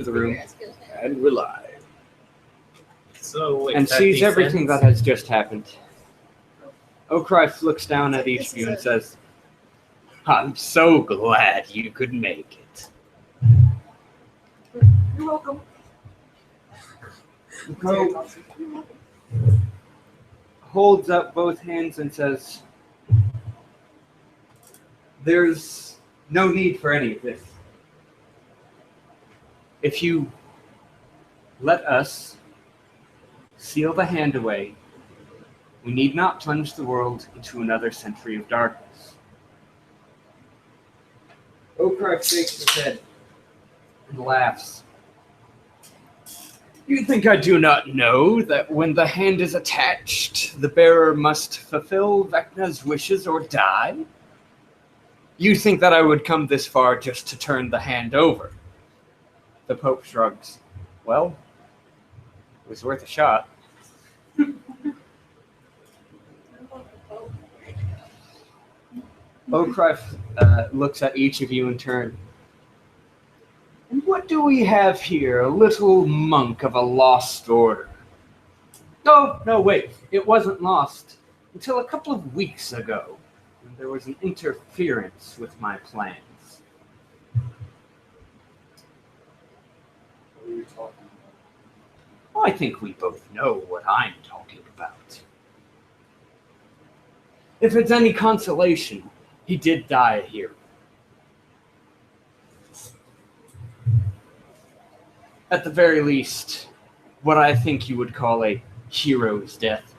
the room, and we're live. So, and sees everything that has just happened. Glohve looks down at each of you and says, "I'm so glad you could make it." You're welcome. Glohve holds up both hands and says, "There's no need for any of this. If you let us seal the hand away, we need not plunge the world into another century of darkness." Glohve shakes his head and laughs. "You think I do not know that when the hand is attached, the bearer must fulfill Vecna's wishes or die? You think that I would come this far just to turn the hand over?" The Pope shrugs. "Well, it was worth a shot." Glohve looks at each of you in turn. "And what do we have here? A little monk of a lost order." No, wait. It wasn't lost until a couple of weeks ago, when there was an interference with my plans. What are you talking about? Well, I think we both know what I'm talking about. If it's any consolation, he did die here. At the very least, what I think you would call a hero's death.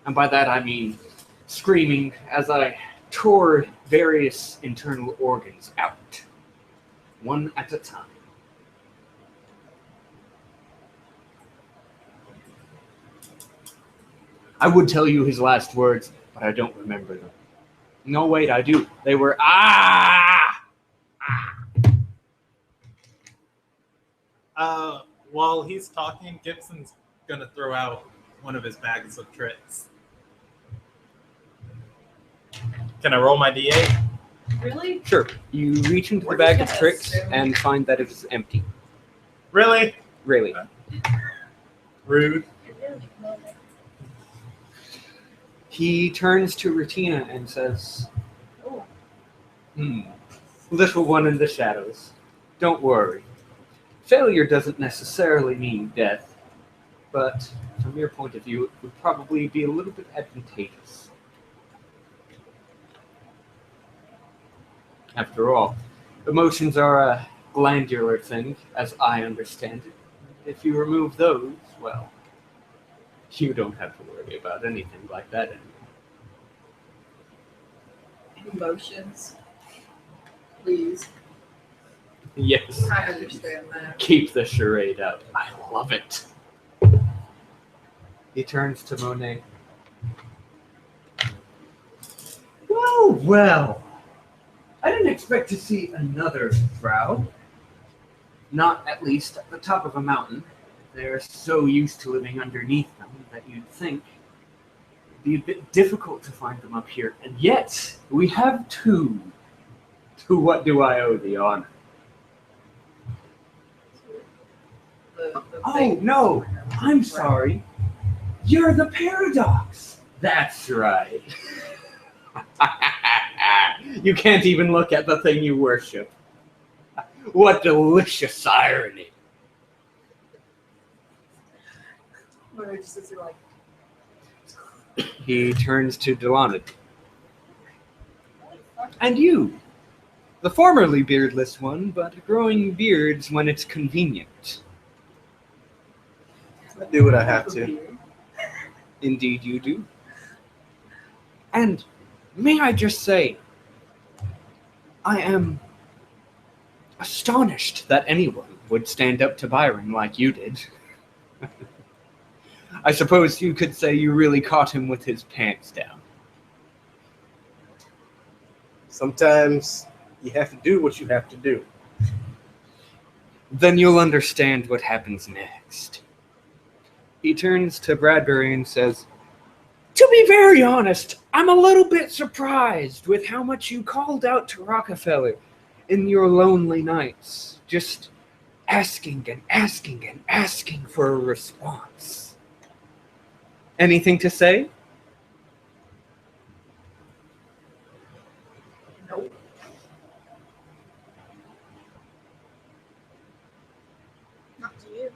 And by that I mean screaming as I tore various internal organs out, one at a time. I would tell you his last words, but I don't remember them. No, wait, I do. They were, "Ah! Ah!" While he's talking, Gibson's gonna throw out one of his bags of tricks. Can I roll my D8? Really? Sure. You reach into the bag of tricks and find that it is empty. Really? Really. Rude. He turns to Retina and says, "Little one in the shadows, don't worry. Failure doesn't necessarily mean death, but from your point of view, it would probably be a little bit advantageous. After all, emotions are a glandular thing, as I understand it. If you remove those, well, you don't have to worry about anything like that anymore." Emotions. Please. Yes. I understand that. Keep the charade up. I love it. He turns to Monet. Well. I didn't expect to see another Drow. Not at least at the top of a mountain. They're so used to living underneath them that you'd think it'd be a bit difficult to find them up here. And yet, we have two. To what do I owe the honor? Oh, no, I'm sorry. You're the Paradox. That's right. You can't even look at the thing you worship. What delicious irony. He turns to Delana. "And you, the formerly beardless one, but growing beards when it's convenient." I do what I have to. "Indeed you do. And may I just say, I am astonished that anyone would stand up to Byron like you did. I suppose you could say you really caught him with his pants down." Sometimes you have to do what you have to do. "Then you'll understand what happens next." He turns to Bradbury and says, "To be very honest, I'm a little bit surprised with how much you called out to Rockefeller in your lonely nights. Just asking and asking and asking for a response. Anything to say? Nope. Not to you.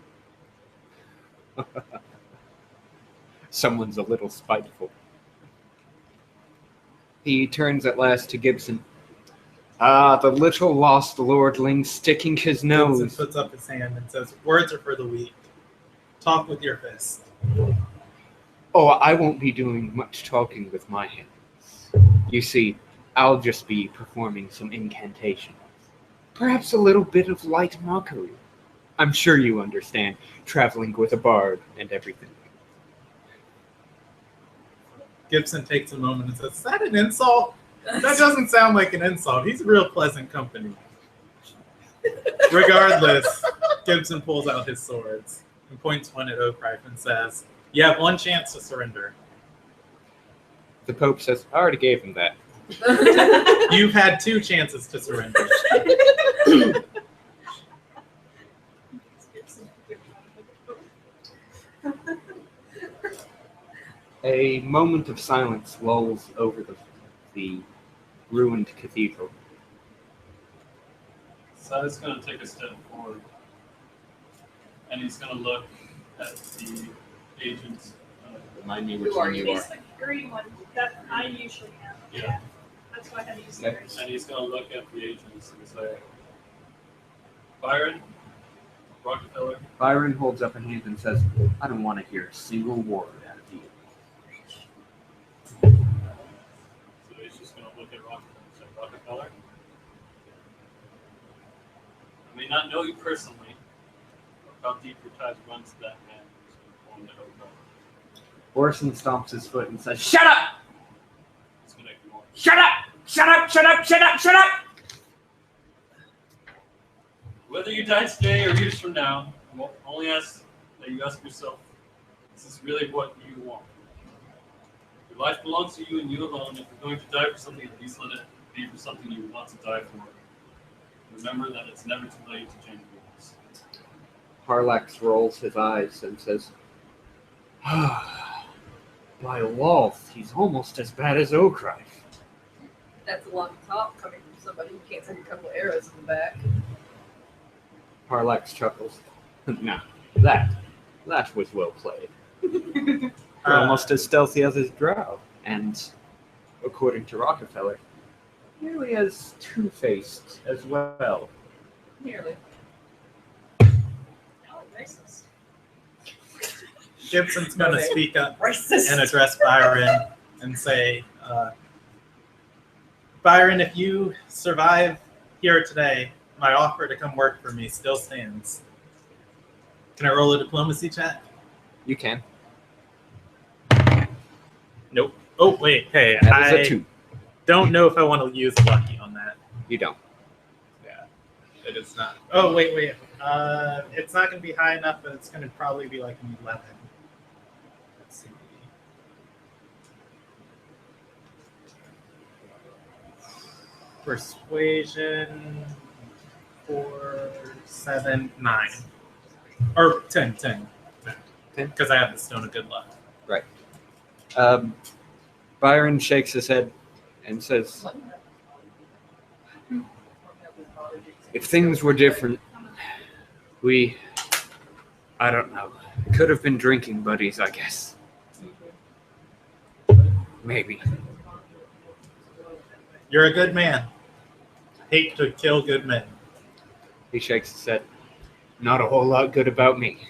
Someone's a little spiteful. He turns at last to Gibson. Ah, the little lost lordling sticking his Gibson nose. puts up his hand and says, "Words are for the weak. Talk with your fist." Oh, I won't be doing much talking with my hands. You see, I'll just be performing some incantations. Perhaps a little bit of light mockery. I'm sure you understand, traveling with a bard and everything. Gibson takes a moment and says, "Is that an insult? That doesn't sound like an insult. He's a real pleasant company." Regardless, Gibson pulls out his swords and points one at Oakrife and says, "You have one chance to surrender. The Pope says, I already gave him that. You've had 2 chances to surrender." A moment of silence lulls over the ruined cathedral. So he's going to take a step forward, and he's going to look at the agents. Remind me which Who are one you? you He's are. the green one that I usually have. Yeah. That's why I had to use the Okay. green. And he's going to look at the agents and say, "Byron, Rockefeller, Byron holds up a hand and says, I don't want to hear a single word out of you. So he's just going to look at Rockefeller and say, "Rockefeller, I may not know you personally, or how deep your ties run to that man who's going to form the hotel. Orson stomps his foot and says, Shut up! He's going to ignore him. Shut up! Shut up! Shut up! Shut up! Shut up! Whether you die today or years from now, I will only ask that you ask yourself, this is really what you want. Your life belongs to you and you alone. If you're going to die for something, at least let it be for something you want to die for. Remember that it's never too late to change rules." Harlax rolls his eyes and says, By Walth, he's almost as bad as Oakrife. That's a long talk coming from somebody who can't take a couple arrows in the back. Harlax chuckles. Nah, that was well played. You're almost as stealthy as his drow, and, according to Rockefeller, nearly as two-faced as well. Nearly. Oh, racist. Gibson's going to speak up Racist. and address Byron and say, "Byron, if you survive here today, my offer to come work for me still stands. Can I roll a diplomacy check?" You can. Nope. Oh, wait. Hey, That is I a 2. don't know if I want to use lucky on that. You don't. Yeah, it is not. Oh, wait. It's not going to be high enough, but it's going to probably be like an 11. Let's see. Persuasion, 4, 7, 9. Or 10. 10. 10? Because I have the Stone of Good Luck. Byron shakes his head and says, if things were different, I don't know, could have been drinking buddies, I guess. Maybe. You're a good man. Hate to kill good men. He shakes his head. Not a whole lot good about me.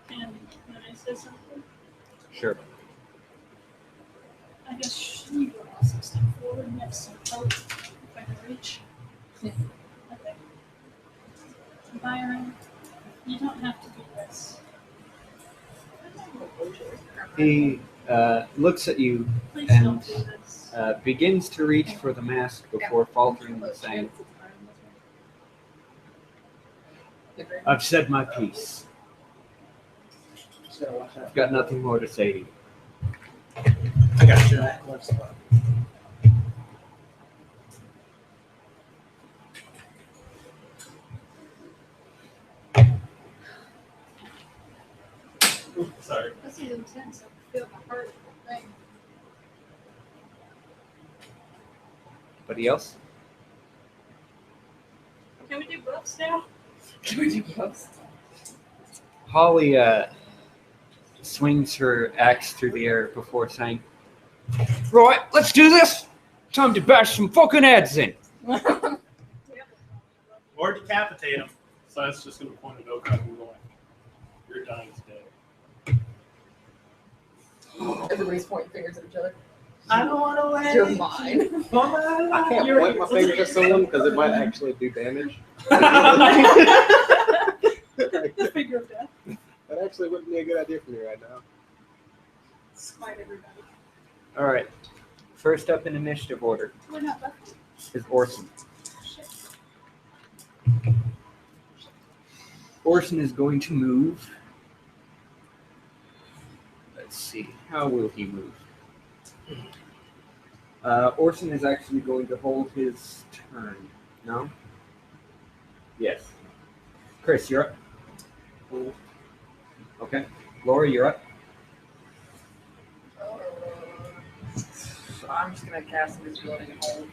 Can I say something? Sure. I guess you would also step forward next to the Pope if I can reach. Okay. Byron, you don't have to do this. He looks at you, Please And, don't do this. begins to reach for the mask before faltering and saying, I've said my piece. I've got nothing more to say to you. I got you. Sorry. This is intense. I feel my heart thing. Anybody else? Can we do buffs now? Can we do gloves? Holly swings her axe through the air before saying, "Right, let's do this. Time to bash some fucking heads in." Or decapitate him. So that's just going to point at Oka and going, "You're dying today." Everybody's pointing fingers at each other. I don't want to wait. You're mine. I can't point my fingers at someone because it might actually do damage. The figure of death. That actually wouldn't be a good idea for me right now. Smite everybody. All right. First up in initiative order We're not buffed. is Orson. Shit. Orson is going to move. Let's see. How will he move? Orson is actually going to hold his turn. No? Yes. Chris, you're up. Okay. Laura, you're up. So I'm just gonna cast invisibility and hold.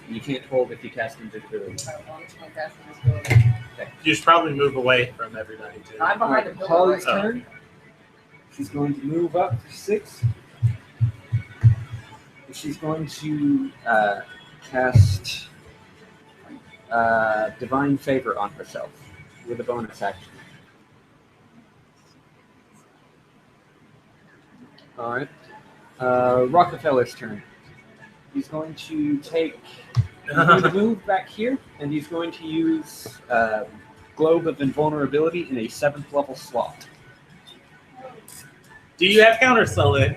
You can't hold if you cast invisibility. I'm just gonna cast invisibility. You should probably move away from everybody too. I'm behind the building. Holly's right now. turn. She's going to move up to 6. She's going to cast Divine Favor on herself with a bonus action. All right. Rockefeller's turn. He's going to take. He's going to move back here, and he's going to use Glohve of Invulnerability in a 7th level slot. Do you have counter spell in?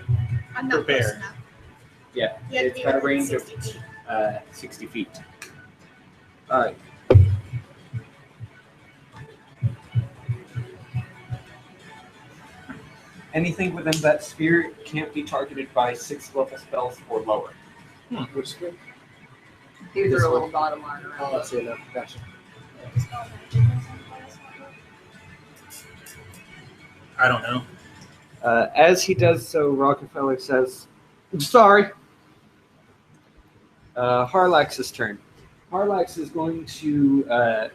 I'm not Prepare. close enough. Yeah, You have to it's be got a within range of 60 feet. 60 feet. All right. Anything within that sphere can't be targeted by 6th level spells or lower. Which is good. These This are a one. little dotted line Oh, around. let's see enough. Gotcha. I don't know. As he does so, Rockefeller says, "I'm sorry." Harlax's turn. Harlax is going to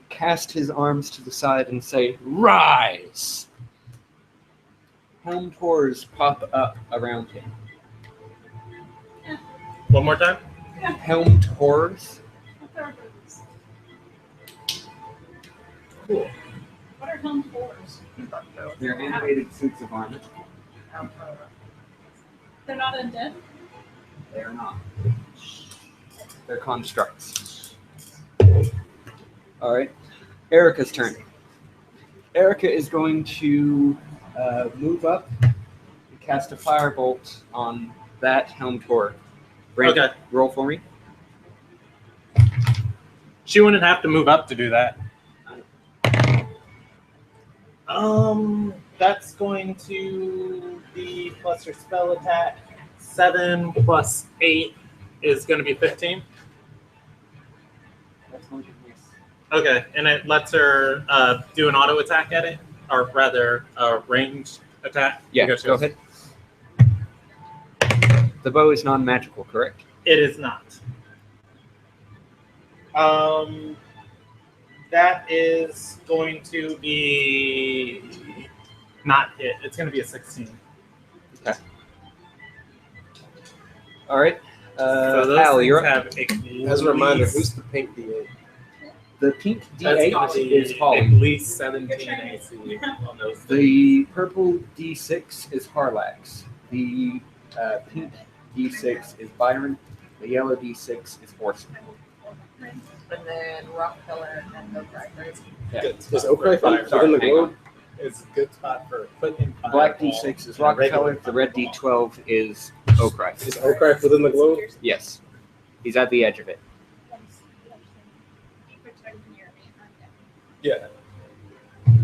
cast his arms to the side and say, "Rise!" Helmed horrors pop up around him. One more time. Helmed horrors. Cool. What are helm fours? They're animated suits of armor. They're not undead? They're not. They're constructs. All right. Erica's turn. Erica is going to move up and cast a firebolt on that helmed horror. Brandon, Okay. roll for me. She wouldn't have to move up to do that. That's going to be plus your spell attack. 7 plus 8 is going to be 15. That's going to miss. Okay, and it lets her do an auto attack at it, or rather, a ranged attack. Yeah, Because go ahead. The bow is non-magical, correct? It is not. That is going to be not hit. It's going to be a 16. All right. So those Al, things you're up. have at As a reminder, least- who's the pink D8? The pink that's D8 gonna be is at Holly. least 17 AC on those things. The purple D6 is Harlax. The pink D6 is Byron. The yellow D6 is Orson. And then Rockefeller and no crack, right? Yeah. Good Is spot Oakray for fire. within the hang globe? It's a good spot for putting The black fireball D6 is in a regular Rockefeller. The red fireball. D12 is Oakray. Is Oakray within the globe? Yes. He's at the edge of it. Yeah.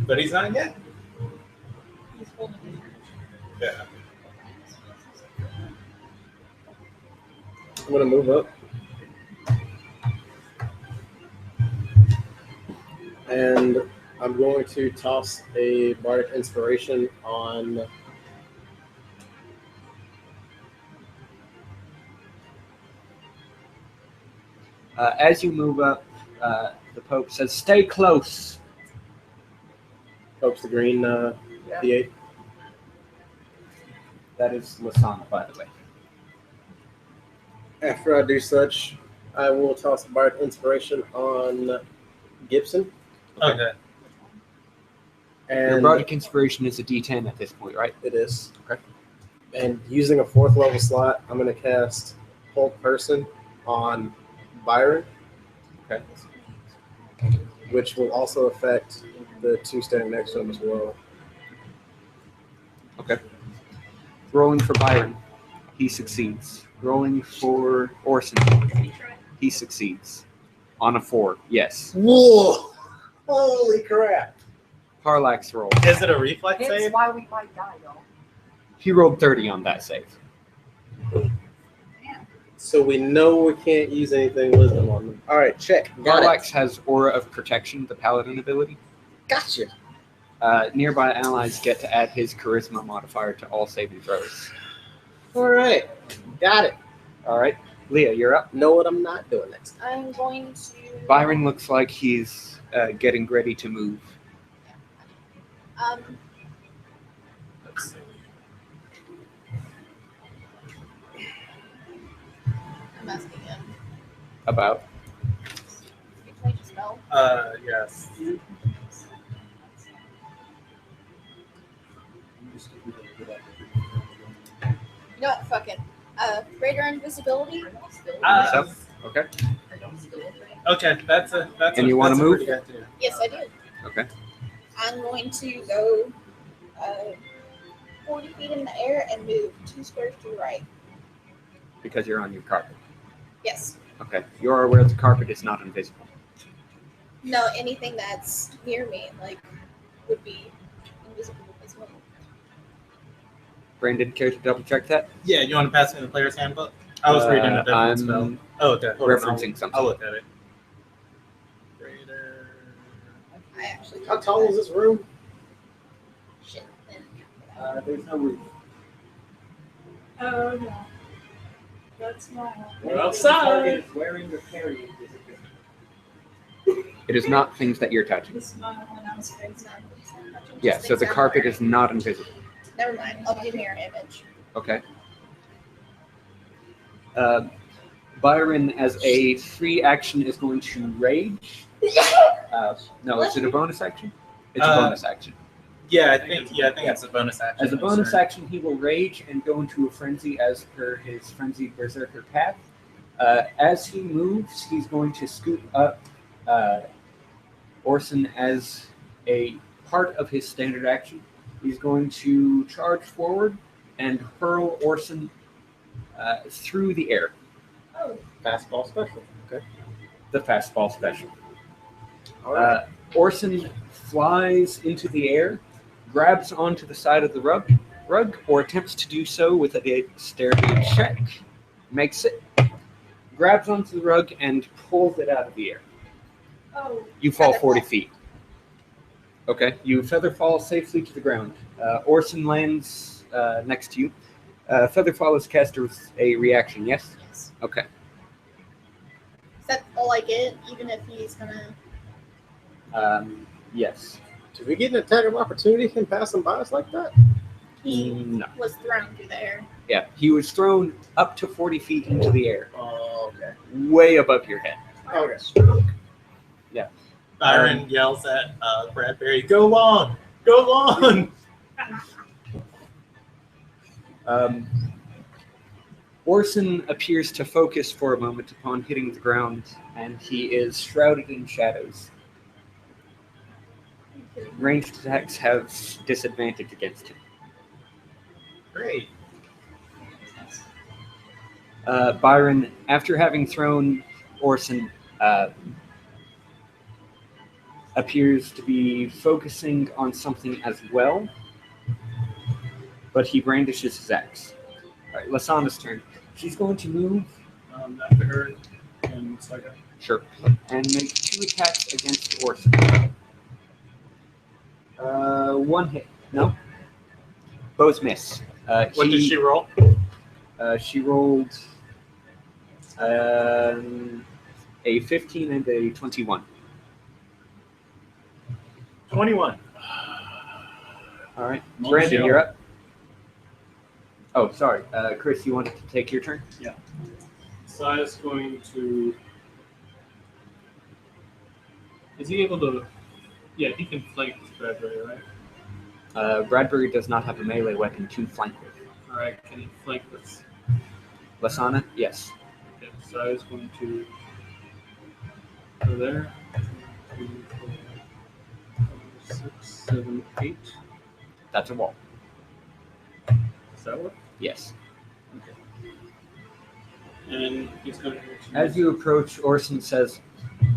But he's not yet. He's holding his Yeah. I'm gonna move up. And I'm going to toss a bardic inspiration on. As you move up, the Pope says, "Stay close." Pope's the green D8. That is Lasana, by the way. After I do such, I will toss a bardic inspiration on Gibson. Okay. Your And bardic inspiration is a D10 at this point, right? it is. Okay. And using a 4th level slot, I'm going to cast Hold Person on Byron. Okay. Which will also affect the 2 standing next to him as well. Okay. Rolling for Byron, he succeeds. Rolling for Orson, he succeeds. On a 4, yes. Whoa! Holy crap! Parlax roll. Is it a reflex Hence save? why we might die, though. He rolled 30 on that save. So we know we can't use anything wisdom on them. All right, check. Got Parlax it. has Aura of Protection, the Paladin ability. Gotcha. Nearby allies get to add his Charisma modifier to all saving throws. All right, got it. All right, Leah, you're up. Know what I'm not doing next time. I'm going to. Byron looks like he's getting ready to move. Let's see. I'm asking him. About. Can I just spell? Yes. You know what? Fuck it. Greater invisibility. So, okay. Okay, that's a And you wanna move? pretty good too. Yes, I do. Okay. I'm going to go 40 feet in the air and move 2 squares to the right. Because you're on your carpet. Yes. Okay. You're aware the carpet is not invisible. No, anything that's near me, like, would be invisible as well. Brandon, care to double check that? Yeah, you want to pass me the player's handbook? I was reading a different I'm spell. Oh, okay. Hold on, referencing something. I'll look at it. Greater. I actually. How tall is this room? Shit. There's no roof. Oh no. That's not. We're outside. Wearing or carrying It is not things that you're touching. This is not when I was fixed. Yeah, so the carpet is not invisible. Never mind. I'll do mirror image. Okay. Byron, as a free action, is going to rage. No, is it a bonus action? It's a bonus action. Yeah, I think it's a bonus action. As a bonus action, he will rage and go into a frenzy as per his frenzied berserker path. As he moves, he's going to scoot up Orson as a part of his standard action. He's going to charge forward and hurl Orson through the air. Oh. Fastball special. Okay. The fastball special. All right. Orson flies into the air, grabs onto the side of the rug, or attempts to do so with a dexterity check. Makes it. Grabs onto the rug and pulls it out of the air. Oh. You fall Feather 40 fall. feet. Okay. You feather fall safely to the ground. Orson lands next to you. Feather fall is cast with a reaction, yes? Yes. Okay. Is that all I get? Even if he's gonna. Yes. Did we get an attack of opportunity and pass him by us like that? He No. was thrown through the air. Yeah. He was thrown up to 40 feet into the air, Oh, okay. way above your head. Okay. Byron yells at Bradbury, "Go long! Go long!" Orson appears to focus for a moment upon hitting the ground, and he is shrouded in shadows. Ranged attacks have disadvantage against him. Great. Byron, after having thrown Orson, appears to be focusing on something as well, but he brandishes his axe. All right, Lasana's turn. She's going to move, After her and Saga. sure, and make 2 attacks against Orson. One hit. No. Both miss. What did she roll? She rolled a 15 and a 21. 21. All right. Mon Brandon, Dieu. you're up. Oh, sorry. Chris, you wanted to take your turn? Sia's going to. Is he able to? Yeah, he can flank with Bradbury, right? Bradbury does not have a melee weapon to flank with. All right, can he flank with? Lasana? Yes. Okay, Sia's going to go there. 2, 4, 5, 6, 7, 8. That's a wall. Does that work? Yes. And he's going to. As you approach, Orson says,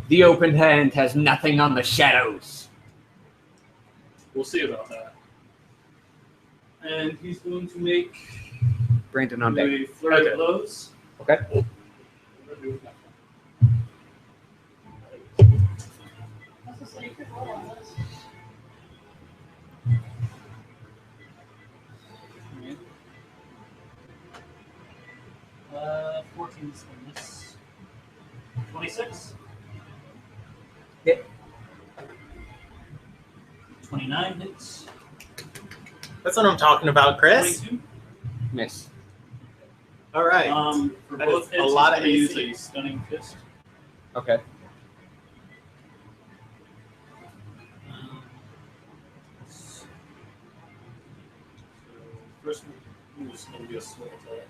"The open hand has nothing on the shadows." We'll see about that. And he's going to make Brandon on deck. a flurry Okay. of blows. Okay. That's a sacred roll on this. 14 is on this. 26. Hit. 29 hits. That's what I'm talking about, Chris. 22. Miss. All right. For That both is hits, a lot he's of going to use AC. a stunning fist. Okay. So first one is going to be a slow attack.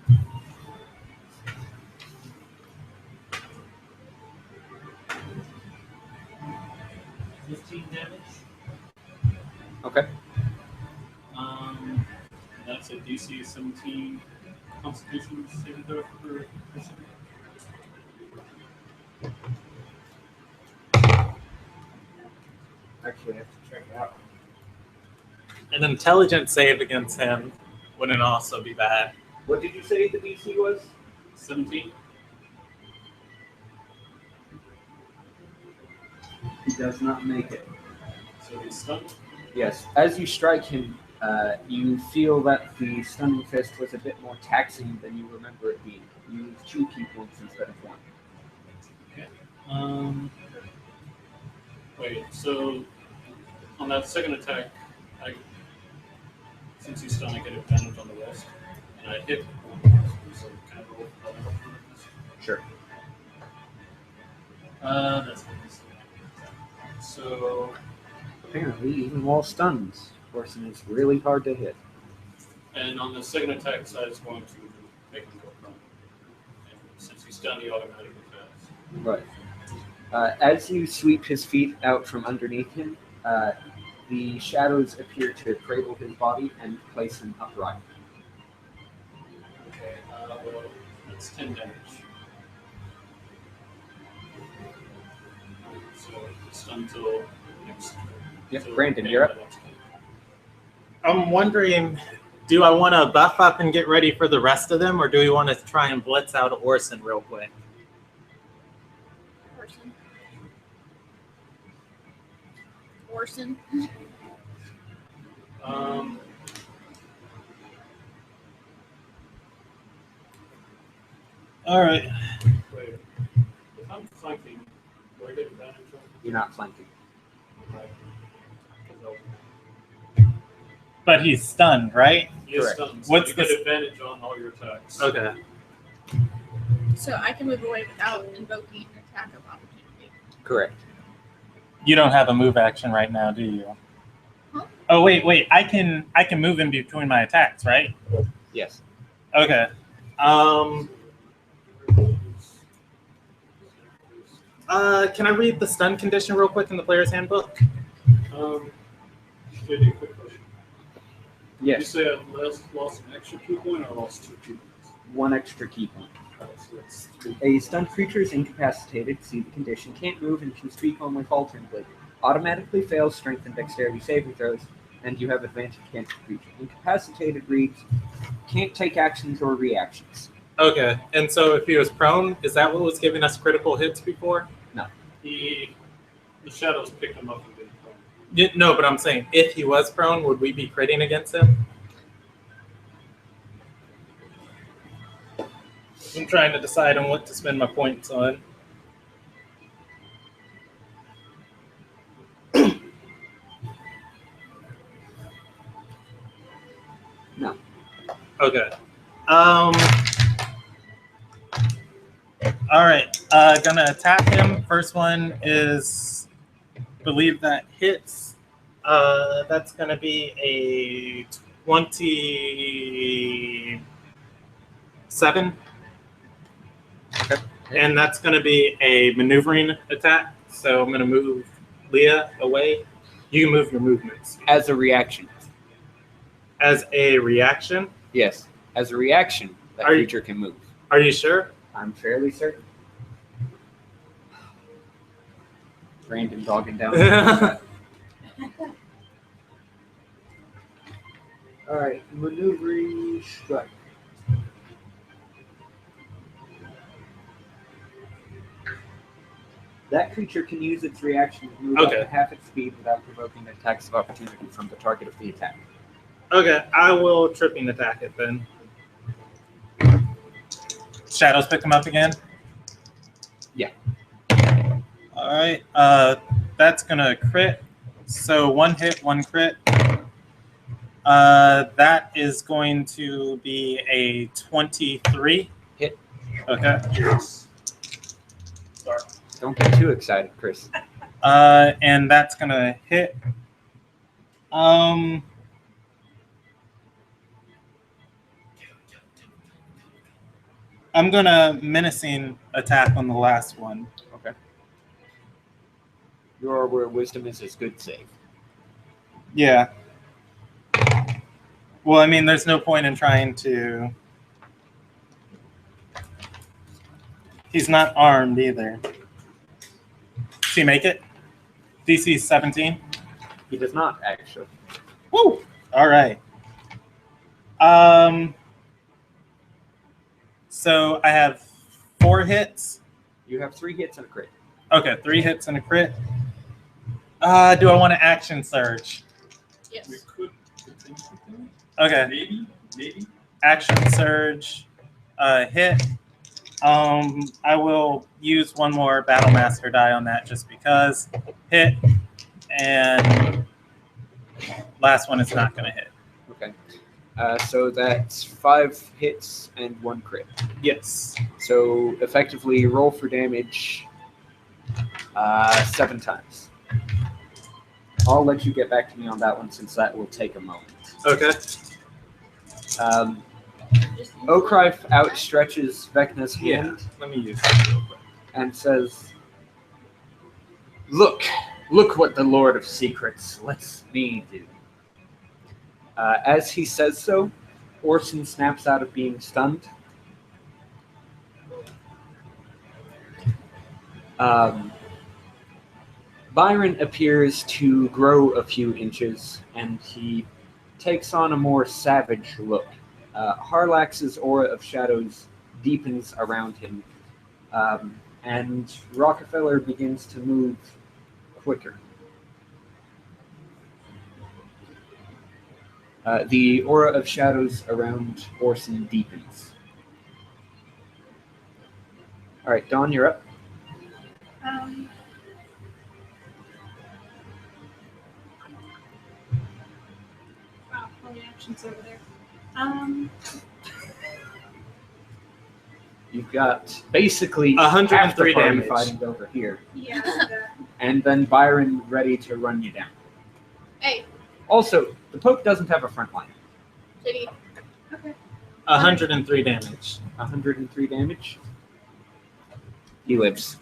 Damage. Okay. That's a DC 17 Constitution saving throw for Christian. Actually, I have to check it out. An intelligence save against him wouldn't also be bad. What did you say the DC was? 17. He does not make it. So he's stunned. Yes. As you strike him, you feel that the stunning fist was a bit more taxing than you remember it being. You use 2 key points instead of 1. Wait, so on that second attack, since he's stunned, I get advantage on the rest. And I hit. So kind of roll for that. Sure. That's so Apparently, even while stunned, Orson is really hard to hit. and on the second attack side is going to make him go prone. And since he's stunned, he automatically fails. Right. As you sweep his feet out from underneath him, the shadows appear to cradle his body and place him upright. Okay, well, that's 10 damage. So stunned till next. Yep, so Brandon, pain you're up. by next turn. I'm wondering, do I want to buff up and get ready for the rest of them, or do we want to try and blitz out Orson real quick? Orson. All right. Wait. If I'm flanking, do I get advantage on You're not flanking. right? 'Cause But he's stunned, right? he is Correct. stunned, so What's you get the- advantage on all your attacks. Okay. So I can move away without invoking an attack of opportunity. Correct. You don't have a move action right now, do you? Huh? Oh wait. I can move in between my attacks, right? Yes. Okay. Can I read the stun condition real quick in the player's handbook? Maybe a quick question. Did you Yes. say I lost an extra key point or lost 2 key points? 1 extra key point. Alright, so that's 3. A stunned creature is incapacitated, see the condition, can't move and can speak only falteringly. Automatically fails strength and dexterity saving throws, and you have advantage against the creature. Incapacitated reads, can't take actions or reactions. Okay. And so if he was prone, is that what was giving us critical hits before? The shadows picked him up and did No, but I'm saying if he was prone, would we be critting against him? I'm trying to decide on what to spend my points on. No. Okay. All right. Gonna attack him. First one is believe that hits. That's gonna be a 27. Okay. And that's gonna be a maneuvering attack. So I'm gonna move Leah away. You can move your movements. As a reaction. As a reaction? Yes. As a reaction, that Are you- creature can move. Are you sure? I'm fairly certain. Brandon dogging down. Alright, maneuvering strike. That creature can use its reaction to move up Okay. to half its speed without provoking attacks of opportunity from the target of the attack. Okay, I will tripping attack it then. Shadows pick him up again? Yeah. Alright, that's gonna crit. So 1 hit, 1 crit. That is going to be a 23. Hit. Okay. Yes. Sorry. Don't get too excited, Chris. And that's gonna hit. I'm gonna menacing attack on the last one. Okay. Your wisdom is as good save. Yeah. Well, I mean, there's no point in trying to. He's not armed either. Does he make it? DC 17. He does not, actually. Woo! All right. So I have 4 hits. You have 3 hits and a crit. Okay, 3 hits and a crit. Do I want to action surge? Yes. We could continue with them. Okay, Maybe. action surge, hit. I will use one more Battle Master die on that just because. Hit, and last one is not going to hit. Okay. So that's 5 hits and 1 crit. Yes. So effectively, roll for damage 7 times. I'll let you get back to me on that one since that will take a moment. Okay. Okrife outstretches Vecna's Yeah. hand Let me use that real quick. and says, Look what the Lord of Secrets lets me do. As he says so, Orson snaps out of being stunned. Byron appears to grow a few inches, and he takes on a more savage look. Harlax's aura of shadows deepens around him, and Rockefeller begins to move quicker. The aura of shadows around Orson deepens. All right, Dawn, you're up. Wow, all the actions over there. You've got basically 103 half the party damage. fighting over here, Yeah. that- and then Byron ready to run you down. Hey, Also, the Pope doesn't have a front line. kitty. Okay. 103 damage. 103 damage. He lives.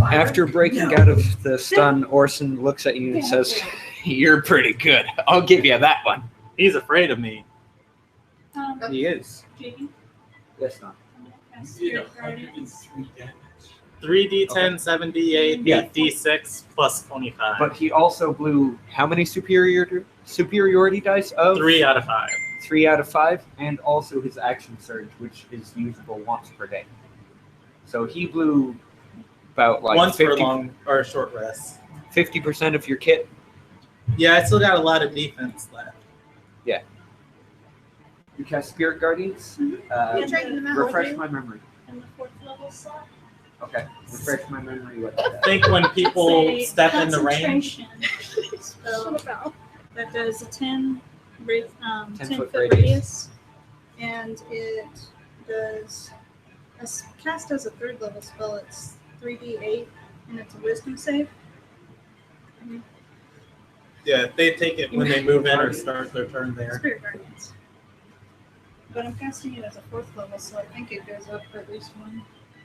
After breaking out of the stun, Orson looks at you and says, "You're pretty good. I'll give you that one." He's afraid of me. He is. JD, Yes, not. as You know, your guardian. 103 damage. 3d10, 7d8, Yeah. 8d6, plus 25. But he also blew how many superiority dice? Of 3 out of 5. 3 out of 5, and also his action surge, which is usable once per day. So he blew about like Once for a 50, long or a short rest. 50% of your kit. Yeah, I still got a lot of defense left. You cast Spirit Guardians. Yeah, dragging them out Refresh with you. my memory. In the 4th level slot. Okay, refresh my memory with I that. think when people It's a step in the range, concentration spell that does a 10 10 foot foot radius, and it does cast as a 3rd level spell. It's 3d8, and it's a Wisdom save. yeah, they take it when they move in or start their turn there. Spirit Guardians. But I'm casting it as a 4th level, so I think it goes up for at least 1.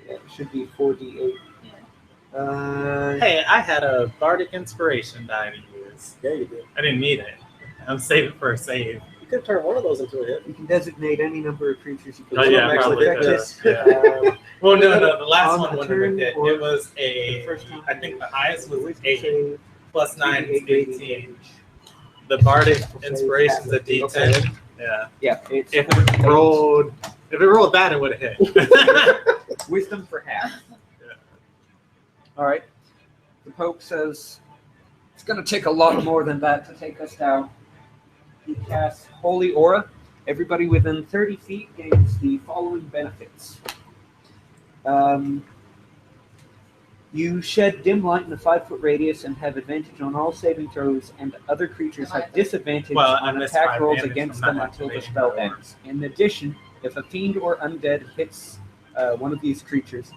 It should be 4d8. Yeah. Hey, I had a Bardic Inspiration die to use. Yeah, you did. I didn't need it. I'm saving for a save. You could turn one of those into a hit. You can designate any number of creatures you can. Oh, yeah, select. probably Effective. could. Yeah. Well, no, the last On one a wouldn't have turn hit. or It was The a, first time. I think the highest was Wisdom 8, save, plus 9 is 3d8 radiant 18. damage. The Bardic Save Inspiration's a at D10. okay. Yeah. Yeah, it's If it rolled bad, it would have hit. wisdom for half. Yeah. All right. The Pope says it's going to take a lot more than that to take us down. He casts Holy Aura. Everybody within 30 feet gains the following benefits. You shed dim light in a 5-foot radius and have advantage on all saving throws, and other creatures have disadvantage Well, on I missed attack 5 rolls damage against from them that until the activation spell or- ends. In addition, if a fiend or undead hits one of these creatures,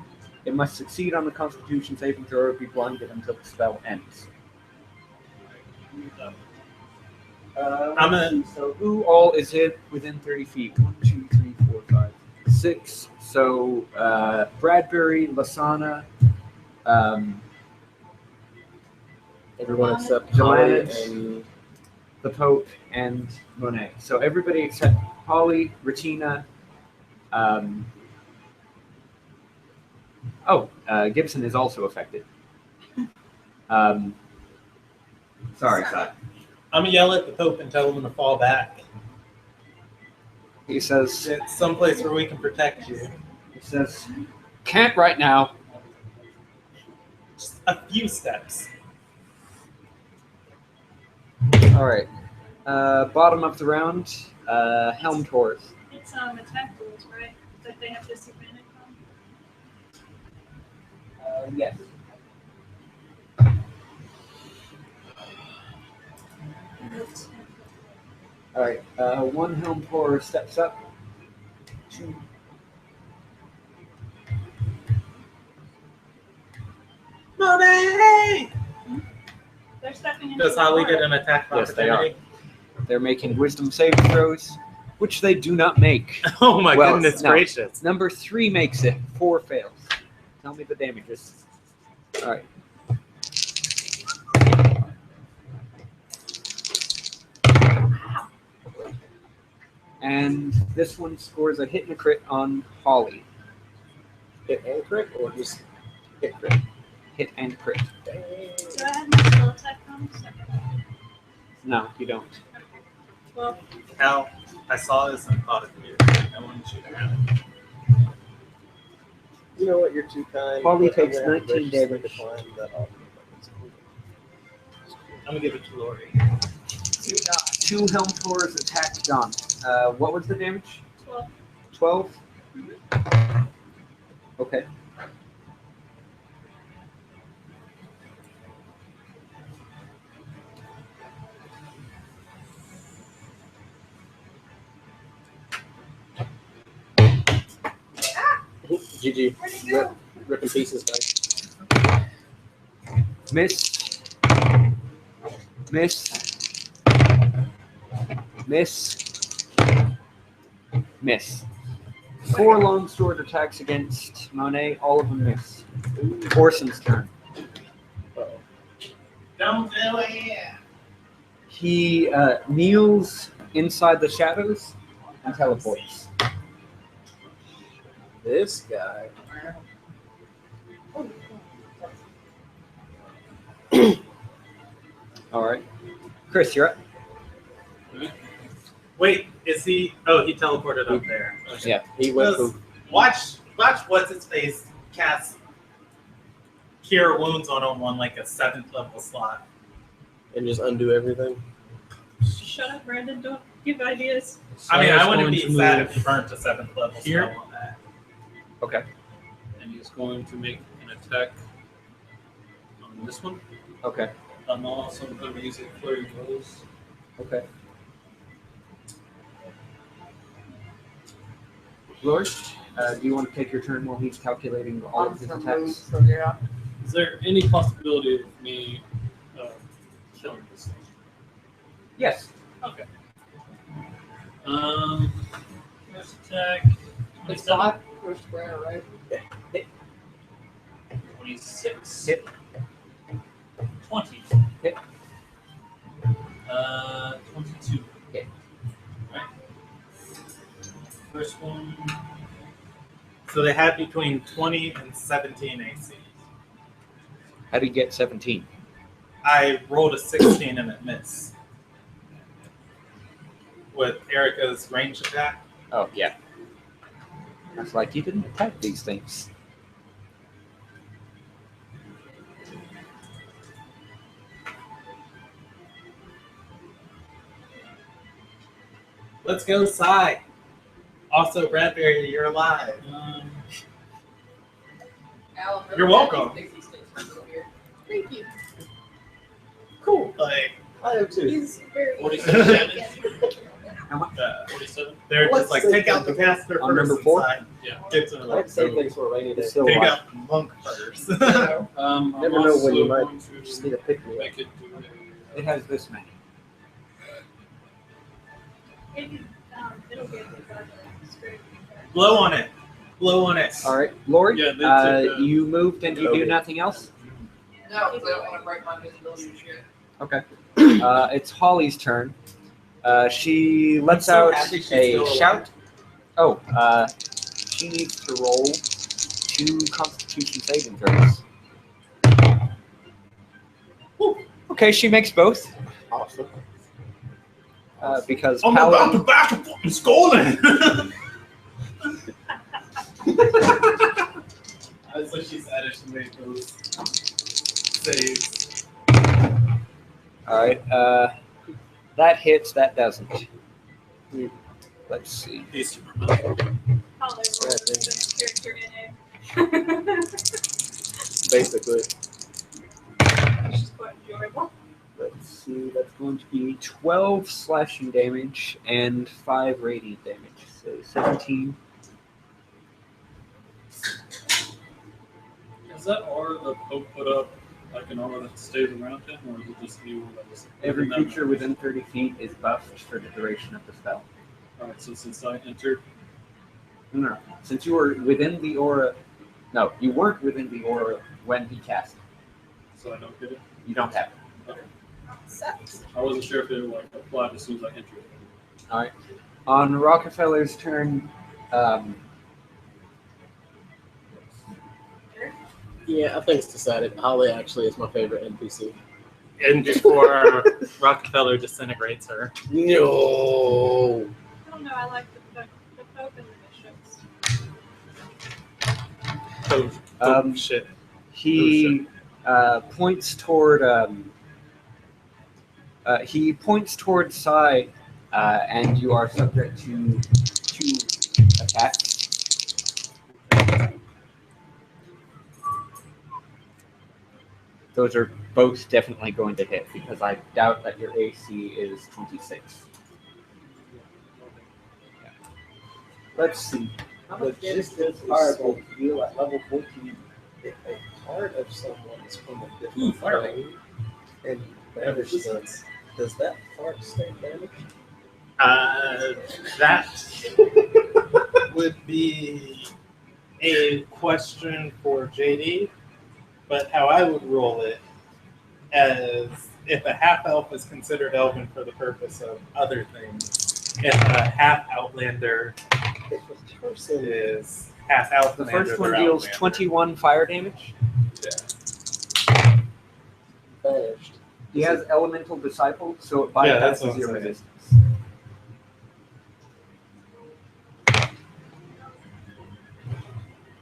it must succeed on the Constitution saving throw or be blinded until the spell ends. I'm gonna- So who all is hit within 30 feet? 1, 2, 3, 4, 5, 6. So Bradbury, Lasana, Everyone except Joanna Holly and the Pope, and Monet. So everybody except Holly, Regina. Gibson is also affected. Sorry, Sai. I'm gonna yell at the Pope and tell him to fall back. He says, It's someplace where we can protect you. can't right now. Just a few steps. All right. Bottom of the round, Helm Taurus. It's attack rules, right? That they have disadvantage on. Yes. All right. One Helm Taurus steps up. 2. Monet! They're stepping into Does the Holly water. get an attack of Yes, they are. opportunity? They're making wisdom saving throws, which they do not make. Oh my Well, goodness no. gracious. Number 3 makes it. 4 fails. Tell me the damages. All right. And this one scores a hit and a crit on Holly. hit and crit, or just hit crit. Hit and crit. Do I have my spell attack on? No, you don't. Well, Cal, I saw this and thought of you. I wanted you to have it. You know what? You're too kind. Holly but I'm takes gonna have to 19 graciously damage. decline that offer. I'm gonna give it to Lori. 2 Helm Taurus attack John. What was the damage? 12. 12? Okay. GG. Where'd it go? Rip in pieces, guys. Miss. Miss. Miss. Miss. 4 long sword attacks against Monet. All of them miss. Orson's turn. Uh-oh. Don't do it. He kneels inside the shadows and teleports. This guy. All right. Chris, you're up. Wait, is he? Oh, he teleported up there. Okay. Yeah. He went Let's from watch what's his face cast cure wounds on like a 7th level slot. And just undo everything. Shut up, Brandon. Don't give ideas. I mean, Sire's I wouldn't going be to sad move if you burnt a 7th level here. spell on that. Okay. And he's going to make an attack on this one. Okay. I'm also going to use a flurry of blows. Okay. Lord, do you want to take your turn while he's calculating all of his attacks? So yeah. Is there any possibility of me killing this thing? Yes. Okay. First attack. It's 27. not first square, right? 26. Hit. 20. Hit. 22. Hit. Right. First one. So they had between 20 and 17 AC. How do you get 17? I rolled a 16 and it missed. With Erica's range attack. Oh, yeah. That's like you didn't attack these things. Let's go, Sai. Also, Bradbury, you're alive. Alan, You're welcome. Thinks he stinks from over here. Thank you. Cool. Like, I have two. He's very 47 damage. How much? 47. they're Let's just like, say take out the caster on first. number 4? Sai. Yeah. Get to I like to save things for a rainy day. Still take alive. out the monk first. I'm Never know when you also might going to Just need a pick me up. make it do It has this many. It'll get straight. Blow on it. Blow on it. All right, Lord, Yeah, they took, you moved and you do Okay. nothing else? No, because I don't want to break my visibility and shit. Okay. It's Holly's turn. She lets so out happy she's a still alive. shout. Oh, she needs to roll 2 Constitution saving throws. Okay, she makes both. Awesome. Because I'm Paladin, about to back a fucking scolding. That's what she said. She made those saves. all right, that hits, that doesn't. Let's see. these. I'll never roll this character in it. Basically. It's just quite enjoyable. Let's see, that's going to be 12 slashing damage and 5 radiant damage. So 17. Is that aura the Pope put up like an aura that stays around him, or is it just you that was Every within that creature range? within 30 feet is buffed for the duration of the spell. Alright, so since I entered, No. Since you were within the aura. No, you weren't within the aura when he cast it. so I don't get it. You don't have it. Sucks. I wasn't sure if it like applied as soon as I entered. Alright. On Rockefeller's turn, Yeah, I think it's decided. Holly actually is my favorite NPC. And before Rockefeller disintegrates her. No. I don't know. I like the Pope and the bishops. Oh, shit. he points toward. He points toward Sai, and you are subject to 2 attacks. Those are both definitely going to hit because I doubt that your AC is 26. Let's see. How The much damage distance does fireball fireball deal at level 14. if a part of someone is from a Ooh, different fireball. plane and damage sense? Does that part stay damaged? That would be a question for JD, but how I would roll it as if a half elf is considered elven for the purpose of other things, if a half outlander If a person is half The outlander, first one they're deals outlander. 21 fire damage. bashed, He has Elemental Disciple, so it Yeah, that's bypasses what I'm your saying. resistance.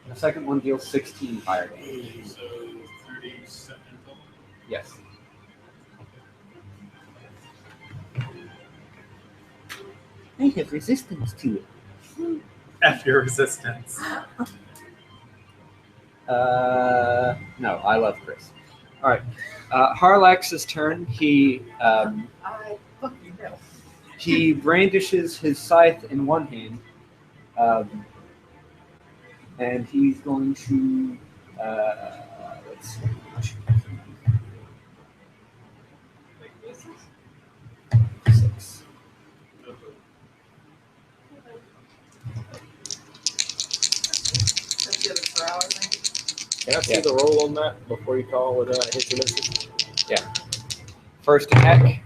The second one deals 16 fire damage. So 30 set until. Yes. I have resistance to it. F your resistance. No, I love Chris. All right. Harlax's turn. He brandishes his scythe in one hand, and he's going to let's see. Six. That's the other brow, I think. Can I see the roll on that before you call it hits or misses? First attack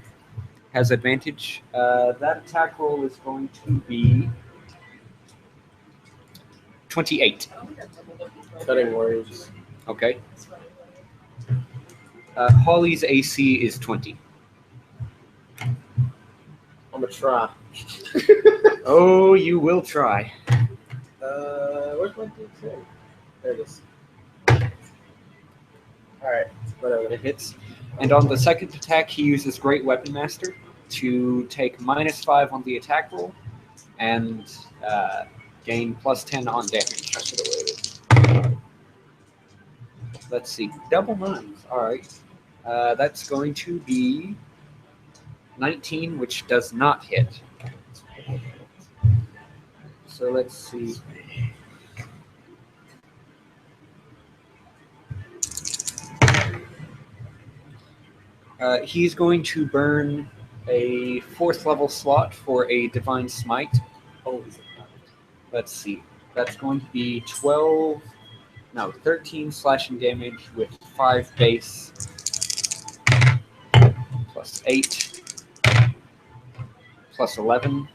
has advantage. That attack roll is going to be 28. Oh, we got double double. Cutting words. Okay. Holly's AC is 20. I'm gonna try. Oh, you will try. Where's my D10? There it is. Alright, whatever. It hits. And on the second attack, he uses Great Weapon Master to take -5 on the attack roll and gain +10 on damage. I should have waited. Let's see. Double 9s. All right. That's going to be 19, which does not hit. So let's see. He's going to burn a 4th level slot for a Divine Smite. Let's see. That's going to be 13 slashing damage with 5 base plus 8 plus 11.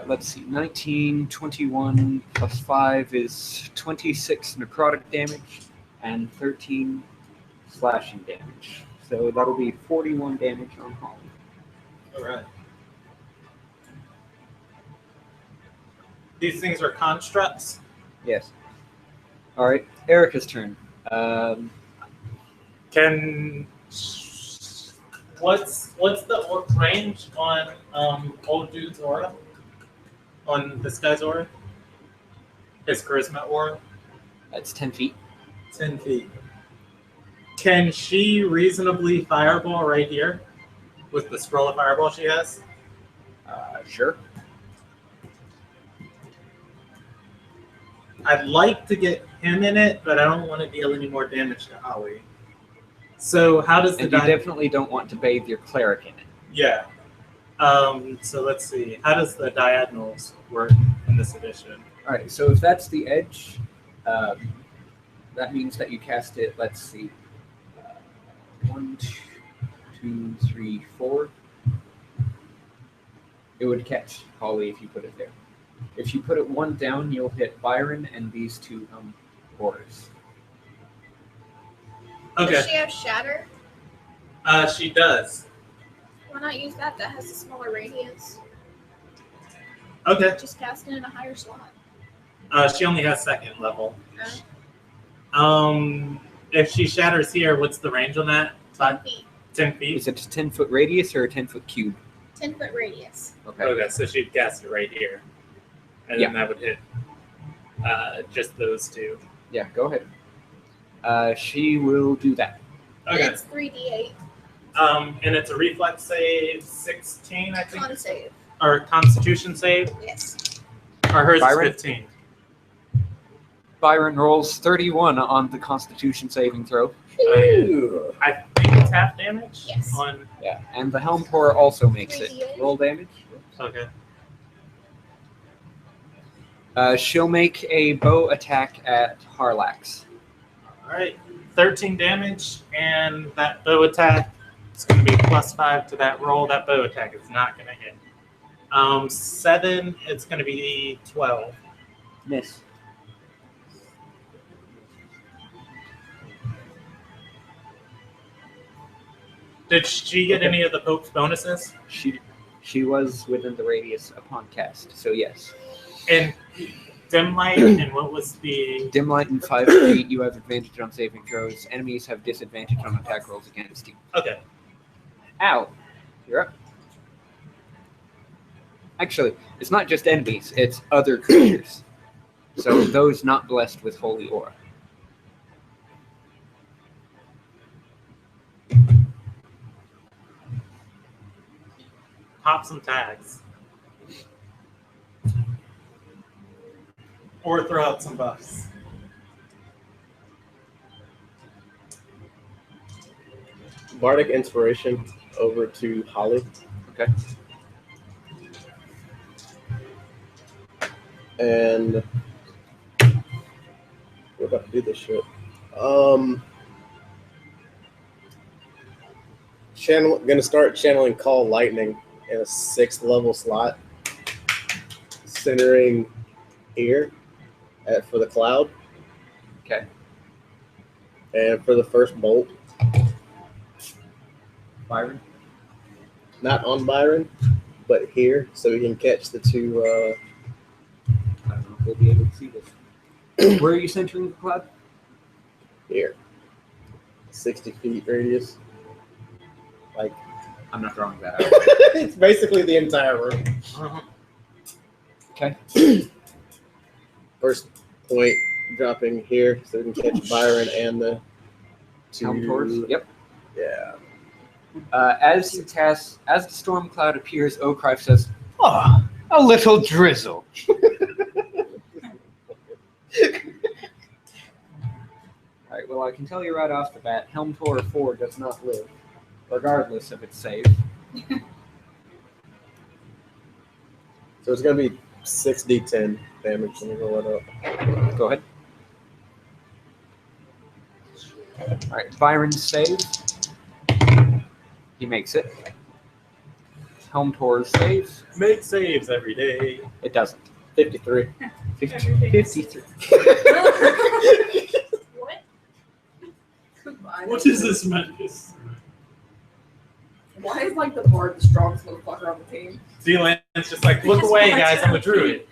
Let's see. 19, 21 plus 5 is 26 necrotic damage and 13 slashing damage. So that'll be 41 damage on Holly. All right. These things are constructs. Yes. All right. Erica's turn. Can what's the range on old dude's aura? On this guy's aura? His charisma aura? That's 10 feet. 10 feet. Can she reasonably fireball right here with the scroll of fireball she has? Sure. I'd like to get him in it, but I don't want to deal any more damage to Holly. So how does the And you definitely don't want to bathe your cleric in it. Yeah. So let's see. How does the diagonals work in this edition? All right. So if that's the edge, that means that you cast it. Let's see. 1, 2, 3, 4. It would catch Holly if you put it there. If you put it 1 down, you'll hit Byron and these 2 borders. Okay. Does she have shatter? She does. Why not use that? That has a smaller radius. Okay. Just cast it in a higher slot. She only has 2nd level. Oh. If she shatters here, what's the range on that? 10 feet. 10 feet? Is it a 10-foot radius or a 10-foot cube? 10-foot radius. Okay. Okay, so she'd cast it right here. And then that would hit just those 2. Yeah, go ahead. She will do that. Okay. It's 3d8. And it's a reflex save 16, I think. Con save. Or constitution save. Yes. Or hers Byron? is 15. Byron rolls 31 on the Constitution saving throw. Ooh. I think it's half damage. Yes. On Yeah, and the Helm Pour also makes it. 3d8. Roll damage. okay. She'll make a bow attack at Harlax. All right. 13 damage, and that bow attack is going to be +5 to that roll. That bow attack is not going to hit. 7, it's going to be 12. Miss. Did she get any of the Pope's bonuses? She was within the radius upon cast, so yes. And Dim light, and what was the? Dim light and 5 feet. You have advantage on saving throws. Enemies have disadvantage on attack rolls against you. Okay. Ow. You're up. Actually, it's not just enemies, it's other creatures. So those not blessed with holy aura. Pop some tags. Or throw out some buffs. Bardic Inspiration over to Holly. Okay. And we're about to do this shit. Gonna start channeling Call Lightning in a 6th level slot, centering here for the cloud. Okay. And for the first bolt, Byron? not on Byron, but here, so we can catch the two. I don't know if we'll be able to see this. Where are you centering the cloud? Here, 60 feet radius. Like, I'm not drawing that out. it's basically the entire room. Okay. First point dropping here, so we can catch Byron and the two. Helm Taurus? Yep. Yeah. As you cast, as the storm cloud appears, Okrife says, "Oh, a little drizzle." Alright, well, I can tell you right off the bat, Helm Taurus 4 does not live, regardless of its save. So it's gonna be 6d10 damage. Let me roll it up. Go ahead. Alright, Byron's save. He makes it. Helm Taurus saves. Make saves every day. It doesn't. 53. 53. What? Goodbye. What is this madness? Why is like the bard the strongest motherfucker on the team? Zealand's just like, look away, guys, I'm a druid.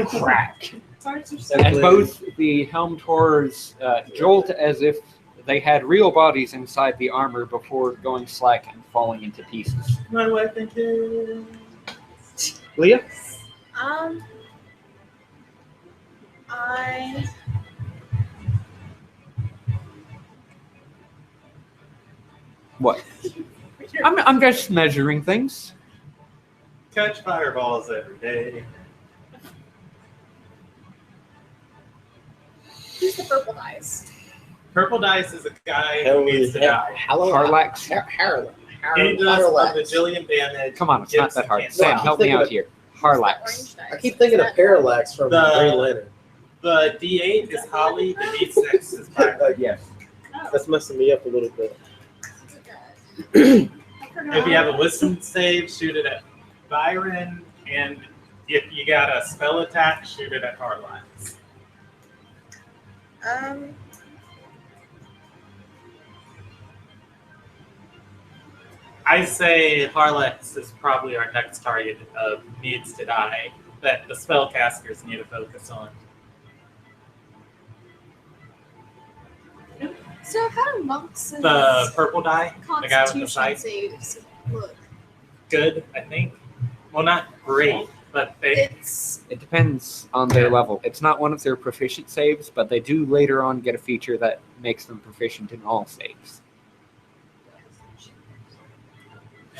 Crack. Bards are so And both the Helm Taurus jolt as if they had real bodies inside the armor before going slack and falling into pieces. My wife and kids. Leah? I What? I'm just measuring things. Catch fireballs every day. who's the purple dice? Purple dice is a guy Hell, who needs to die. Harlax? He does a bajillion damage. Come on, it's not that hard. Sam, help me out here. Harlax. I keep thinking of Parallax from The- Green Lantern. The D8 is Holly, the D6 is Byron. Yes. That's messing me up a little bit. If you have a wisdom save, shoot it at Byron, and if you got a spell attack, shoot it at Harlax. I say Harlax is probably our next target of needs to die that the spellcasters need to focus on. So how do monks and The purple die, the guy with the constitution sight, saves look? good, I think. Well, not great, but they It's It depends on their level. It's not one of their proficient saves, but they do later on get a feature that makes them proficient in all saves.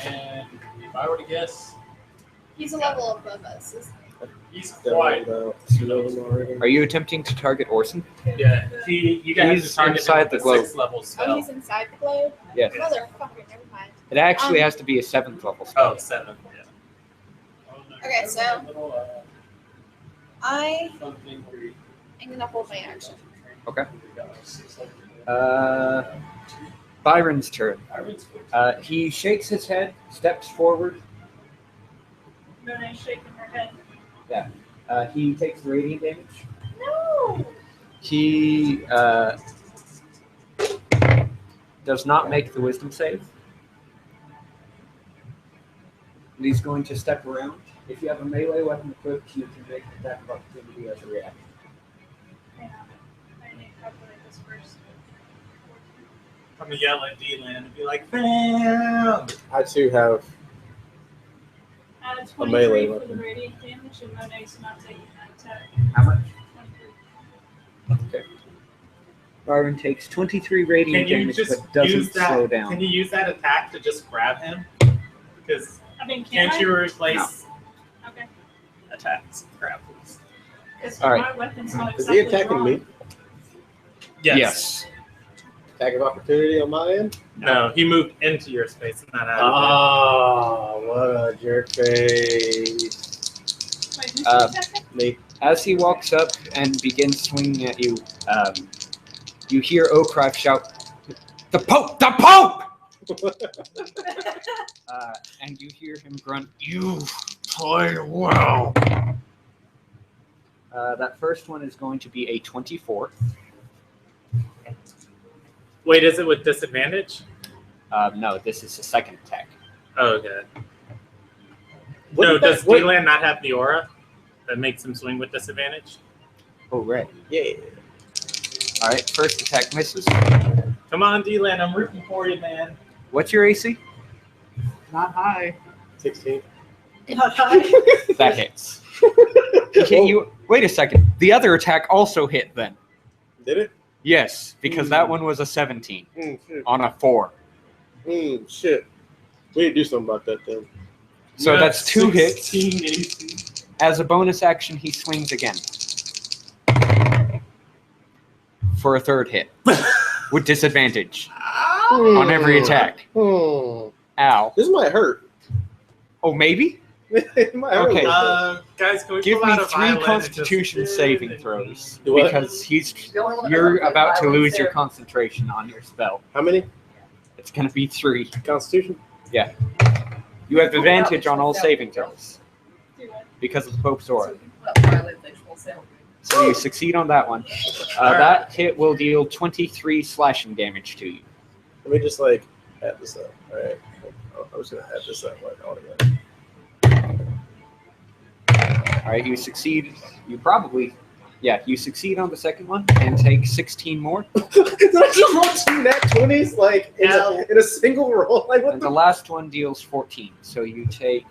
And if I were to guess, he's a level above us. Isn't he's quiet. Are you attempting to target Orson? Yeah. you guys He's target inside the globe. 6th level he? Oh, spell. he's inside the globe. Yes. Motherfucker, never mind. It actually has to be a 7th level spell. Oh, 7. Yeah. Okay, so I Something where you am gonna hold my action. Byron's turn. He shakes his head, steps forward. Renee's shaking her head. He takes radiant damage. No. He does not make the wisdom save. And he's going to step around If you have a melee weapon equipped, you can make an attack of opportunity as a reaction. Hang on. I need to calculate this first. I'm gonna yell at D-Land and be like, "Bam!" I too have. Add A melee 23 for the weapon. radiant damage, and Monet's not taking that attack. How much? 23. Byron takes 23 radiant Can you damage, just but doesn't use that? slow down. Can you use that attack to just grab him? Because I mean, can't you replace Okay. attacks with grapples? Because All right. my weapon's not Is he exactly attacking drawn. me? Yes. Attack of opportunity on my end? No, he moved into your space, not out Oh, what a jerk face. Wait, who's Uh, attacking? Me. As he walks up and begins swinging at you, you hear Okrive shout, "The Pope! The Pope!" And you hear him grunt, "You played well." That first one is going to be a 24. Wait, is it with disadvantage? No, this is the second attack. Oh, okay. What No, did that- does what- D-Land not have the aura that makes him swing with disadvantage? Oh, right. Yeah. All right, first attack misses. Come on, D-Land, I'm rooting for you, man. What's your AC? Not high. 16. Not high. That hits. Can you wait a second? The other attack also hit then. Did it? Yes, because that one was a 17 Shit. on a 4. Shit. We need to do something about that then. So You have that's 2 hits. 16 AC. As a bonus action, he swings again for a third hit with disadvantage on every attack. Ow. This might hurt. Oh, maybe? It might hurt. Okay. Guys, can we Give pull me out a 3 violin Constitution and just- saving throws Do what? because The only one that you're doesn't about to play lose violence your there. concentration on your spell. How many? It's going to be 3. Constitution? You have advantage on all saving throws Do it. because of the Pope's aura. So we can put up violence, they will sound good. So you succeed on that one. That hit will deal 23 slashing damage to you. Let me just like add this up. Alright. I'm just gonna add this up like all together. All right, you succeed. You succeed on the second one and take 16 more. Did I just roll 2 nat 20s like in a single roll? Like what And the the last one deals 14. So you take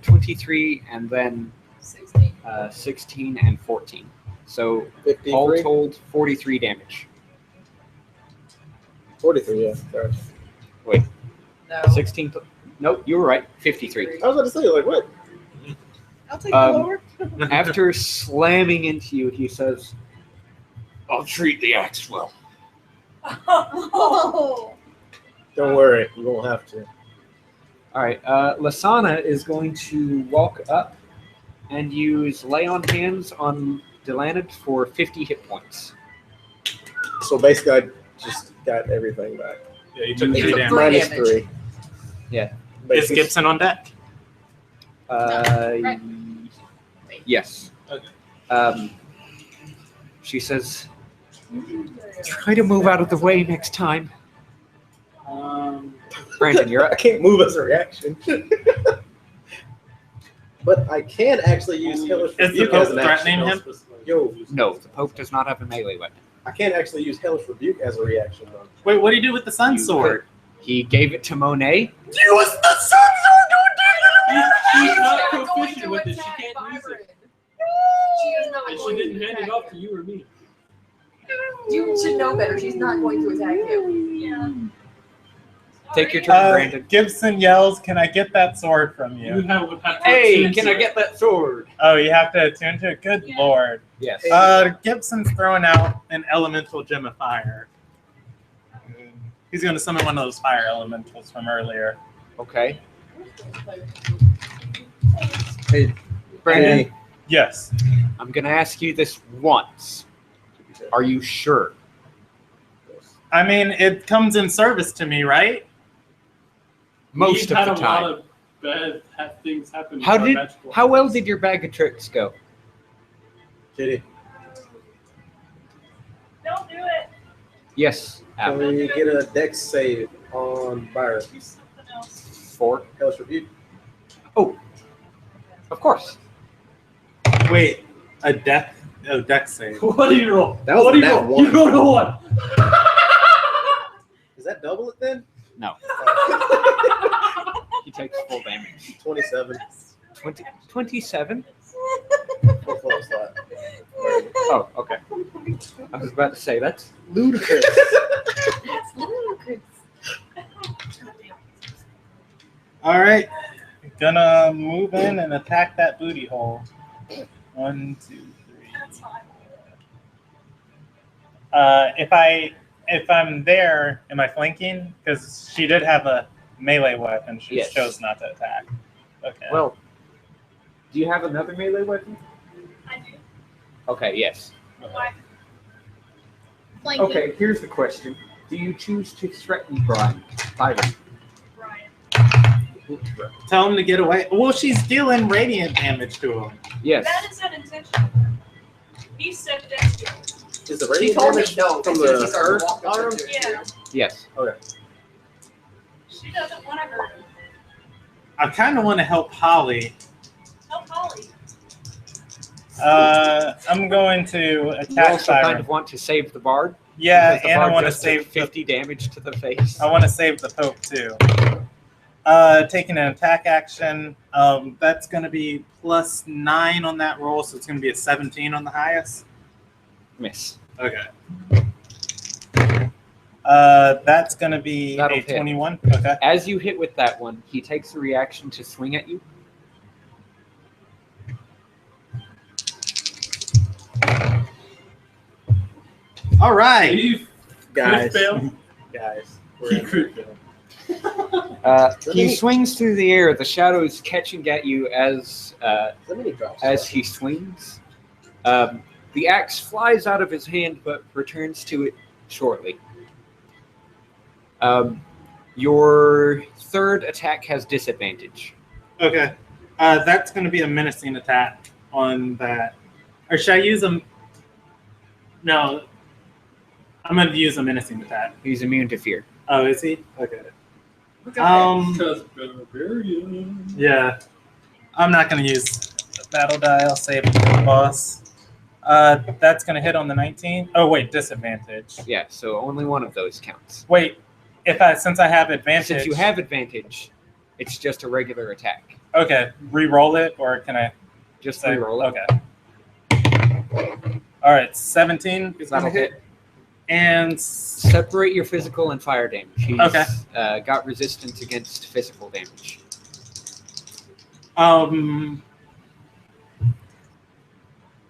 23 and then 16. 16 and 14. So 53? all told, 43 damage. 43, yeah. Sorry. No. 16. Nope, you were right. 53. I was about to say, like, what? I'll take Um, the lower. After slamming into you, he says, "I'll treat the axe well." Oh. Don't worry, you won't have to. All right, Lasana is going to walk up and use Lay on Hands on Delanid for 50 hit points. So basically, I just got everything back. Yeah, you took You 3 took damage. three. Minus damage. 3. Yeah. Is Basically, Gibson on deck? Right. Yes. Okay. She says, "Try to move out of the way next time." Brandon, you're I up. can't move as a reaction. But I can actually use Hellish Is the Rebuke Pope as an action. threatening him? Yo, No, the Pope does not have a melee weapon. I can't actually use Hellish Rebuke as a reaction, though. Wait, what do you do with the sun You sword? He gave it to Monet. Use the sun She's not going proficient to with it. She attack can't use Byron. it. She is not And she going didn't to hand attack it off to him. you or me. You should know better. She's not going to attack him. Yeah. Take your turn, Brandon. Gibson yells, "Can I get that sword from You you?" would have to Hey, attune can to I it. get that sword? Oh, you have to attune to it? Good Yeah. lord. Yes. Gibson's throwing out an elemental gem of fire. He's going to summon one of those fire elementals from earlier. Okay. Hey, Brandon, Hey. Yes. I'm going to ask you this once. Are you sure? I mean, it comes in service to me, right? Most We've of had the a time. lot of bad things happen. How with our did? magical How well items. did your bag of tricks go? Kitty, Don't do it. Yes. can we get a dex save on Byron? Do something else. 4. Hellish Rebuke? Of Of course. Wait, a deck save. What do you roll? That was what do you that roll? one. You rolled a 1. Is that double it then? No. He takes full damage. 27. 27? Fourth level slot. Oh, okay. I was about to say, that's ludicrous. That's ludicrous. All right, gonna move in and attack that booty hole. 1, 2, 3. That's fine. If I'm there, am I flanking? Because she did have a melee weapon. She Yes. chose not to attack. Okay. Well, do you have another melee weapon? I do. Okay, yes. Why? Flanking. Okay, here's the question. Do you choose to threaten Byron? Brian. Tell him to get away. Well, she's dealing radiant damage to him. Yes. That is unintentional. He said that. Is the She radiant told me damage no. from as soon as the he started earth walking arm? into it. Yeah. Yes. She doesn't want to hurt him. I kind of want to help Holly. Help Holly. I'm going to You attack also Siren. kind of want to save the bard. Yeah, because the and I bard want to just took save 50 damage to the face. I want to save the Pope too. Taking an attack action. That's going to be +9 on that roll, so it's going to be a 17 on the highest. Miss. Okay. That's going to be That'll a hit. 21. Okay. As you hit with that one, he takes the reaction to swing at you. All right. You Guys. fail. Guys. You crit fail. He swings through the air, the shadows catching at you as he swings. The axe flies out of his hand, but returns to it shortly. Your third attack has disadvantage. Okay. That's going to be a menacing attack on that. Or should I use a... No. I'm going to use a menacing attack. He's immune to fear. Oh, is he? Okay. Because barbarian. Yeah. I'm not going to use the battle die. I'll save it for the boss. That's going to hit on the 19. Oh, wait, disadvantage. Yeah, so only one of those counts. Wait, since I have advantage. Since you have advantage, it's just a regular attack. Okay, re-roll it, or can I Just say? re-roll it. Okay. All right, 17 is going to That'll hit. hit. And Separate your physical and fire damage. He's Okay. Got resistance against physical damage.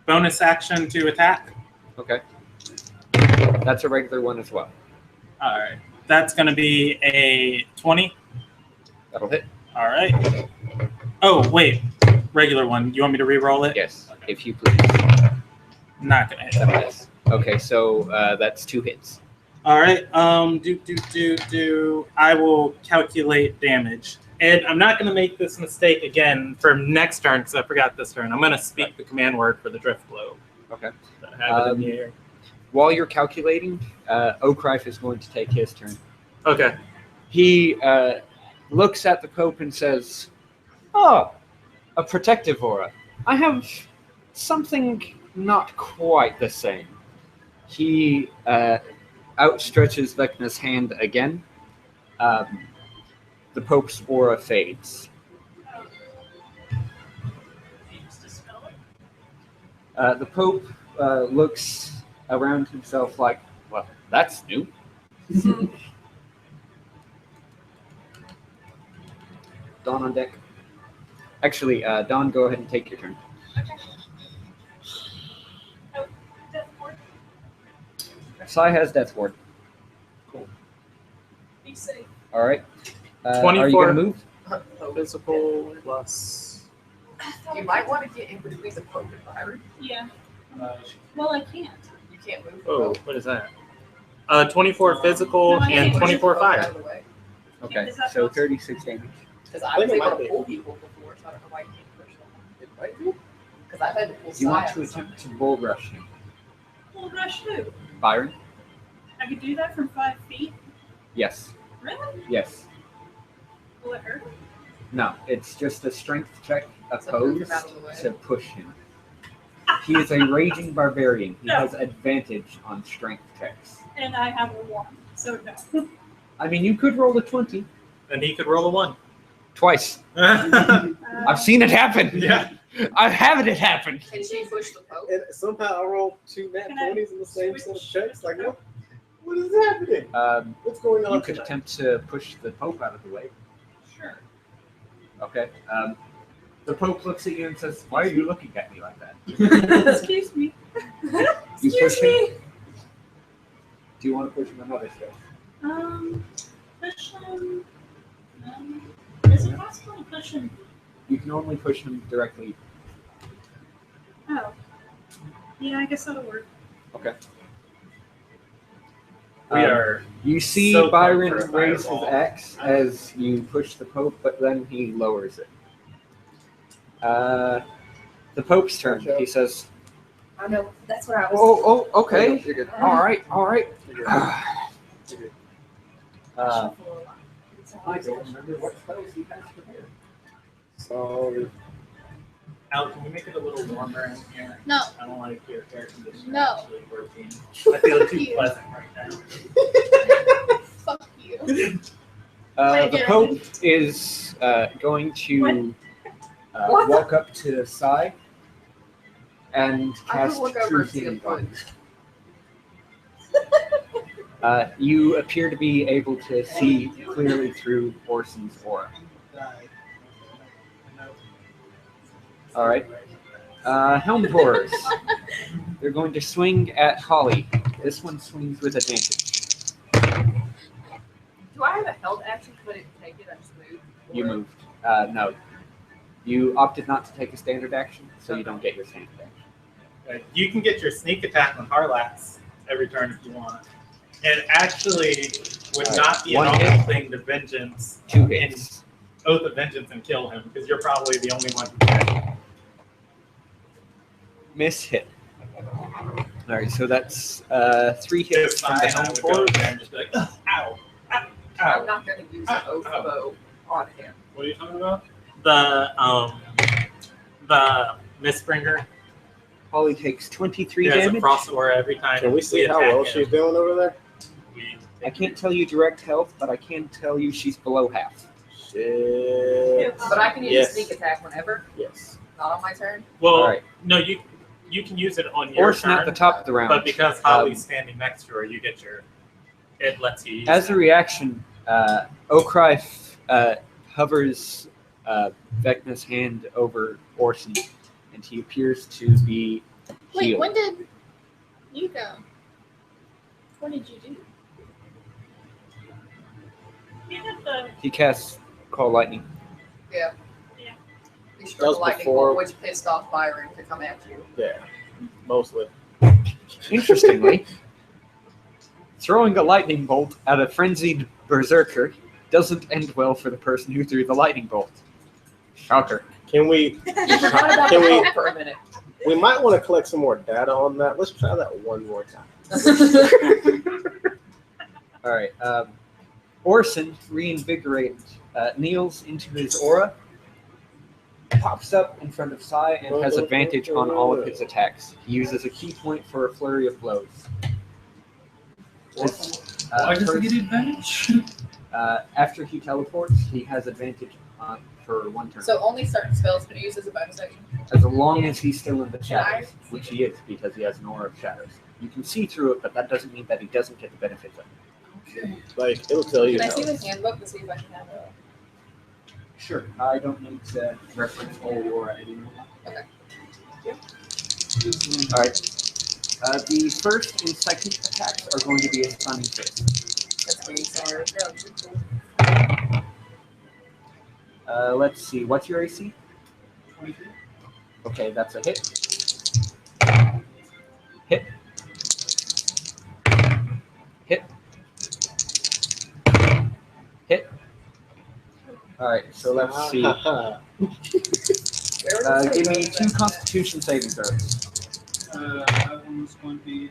bonus action to attack. Okay. That's a regular one as well. All right, that's going to be a 20. That'll hit. All right. Oh, wait, regular one. You want me to re-roll it? Yes, if you please. Not going to hit. That'll hit. Okay, so that's 2 hits. All right. I will calculate damage. And I'm not going to make this mistake again for next turn because I forgot this turn. I'm going to speak the command word for the drift globe. Okay. I have it in the air. While you're calculating, Okrife is going to take his turn. Okay. He looks at the Pope and says, "Oh, a protective aura. I have something not quite the same." He outstretches Vecna's hand again. The Pope's aura fades. The Pope looks around himself like, well, that's new. Dawn on deck. Actually, Dawn, go ahead and take your turn. Sai has Death Ward. Be safe. All right. Are you 24. going to move? Physical plus. You might want to get in between the Pope and Byron. Yeah. Well, I can't. You can't move. Oh, what is that? 24 physical No, I and can't. 24 fire. Out of the way. Okay, so 36 damage. Because I was able to pull people before, so I don't know why you can't push them. It might be. Because I've had to pull Do you want to Science. attempt to bull rush him? Well, rush who? Byron? I could do that from 5 feet. Yes. Really? Yes. Will it hurt? No, it's just a strength check So move him opposed out of the way. to push him. He is a raging barbarian. He has advantage on strength checks. And I have a 1, so no. I mean, you could roll a 20 Then he could roll a 1. twice. I've seen it happen. Yeah. I've had it happen. Can she push the Pope? And somehow I rolled 2 nat Can I 20s in the same set of switch? checks. Like, what is happening? What's going on You could tonight? attempt to push the Pope out of the way. Sure. Okay. The Pope looks at you and says, "Why are you looking at me like that?" Excuse me. You Excuse push him? me. Do you want to push him another step? Push him. Is it possible to push him? You can only push him directly. Oh. Yeah, I guess that'll work. Okay. We are. You see So Byron close for a raise his fireball. axe as you push the Pope, but then he lowers it. The Pope's turn. He says, I know. That's what I was. "Oh, okay. You're good. All right. You're good. You're good. I don't remember what spells he has prepared." So, Al, can we make it a little warmer in here? No. I don't like your air conditioner No. actually working. I feel too You. pleasant right now. Fuck you. The Pope is going to walk up to Sai and I cast could look over True and see a Healing foot. Word. You appear to be able to see clearly through Orson's aura. All right. Helm Horrors. They're going to swing at Holly. This one swings with advantage. Do I have a held action? But I didn't take it. I just moved. You moved. No. You opted not to take a standard action, so you don't get your standard action. You can get your sneak attack on Harlax every turn if you want. It actually would not be an One awful hit. thing to vengeance, 2 hits. Oath of Vengeance, and kill him because you're probably the only one who can. Miss hit. All right, so that's 3 hits If from I the would Helm go Horrors. in there and just be like, ow, ow, I'm ow. not going to use an oath bow on him. What are you talking about? The Mistbringer. Holly takes 23 He has a damage. frost aura every time. can we see how attack well him. she's doing over there? I can't tell you direct health, but I can tell you she's below half. Shit. But I can use Yes. a sneak attack whenever, Yes. not on my turn. Well, All right. no, you can use it on your Orson turn, at the top of the round. but because Holly's standing next to her, you get your. It lets you. Use As a it. reaction, Okrai hovers Vecna's hand over Orson, and he appears to be Wait, healed. when did you go? What did you do? You did the. He casts Call Lightning. Yeah. Yeah. He struck That was a lightning before- bolt, which pissed off Byron to come at you. Yeah. Mostly. Interestingly, throwing a lightning bolt at a frenzied berserker doesn't end well for the person who threw the lightning bolt. Shocker. Can we? You forgot about Can the we- bolt for a minute. We might want to collect some more data on that. Let's try that one more time. All right. Orson, reinvigorated, kneels into his aura, pops up in front of Sai, and has advantage on all of his attacks. He uses a key point for a flurry of blows. This, Why does first- he get advantage? after he teleports, he has advantage for 1 turn. So only certain spells can be used as a bonus action. As long as he's still in the shadows, which he is because he has an aura of shadows. You can see through it, but that doesn't mean that he doesn't get the benefits of it. Like it'll tell you. Can I how- see the handbook to see if I can have it? Sure. I don't need to reference all the aura anymore. Okay. All right. The first and second attacks are going to be a stunning fist. That's me, sorry. Yeah, cool. Let's see. What's your AC? 23. Okay, that's a hit. Hit. Hit. Hit. All right. So let's see. Give me 2 Constitution saving throws. That one's going to be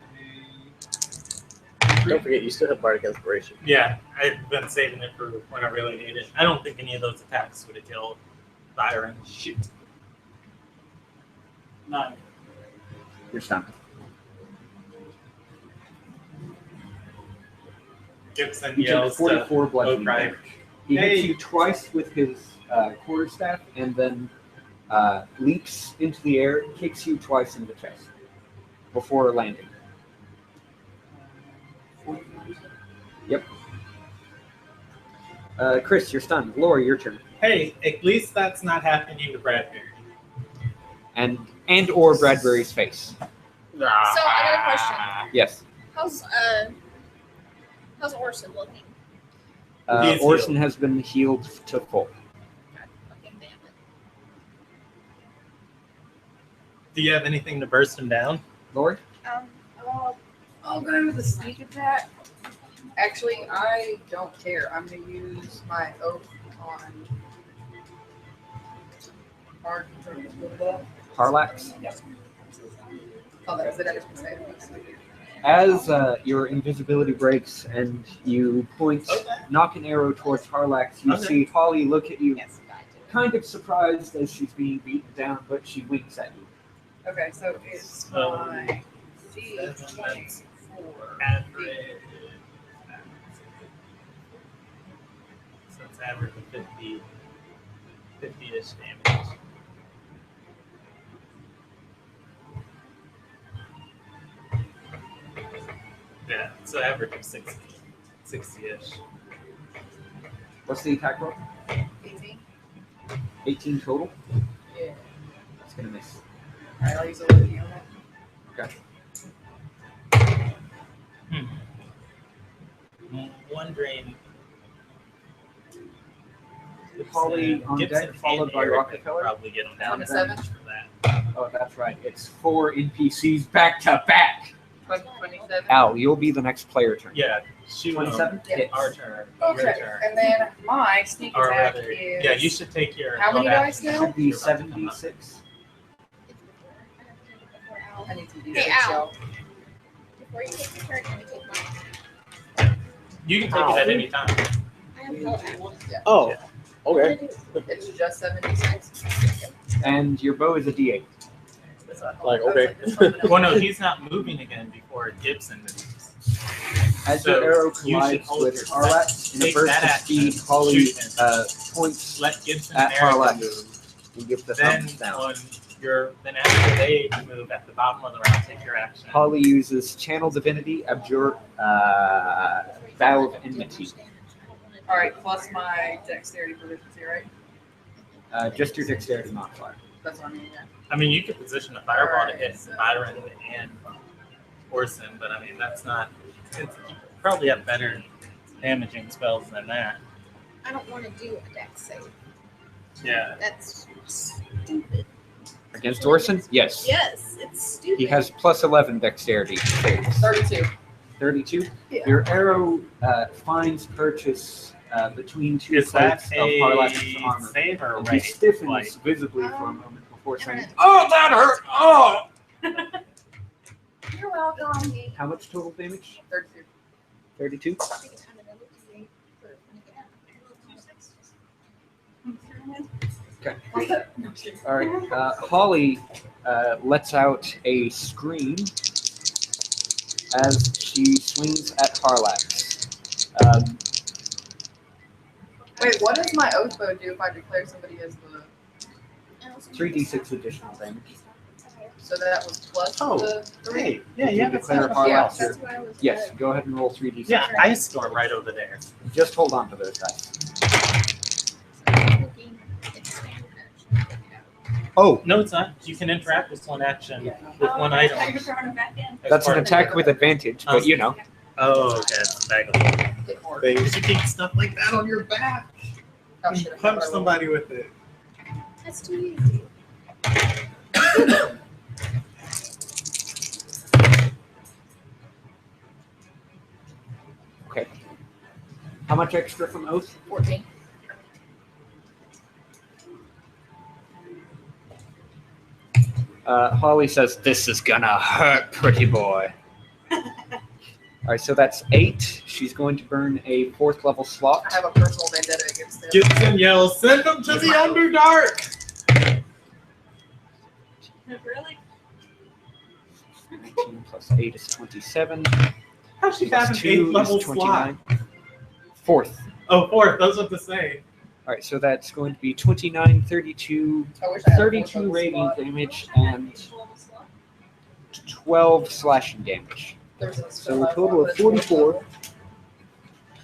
a Don't forget, you still have Bardic Inspiration. Yeah, I've been saving it for when I really need it. I don't think any of those attacks would have killed Byron. Shoot. 9. You're stunned. Gibson He took yells 44 to bludgeoning O'Brien. damage. He hits you twice with his quarterstaff and then leaps into the air, kicks you twice in the chest before landing. Yep. Chris, you're stunned. Laura, your turn. Hey, at least that's not happening to Bradbury. And or Bradbury's face. So I got a question. Yes. How's Orson looking? He's Orson healed. has been healed to full. God fucking damn it. Do you have anything to burst him down? Lori? I'll go with a sneak attack. Actually, I don't care. I'm going to use my oath on Harlax? Oh, that was it. I just was saying. As your invisibility breaks and you knock an arrow towards Harlax, you Okay. see Holly look at you, Yes. kind of surprised as she's being beaten down, but she winks at you. Okay, so it's So, my D24. Average. So it's average of 50-ish damage. Yeah, so average of 60-ish. What's the attack roll? 18. 18 total? Yeah. It's gonna miss. Alright, I'll use a little on it. I'm wondering. Holly on Gibson deck, followed and by Eric Rockefeller. Probably get him down 27. for that. Oh, that's right. It's 4 NPCs back to back. 27. Al, you'll be the next player turn. Yeah, shoot 27? Yeah. Hits. Our turn. Okay, Your turn. and then my sneak Or attack rather, is. yeah, you should take your. How many bonus dice now? Should be You're about to come up. 76. I need to do Hey, that. Al. Before you take your turn, let me take mine. You can take it at any time. I am held out. Oh, okay. It's just 76. And your bow is a D8. Like, okay. Well, no, he's not moving again before Gibson moves. As So, your arrow you should collides hold with your Harlax, in a take burst that of action, speed, Holly shoot him. points Let Gibson at and Eric Harlax. move. and give the Then thumbs down. on then after they move at the bottom of the round, take your action. Holly uses Channel Divinity, Abjure, Vow of Enmity. Alright, plus my dexterity proficiency, right? Just your dexterity modifier. That's what I mean, yeah. I mean, you could position a fireball to hit Alright, so- Byron and Orson, but I mean, that's not. You probably have better damaging spells than that. I don't want to do a dex save. Yeah. That's stupid. Against Orson? Yes. Yes, it's stupid. He has plus 11 dexterity saves. 32. 32. Yeah. Your arrow finds purchase between two Is that plates of Harlax's a armor. save or a And he rate? stiffens Like, visibly for a moment before saying, Internet. "Oh, that hurt! Oh!" You're welcome. How much total damage? 32. 32. I think it's kind of a little too late for when you get out. No, I'm kidding. All right. Holly lets out a scream as she swings at Harlax. Wait, what does my oath bow do if I declare somebody as the... 3d6 additional damage. So that was plus Oh, the 3? Hey, yeah, You yeah, declare that's Harlax Yeah, your- That's what I was. Yes, go ahead and roll 3d6. yeah, ice storm right over there. Just hold on to those dice. Oh, No, it's not. You can interact with one action with one item. as that's an part of- attack with advantage, but you know. Oh, okay, it's a bag of holding. Hit more. Things. You keep stuff like that on your back. Oh, shit, I Punch forgot I rolled. somebody with it. That's too easy. Okay. How much extra from Oath? 14. Holly says, "This is gonna hurt, pretty boy." All right, so that's 8. She's going to burn a 4th level slot. I have a personal vendetta against them. Gibson yells, "Send them to the Underdark!" Really? 19 plus 8 is 27. How's she have Plus an 2 8th level is slot? 29. 4th. Oh, 4th. That's what to say. All right, so that's going to be 29, 32, I wish I had a 32 fourth radiant slot. damage, and 12 slashing damage. There's a So a total of 44.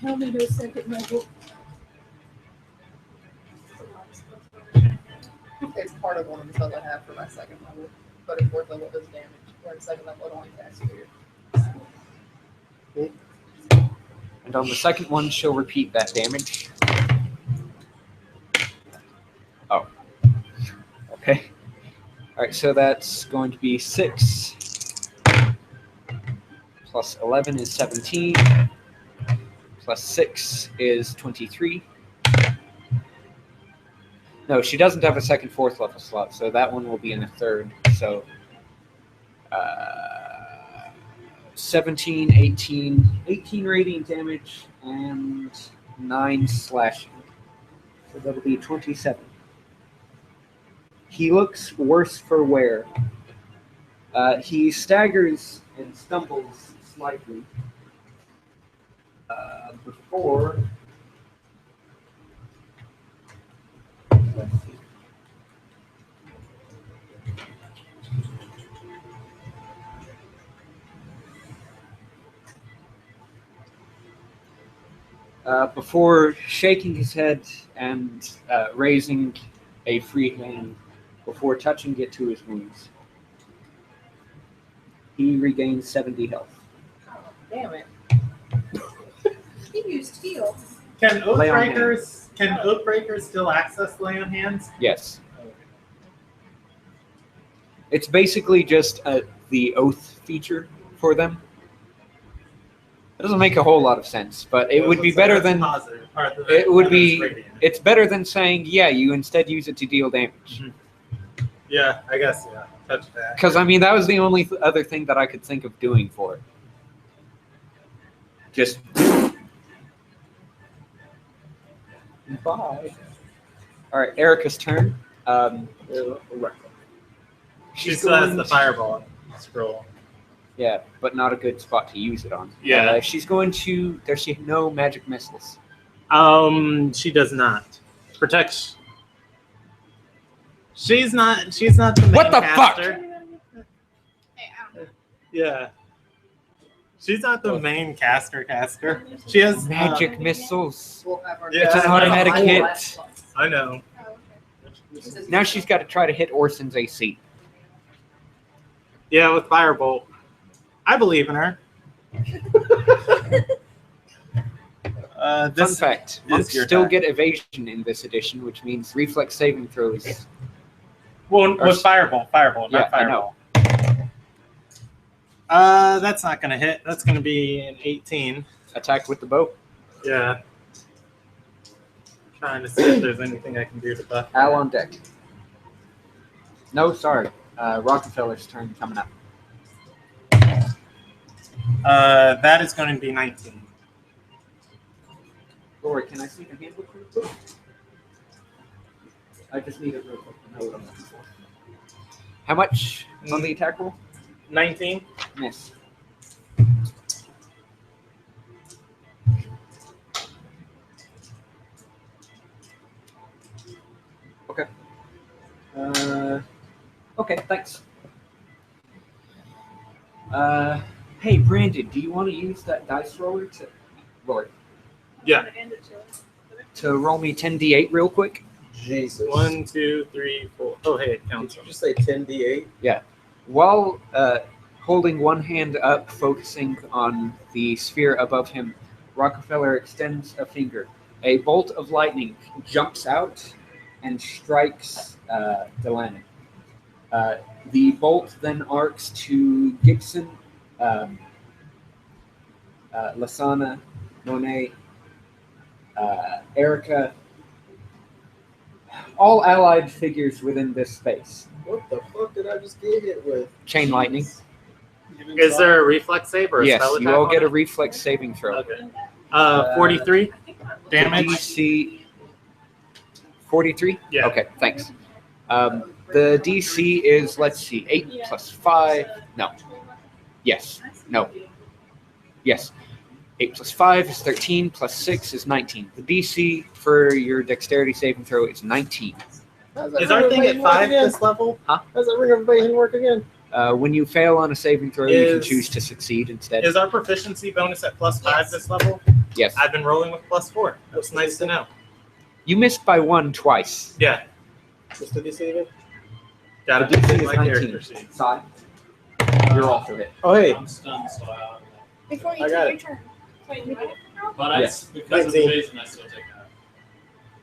Tell me no second level. It's part of one of the spells I have for my second level, but in 4th level it does damage. Where in 2nd level it only casts fear. And on the second one, she'll repeat that damage. Oh. Okay. All right, so that's going to be 6 plus 11 is 17. Plus 6 is 23. No, she doesn't have a second 4th level slot, so that one will be in a 3rd. So 17, 18 radiant damage, and 9 slashing. So that'll be 27. He looks worse for wear. He staggers and stumbles slightly. Before... Let's see. Before shaking his head and raising a free hand before touching it to his wounds. He regains 70 health. Damn it. He used heal. Can Lay on Oathbreakers still access lay on hands? Yes. It's basically just the oath feature for them. It doesn't make a whole lot of sense, but it would be better than it would be. It's better than saying, yeah, you instead use it to deal damage. Yeah, I guess, yeah. Touch that. Because, I mean, that was the only other thing that I could think of doing for it. Just... Bye. Alright, Erica's turn. She still has the fireball scroll. Yeah, but not a good spot to use it on. Yeah. She's going to... Does she know magic missiles? She does not. Protect. She's not the main What the caster. Hey, I don't know. Yeah. She's not the main caster. She has Magic missiles. We'll have our Yeah, It's an automatic I will hit. last. I know. Oh, okay. Now she's got to try to hit Orson's AC. Yeah, with firebolt. I believe in her. Fun This fact, is monks your still attack. get evasion in this edition, which means reflex saving throws. Well, with firebolt, not Yeah, I fireball. know. That's not gonna hit. That's gonna be an 18. Attack with the bow. Yeah. Trying to see if there's anything I can do to buff. Al on deck. No, sorry. Rockefeller's turn coming up. That is going to be 19. Lori, can I see the handbook real quick? I just need it real quick to know what I'm looking for. How much on the attack roll? 19. Miss. Okay. Okay, thanks. Hey, Brandon, do you want to use that dice roller to Yeah. to roll me 10d8 real quick? Jesus. 1, 2, 3, 4. Oh, hey, it counts. Did you just say 10d8? While holding one hand up, focusing on the sphere above him, Rockefeller extends a finger. A bolt of lightning jumps out and strikes Delaney. The bolt then arcs to Gibson, Lasana, Monet, Erica, all allied figures within this space. What the fuck did I just get hit with? Chain lightning. Is there a reflex save or a Yes, spell you attack all on get a it? reflex saving throw. Okay. 43 damage. DC 43? Yeah. Okay, thanks. The DC is, let's see, 8 plus 5. No. Yes. No. Yes. 8 plus 5 is 13, plus 6 is 19. The DC for your dexterity saving throw is 19. Is our thing at 5 this level? Huh? How's that ring of evasion work again? When you fail on a saving throw, you can Is- choose to succeed instead. Is our proficiency bonus at +5 Yes. this level? Yes. I've been rolling with +4. That's nice to know. You missed by 1 twice. Yeah. What's the DC again? Gotta The be DC is my 19. character sheet. Sai, you're also hit. Oh, hey. I'm stunned, so I. Before you I got take your turn. Wait, you did? But Yes. because of 19. evasion, I still take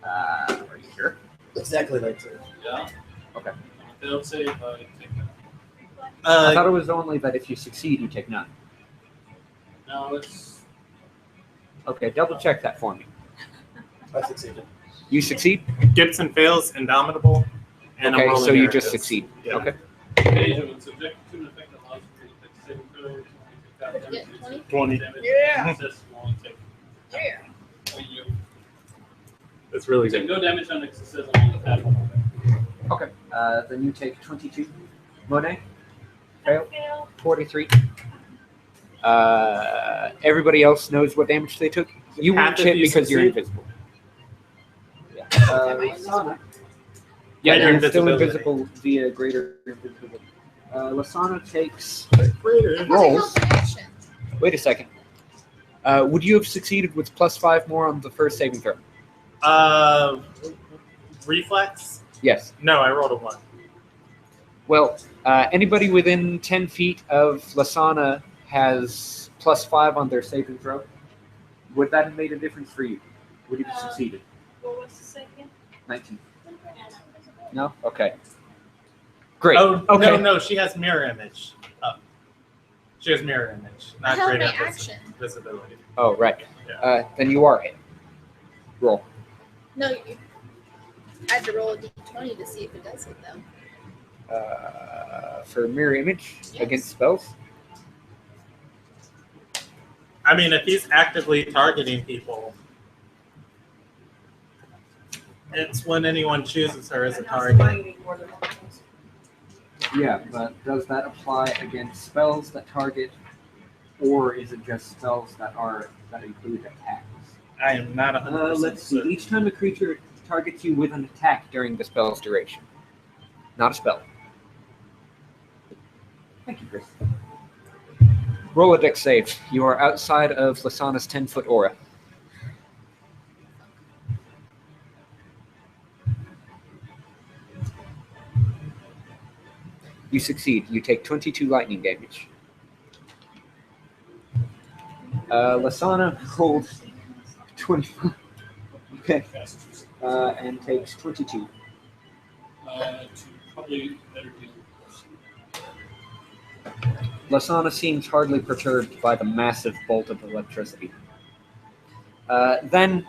that. Are you sure? Exactly 19. Yeah. Okay. They'll say if I take that. I thought it was only that if you succeed, you take none. No, it's. Okay, double check that for me. I succeeded. You succeed? Gibson fails, Indomitable, and I'm Okay, rolling so you arrogance. just succeed. Yeah. Okay. Evasion when subjected to an effect that allows you to take a saving throw. You take that Yeah, damage. 20? 20. Damage. Yeah. Success will only take. Yeah. You That's really take good. no damage on a success on the attack. Okay. Then you take 22. Monet? Fail. 43. Everybody else knows what damage they took. You Half won't if hit you because you're succeed. invisible. Yeah. Lasana. Yeah, Greater you're still invisibility. invisible via greater invisibility. Lasana takes. Greater. Rolls. Held action. Wait a second. Would you have succeeded with +5 more on the first saving throw? Reflex? Yes. No, I rolled a 1. Well, anybody within 10 feet of Lasana has +5 on their saving throw. Would that have made a difference for you? Would you have succeeded? What was the second? 19. No? Okay. Great. Oh, okay. no, she has mirror image. Oh. She has mirror image, I not held greater my action. visibility. Oh, right. Yeah. Then you are hit. Roll. No, I had to roll a d20 to see if it does it though. For mirror image Yes. against spells. I mean, if he's actively targeting people, it's when anyone chooses her as a target. Yeah, but does that apply against spells that target, or is it just spells that include attacks? I am not 100% Let's see. certain. Each time a creature targets you with an attack during the spell's duration, not a spell. Thank you, Chris. Roll a dex save. You are outside of Lasana's 10-foot aura. You succeed. You take 22 lightning damage. Lasana rolled 25. Okay. And takes 22. To probably better deal with Lasana seems hardly perturbed by the massive bolt of electricity. Then,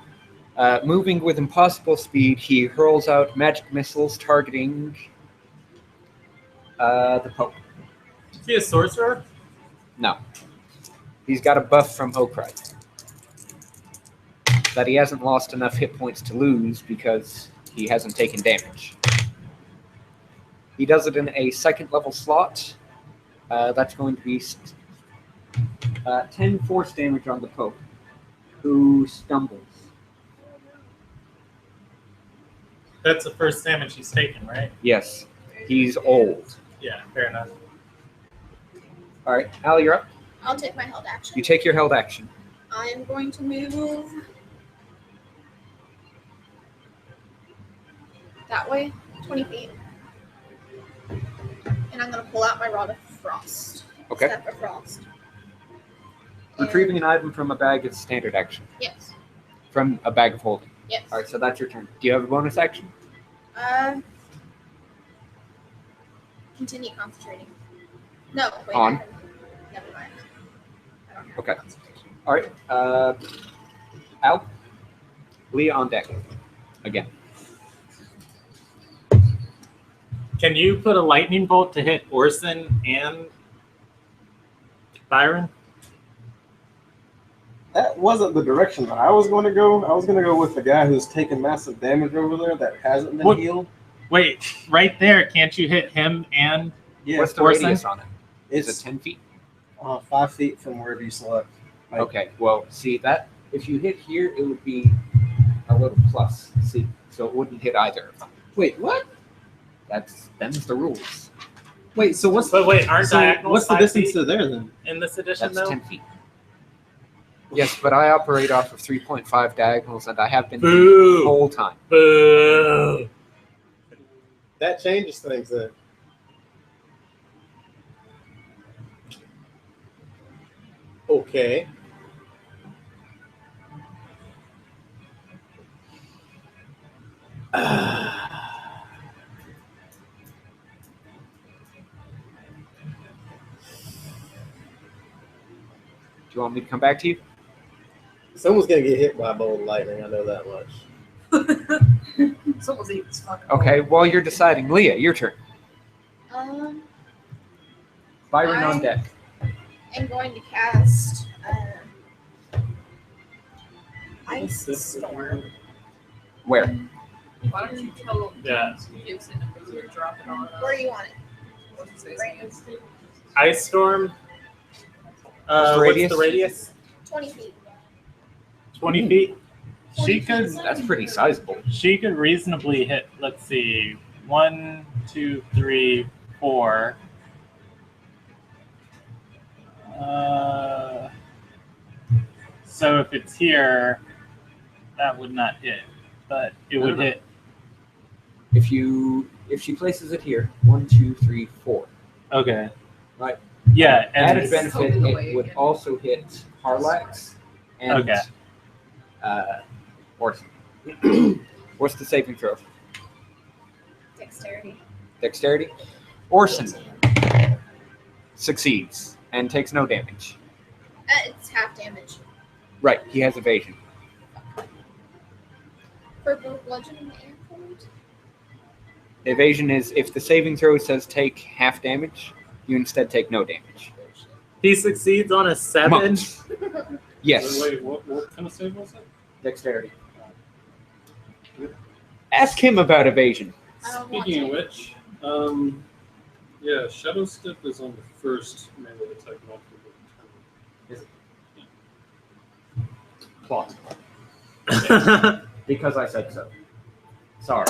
moving with impossible speed, he hurls out magic missiles targeting the Pope. Is he a sorcerer? No. He's got a buff from Okrite. That he hasn't lost enough hit points to lose because he hasn't taken damage. He does it in a second level slot. That's going to be 10 force damage on the Pope, who stumbles. That's the first damage he's taken, right? Yes, he's old. Yeah, fair enough. All right, Al, you're up. I'll take my held action. You take your held action. I am going to move that way, 20 feet. And I'm going to pull out my Rod of Frost. Okay. Step of Frost. Retrieving an item from a bag is standard action. Yes. From a bag of holding. Yes. All right, so that's your turn. Do you have a bonus action? Continue concentrating. No, wait. On? Never mind. I don't have Okay. concentration. All right, Al, Leah on deck again. Can you put a lightning bolt to hit Orson and Byron? That wasn't the direction that I was going to go. I was going to go with the guy who's taking massive damage over there that hasn't been What? healed. Wait, right there. Can't you hit him and Yeah, What's the Orson? radius on it? Is it's it 10 feet? 5 feet from wherever you select. Like, Okay, well, see that if you hit here, it would be a little plus. See, so it wouldn't hit either of them. Wait, what? Them's the rules. Wait, so what's But wait, aren't so diagonals what's the 5 distance feet to there then? in this edition That's though? 10 feet. Yes, but I operate off of 3.5 diagonals, and I have been the Boo! whole time. Boo! That changes things then. Okay. Do you want me to come back to you? Someone's gonna get hit by a bolt of lightning. I know that much. Someone's eating this fucking. Okay, while you're deciding, Leah, your turn. Byron on deck. I'm going to cast Ice Storm. Where? Why don't you tell them? Yeah. Gibson if you're dropping on us. Where do you want it? What's his Right. name? Ice Storm. What's the radius? What's the radius? 20 feet. 20 feet. 20 She could. feet. That's pretty sizable. She could reasonably hit. Let's see. 1, 2, 3, 4. So if it's here, that would not hit, but it would hit. If she places it here, 1, 2, 3, 4. Okay. Right. Yeah, and Added it's- benefit, it would also hit Harlax and Okay. Orson. What's the saving throw? Dexterity. Dexterity. Orson succeeds and takes no damage. It's half damage. Right, he has evasion. For both bludgeoning and cold. Evasion is if the saving throw says take half damage, you instead take no damage. he succeeds on a 7. Months. Yes, Wait, what kind of save was it? dexterity. Ask him about evasion. I don't want Speaking of to. which, yeah, Shadow Step is on the first melee attack, not the turn. Plot. Because I said so. Sorry.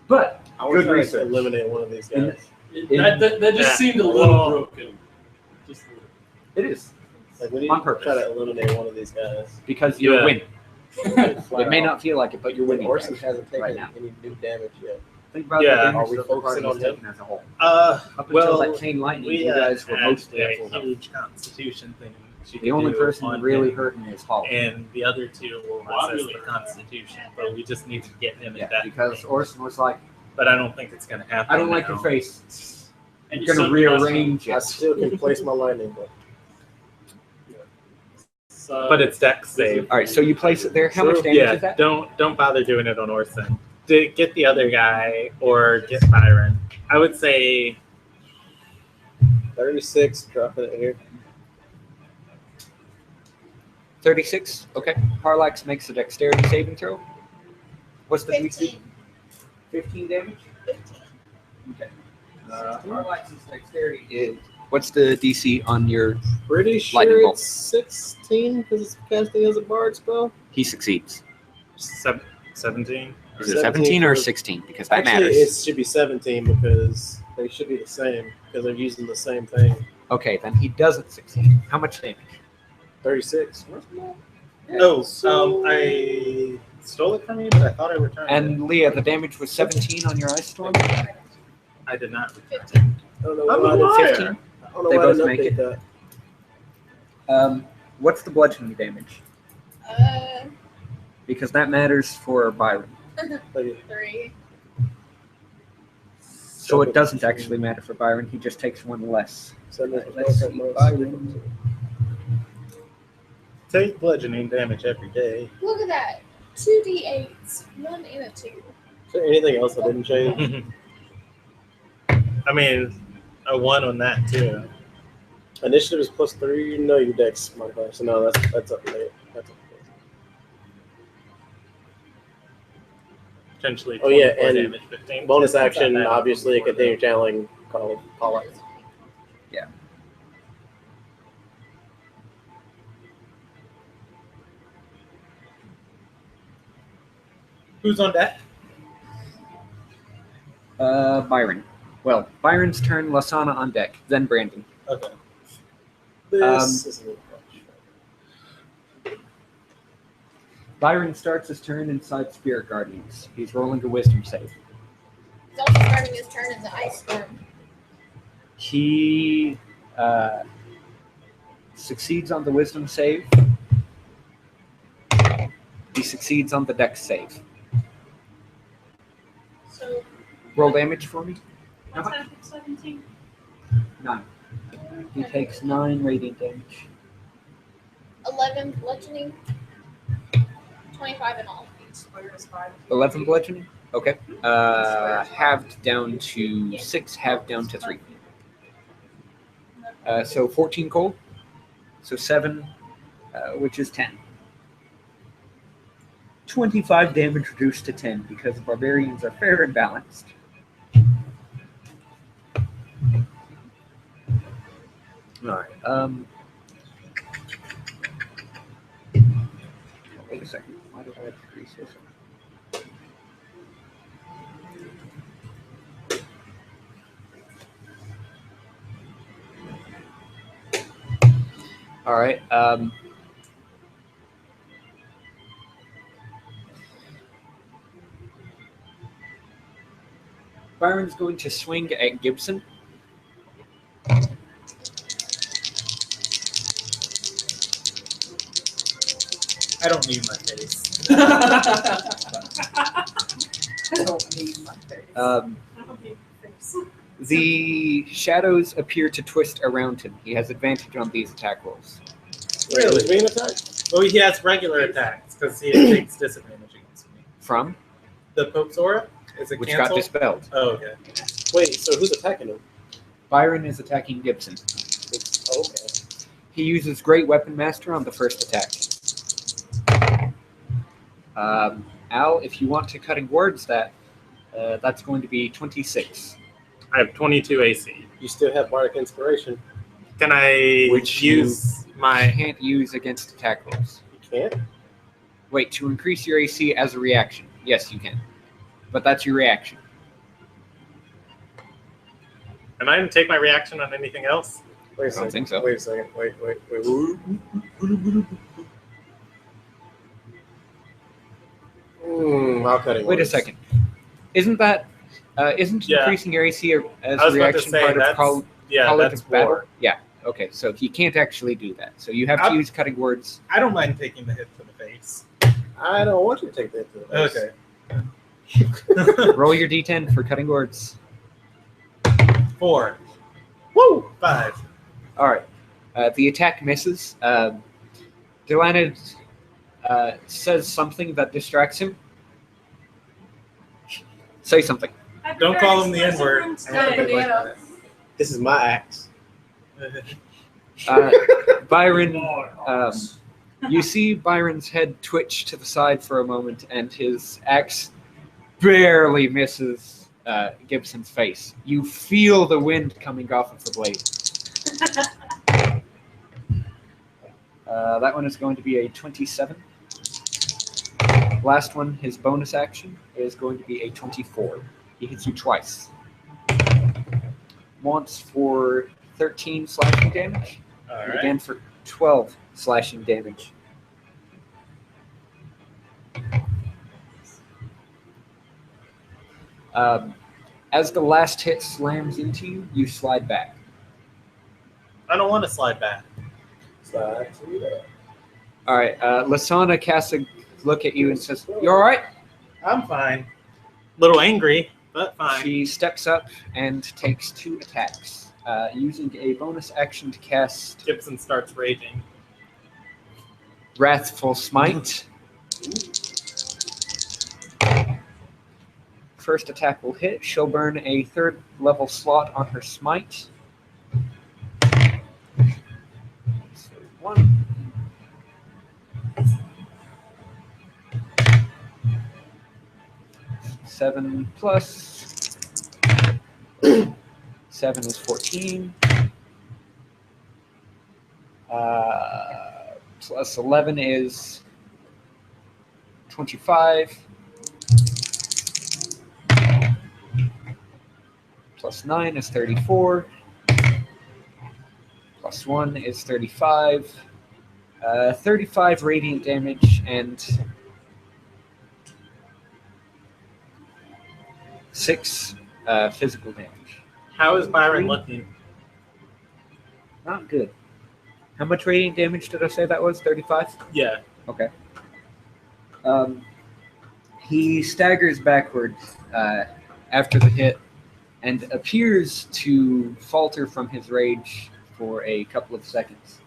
But I want good to try to research. eliminate one of these In- guys. That just Yeah. seemed a little Well- broken. Just a little. It is Like we need On to purpose. try to eliminate one of these guys. because you're Yeah. winning. Flat It may out. not feel like it, but you're When winning. Orson hasn't taken right now. any new damage yet. Think about Yeah. the Are damage we that the focusing party has on him? taken as a whole. Up until Well, that chain lightning, we you guys were had mostly at a full health. huge Constitution thing. she The could only do person on really him, hurting is Hall. and the other two will Well, I resist really the hurt. Constitution, but we just need to get him Yeah, at that. because point. Orson was like, But I don't think it's going to happen. I don't like now. your face. And I'm you gonna sent me last rearrange I it. still can place my lightning bolt. time. But it's Dex save. All right, so you place it there. How much True. damage Yeah, is that? don't bother doing it on Orson. Get the other guy or get Byron. I would say 36, dropping it here. 36. Okay. Harlax makes a dexterity saving throw. What's the DC? 15. 15 damage. 15. Okay. Harlax's dexterity is. What's the DC on your? Pretty sure Lightning bolt. it's 16 because it's casting as a bard spell. He succeeds. 17. Is it 17 or for- 16? Because that Actually, it matters. should be 17 because they should be the same because they're using the same thing. Okay, then he doesn't succeed. How much damage? 36. Oh, I stole it from you, but I thought I returned it. And Leah, the damage was 17 on your ice storm. I did not return it. 15. I don't know I'm why a I didn't- liar. 15. I don't know They why I both didn't make update it. that. What's the bludgeoning damage? Because that matters for Byron. Like, 3. So it doesn't actually matter for Byron. He just takes one less. Let's see, Byron. Take bludgeoning damage every day. Look at that. 2d8s. 1 and a 2. Is there anything else I didn't change? I mean, a 1 on that too. Initiative is +3. No, your dex modifier. So no, that's up late. That's up late. Potentially Oh, yeah, 24 and damage, 15. Bonus That's not action, bad. obviously, continue channeling call out. Who's on deck? Byron. Well, Byron's turn, Lasana on deck, then Brandon. Okay. This is a little much. Byron starts his turn inside Spirit Guardians. He's rolling a wisdom save. He's also starting his turn in the ice storm. He succeeds on the wisdom save. He succeeds on the dex save. So Roll damage for me. What's that? 17. 9. He takes 9 radiant damage. 11 bludgeoning, 25 in all. 11 bludgeoning. Okay. Halved down to 6. Halved down to 3. So 14 cold. So 7, which is 10. 25 damage reduced to 10 because barbarians are fair and balanced. Alright. Wait a second. Why did I decrease this? Alright. Byron's going to swing at Gibson. I don't need my face. I don't need my face. The shadows appear to twist around him. He has advantage on these attack rolls. Really? Who's being attacked? Well, he has regular attacks because he takes disadvantage against me. From? The Pope's Aura? Is it Which got canceled? dispelled. Oh, okay. Wait, so who's attacking him? Byron is attacking Gibson. Okay. He uses Great Weapon Master on the first attack. Al, if you want to cutting words that, that's going to be 26. I have 22 AC. You still have Bardic Inspiration. Can I Which use I my... can't use against attack rolls. You can't? Wait, to increase your AC as a reaction. Yes, you can. But that's your reaction. Am I going to take my reaction on anything else? Wait a I don't second. think so. Wait a second. Wait. I'll cut it. Wait a second. Isn't that isn't Yeah. increasing your AC as I a was about to reaction say, part of that's- College Yeah, that's of Battle? war. Yeah. Okay, so you can't actually do that. So you have to I'm- use cutting words. I don't mind taking the hit to the face. I don't want you to take that to the face. Okay. Roll your D10 for cutting words. 4. Woo! 5. All right. The attack misses. Delanid says something that distracts him. Say something. Don't call him the N-word. Banana. This is my axe. Byron, you see Byron's head twitch to the side for a moment, and his axe barely misses Gibson's face. You feel the wind coming off of the blade. That one is going to be a 27. Last one, his bonus action, is going to be a 24. He hits you twice. Once for 13 slashing damage, All and right. again for 12 slashing damage. As the last hit slams into you, you slide back. I don't want to slide back. Slide to that. All right, Lasana casts a look at you and says, "You all right?" I'm fine. Little angry, but fine. She steps up and takes 2 attacks, using a bonus action to cast Gibson starts raging. Wrathful Smite. First attack will hit. She'll burn a 3rd level slot on her smite. 1. Seven plus 7 is 14. Plus 11 is 25. Plus 9 is 34. Plus 1 is 35. 35 radiant damage and 6 physical damage. How is Byron looking? Not good. How much radiant damage did I say that was? 35? Yeah. Okay. He staggers backwards after the hit and appears to falter from his rage for a couple of seconds.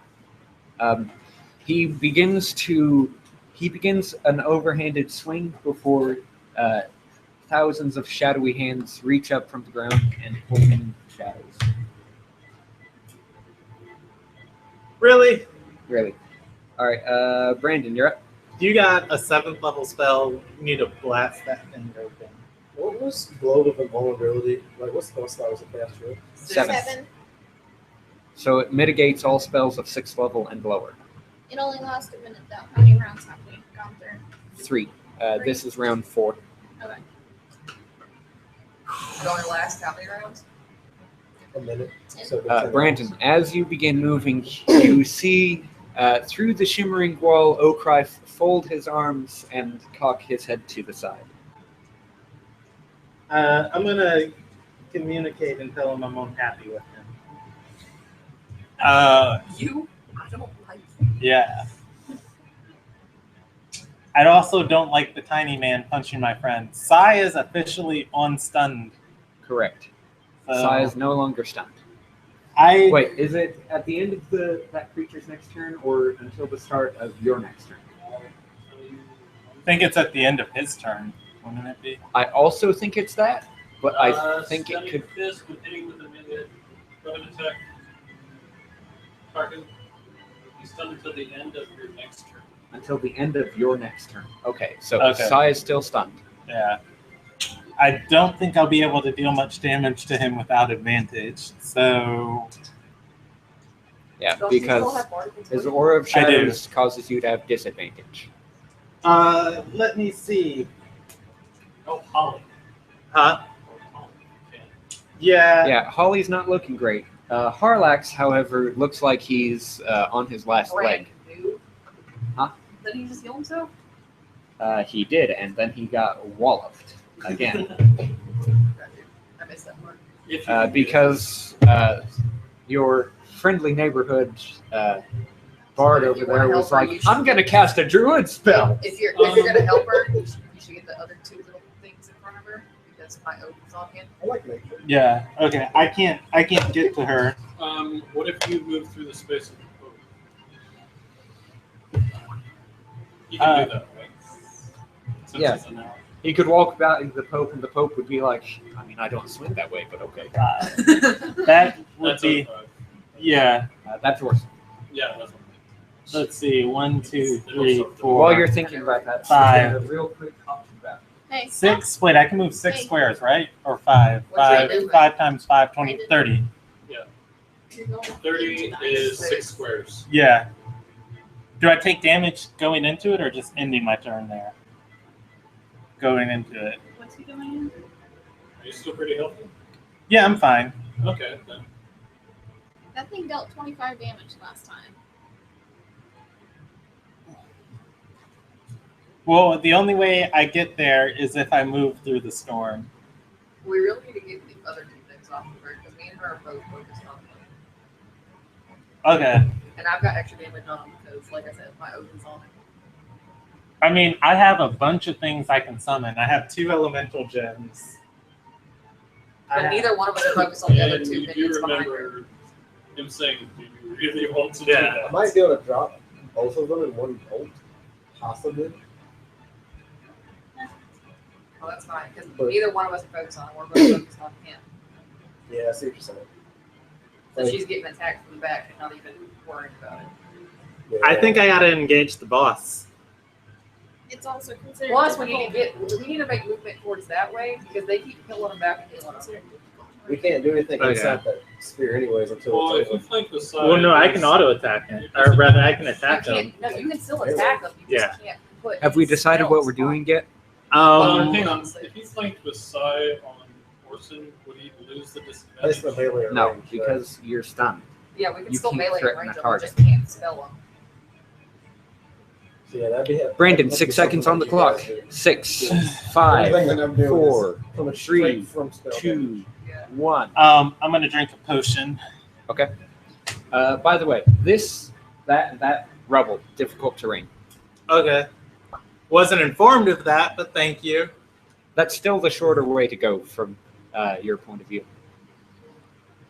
He begins an overhanded swing before thousands of shadowy hands reach up from the ground and pull him shadows. Really? Really. All right, Brandon, you're up. You got a 7th level spell. You need to blast that thing open. What was Glohve of Invulnerability? Like, what spell slot was it cast for? 7. So it mitigates all spells of 6th level and lower. It only lasts a minute though. How many rounds have we gone through? 3. This is round 4. Okay. It only lasts how many rounds? A minute. 10. So Brandon, as you begin moving, you see through the shimmering wall, Okrai fold his arms and cock his head to the side. I'm going to communicate and tell him I'm unhappy with him. You? I don't like you. Yeah. I also don't like the tiny man punching my friend. Sai is officially on stunned. Correct. So Sai is no longer stunned. Wait, is it at the end of that creature's next turn or until the start of your next turn? I think it's at the end of his turn, wouldn't it be? I also think it's that, but I think it Stunning could. Fist with hitting with a melee weapon attack. Target. You stun until the end of your next turn. Until the end of your next turn. Okay, so Okay. Sai is still stunned. Yeah. I don't think I'll be able to deal much damage to him without advantage. So Yeah, Don't you still because have Bardic his Intelligence? Aura of I do. Shadows causes you to have disadvantage. let me see. Oh, Holly. Huh? Oh, Holly. Okay. Yeah. Yeah, Holly's not looking great. Harlax, however, looks like he's on his last leg. Dude. Huh? Did he just heal himself? He did, and then he got walloped again. I missed that part. If you can do Because your friendly neighborhood bard over there was like, I'm going to cast a druid spell. If you're gonna help her, you should get the other 2 little things in front of her because my oath is on him. I like nature. Yeah. Okay. I can't get to her. What if you move through the space of the boat? You can do that, right? Since Yeah. it's an hour. He could walk about into the Pope, and the Pope would be like, I mean, I don't swing that way, but okay. That would That's be. okay. Yeah. That's worse. Yeah, that's one. Let's see. 1, 2, 3, 4. While you're thinking about that, 5. a real quick option back. Hey, 6. Wait, I can move 6 squares, right? Or 5. What's your 5. movement? 5 times 5, 20, 30. You're going 30 into is dice. 6 squares. Yeah. Do I take damage going into it or just ending my turn there? Going into it. What's he doing? Are you still pretty healthy? Yeah, I'm fine. Okay, then. That thing dealt 25 damage last time. Well, the only way I get there is if I move through the storm. We really need to get the other 2 things off of her because me and her are both focused on them. Okay. And I've got extra damage on them because, like I said, my oath is on it. I mean, I have a bunch of things I can summon. I have 2 elemental gems. But neither one of us are focused on the other And 2 you do minions behind her. remember him saying, do you really want to do Yeah. that? I might be able to drop both of them in one bolt, possibly. Well, that's fine because But- neither one of us are focused on it. We're both focused on him. Yeah, I see what you're saying. So she's getting attacked from the back and not even worrying about it. Yeah. I think I gotta engage the boss. It's also considered. Plus, we need difficult. to make movement towards that way because they keep killing them back and healing them. Considered difficult. We can't do anything Okay. inside that sphere anyways until Well, it's if you over. flank the side. Well, no, I can auto attack it, or rather, I can attack You them. can't. No, you can still attack them. You just can't put. Have we decided what we're spells on doing yet? Hang on. Um, If he flanked the side on Orson, would he lose the Place disadvantage? the melee No, range, because you're stunned. Yeah, we can You still can't melee threaten range a them. We target. just can't spell them. So yeah, that'd be. Brandon, that'd 6 be seconds on the something that clock. you guys do. 6, Everything 5, that I'm doing 4, is coming 3, straight from spell 2, Yeah. 1. I'm gonna drink a potion. By the way, that rubble, difficult terrain. Okay. Wasn't informed of that, but thank you. That's still the shorter way to go from your point of view.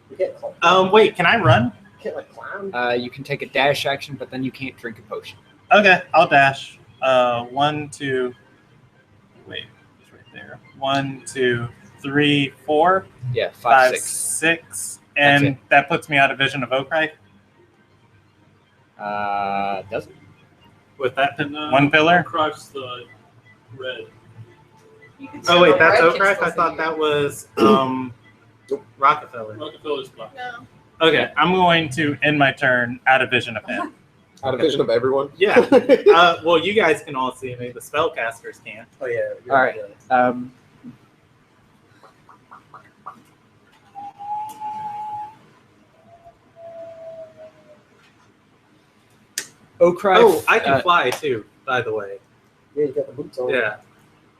You can't climb. Wait, can I run? You can't like climb. You can take a dash action, but then you can't drink a potion. Okay, I'll dash. 1, 2. Wait, it's right there. 1, 2, 3, 4, Yeah, 5, 5, 6. 6, That's and that puts me out of vision of Oakrai Does it? with that And, one pillar. Crouch the red. Oh wait, that's Red can Oakrai. still I see thought you. that was Rockefeller. Rockefeller's black. No. Okay, I'm going to end my turn out of vision of him. Out of vision of everyone. Yeah. Well, you guys can all see me. The spellcasters can't. Oh yeah. All right. Oakrai. Oh, I can fly too. By the way. Yeah, you got the boots on. Yeah.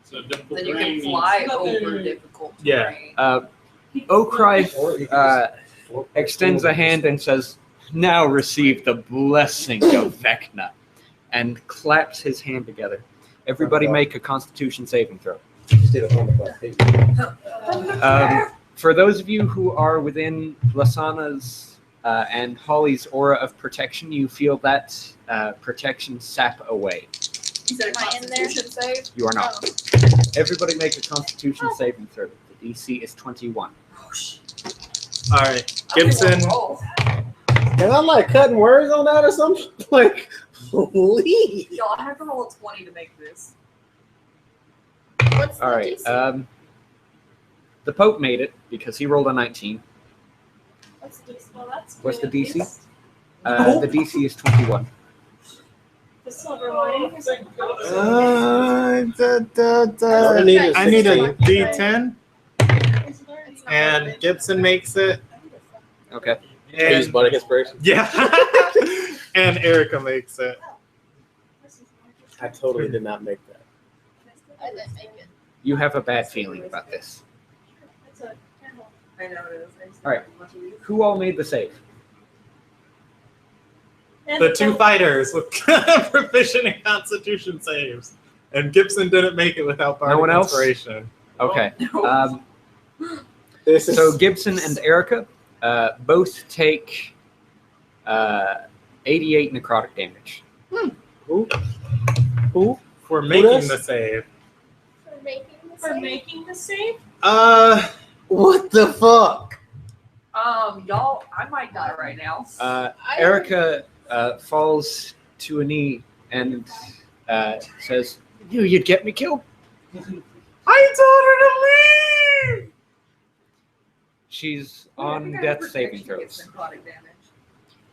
So difficult Then you terrain can means fly nothing. over difficult Yeah. terrain. Oakrai Or you can just float right extends through a hand and says, "Now receive the blessing of Vecna," and claps his hand together. Everybody make a Constitution saving throw. Just did a wonderful thing. For those of you who are within Lasana's and Holly's aura of protection, you feel that protection sap away. Is that a Am I in there? Constitution save? You are not. Oh. Everybody make a Constitution saving throw. The DC is 21. All right, Gibson. Roll. Can I like cutting words on that or something? Like, please. Y'all, I have to roll a 20 to make this. What's the All right. DC? The Pope made it because he rolled a 19. What's the DC? Well, that's What's the good. DC? The DC is 21. The silver lining. Is it? I need a D10, It's not and good. Gibson makes it. Okay. Use And Bardic Inspiration. yeah, and Erica makes it. This is interesting. I totally did not make that. I didn't make it. You have a bad feeling about this. It's a candle. I know it is. All right. Who all made the save? And The two fighters with proficient in Constitution saves, and Gibson didn't make it without No Bardic one else? Inspiration. Okay. This is So Gibson and Erica both take 88 necrotic damage. Who? For making does? the save. For making the save? what the fuck? Y'all, I might die right now. Erica falls to a knee and says, "Knew you'd get me killed." I told her to leave. She's I on think I have death saving protection against throws. necrotic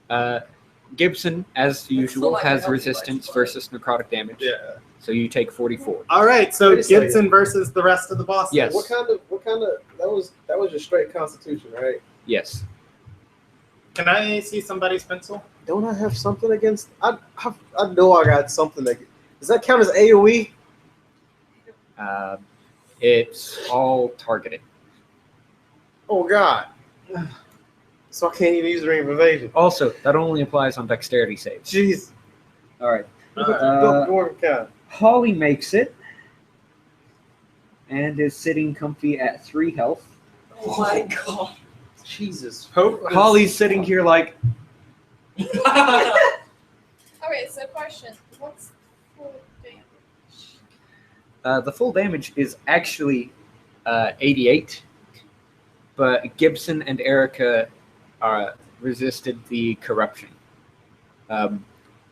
damage. Gibson, as usual, like has help you resistance much, but- versus necrotic damage. Yeah. So you take 44. All right. So Wait a second. Gibson versus the rest of the bosses. Yes. What kind of that was just straight Constitution, right? Yes. Can I see somebody's pencil? Don't I have something against? I know I got something. Does that count as AOE? It's all targeted. Oh God. So I can't even use Ring of Evasion. Also, that only applies on dexterity saves. Jeez. All right. Look at the dwarven count. Holly makes it and is sitting comfy at 3 health. Oh my god. Jesus. Holly's sitting here like, Okay, so question. What's full damage? the full damage is actually 88, but Gibson and Erica resisted the corruption.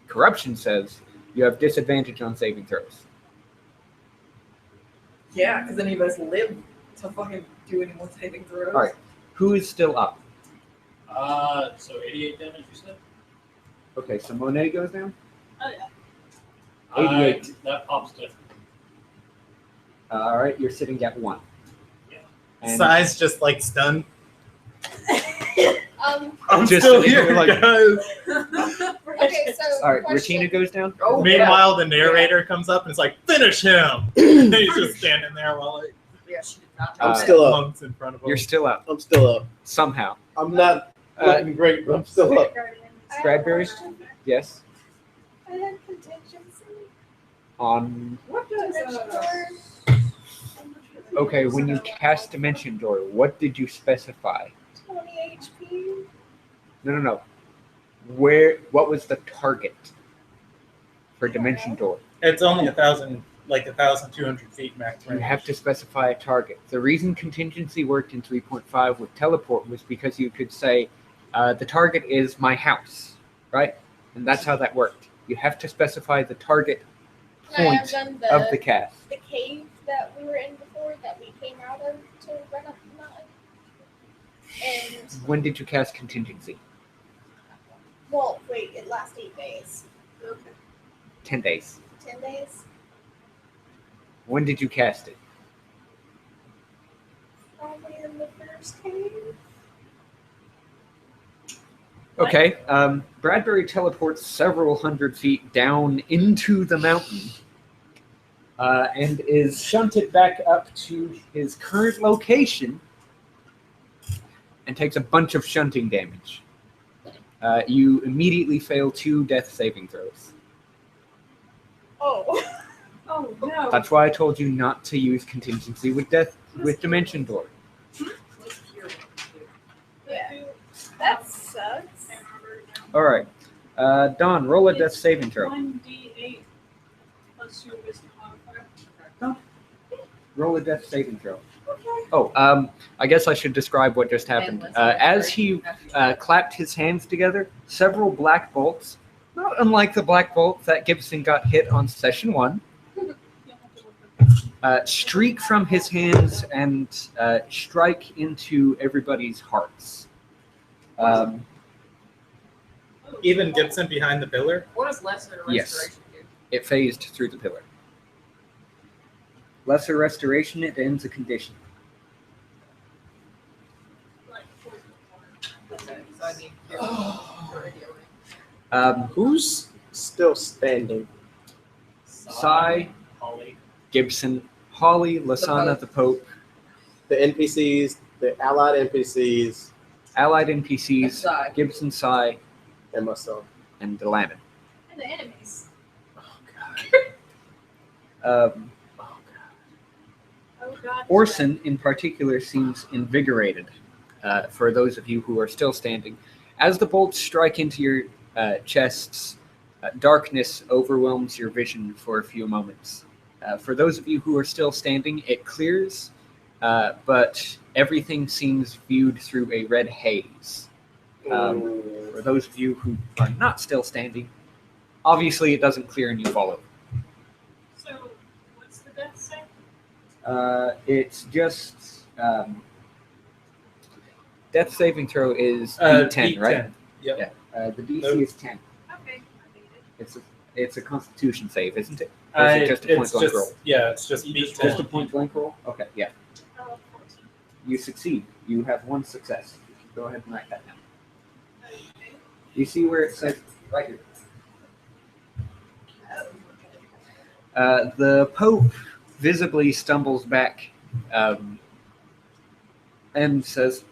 corruption says you have disadvantage on saving throws. Yeah, because any of us live to fucking do any more saving throws. All right, who is still up? So 88 damage, you said? Okay, so Monet goes down. Oh yeah. 88. That pops different. All right, you're sitting at 1. Yeah. And Sai's just like stunned. I'm Just still sitting here, here like- guys. Okay, so all right, question. Regina goes down. Oh, Meanwhile, the narrator comes up and is like, "Finish him!" He's just standing there while like yeah, she did not. I'm Uh, still up. monks in front of him. You're still up I'm still up. somehow. I'm not Uh, looking great, but I'm still up. I have a Bradbury? question. Yes. I have contingency. On What does Dimension door. okay, when you cast Dimension Door, what did you specify? 20 HP. No. What was the target for Dimension Door? It's only 1,200 feet max You range. have to specify a target. The reason contingency worked in 3.5 with teleport was because you could say, the target is my house, right? And that's how that worked. You have to specify the target I have point done of the cast. the cave that we were in before that we came out of to run up the mountain. And When did you cast contingency? well, wait, it lasts 8 days. 10 days. 10 days. When did you cast it? Probably in the first cave. Okay. Bradbury teleports several hundred feet down into the mountain and is shunted back up to his current location and takes a bunch of shunting damage. You immediately fail 2 death saving throws. Oh. Oh no. That's why I told you not to use contingency with Dimension Door. Yeah. That sucks. All right. Don, roll a death saving throw. 1d8 plus your wisdom modifier. Roll a death saving throw. Okay. Oh, I guess I should describe what just happened. As he clapped his hands together, several black bolts, not unlike the black bolt that Gibson got hit on session 1, streak from his hands and strike into everybody's hearts. Even Gibson behind the pillar. What does lesser Yes. restoration do? It phased through the pillar. Lesser restoration, it ends a condition. Okay, so I need to Who's still standing? Sai, Holly. Gibson, Holly, Lasana, the Pope, The NPCs, the allied NPCs, allied NPCs, Sai. Gibson, Sai, and myself. and Delamin. And the enemies. Oh god. Um, Oh Oh god. Orson, in particular, seems invigorated. For those of you who are still standing, as the bolts strike into your chests, darkness overwhelms your vision for a few moments. For those of you who are still standing, it clears, but everything seems viewed through a red haze. god. For those of you who are not still standing, obviously it doesn't clear and you fall over. So, what's the death save? It's just death saving throw is D10, right? Yep. Yeah. The DC Nope. is 10. Okay, I made it. It's a Constitution save, isn't it? Or is it just a point it's blank just, roll? yeah, it's just beat Just a 10. point blank roll. Okay, yeah. Oh, of course. You succeed. You have 1 success. Go ahead and write that down. Okay. You see where it says right here. The Pope visibly stumbles back and says,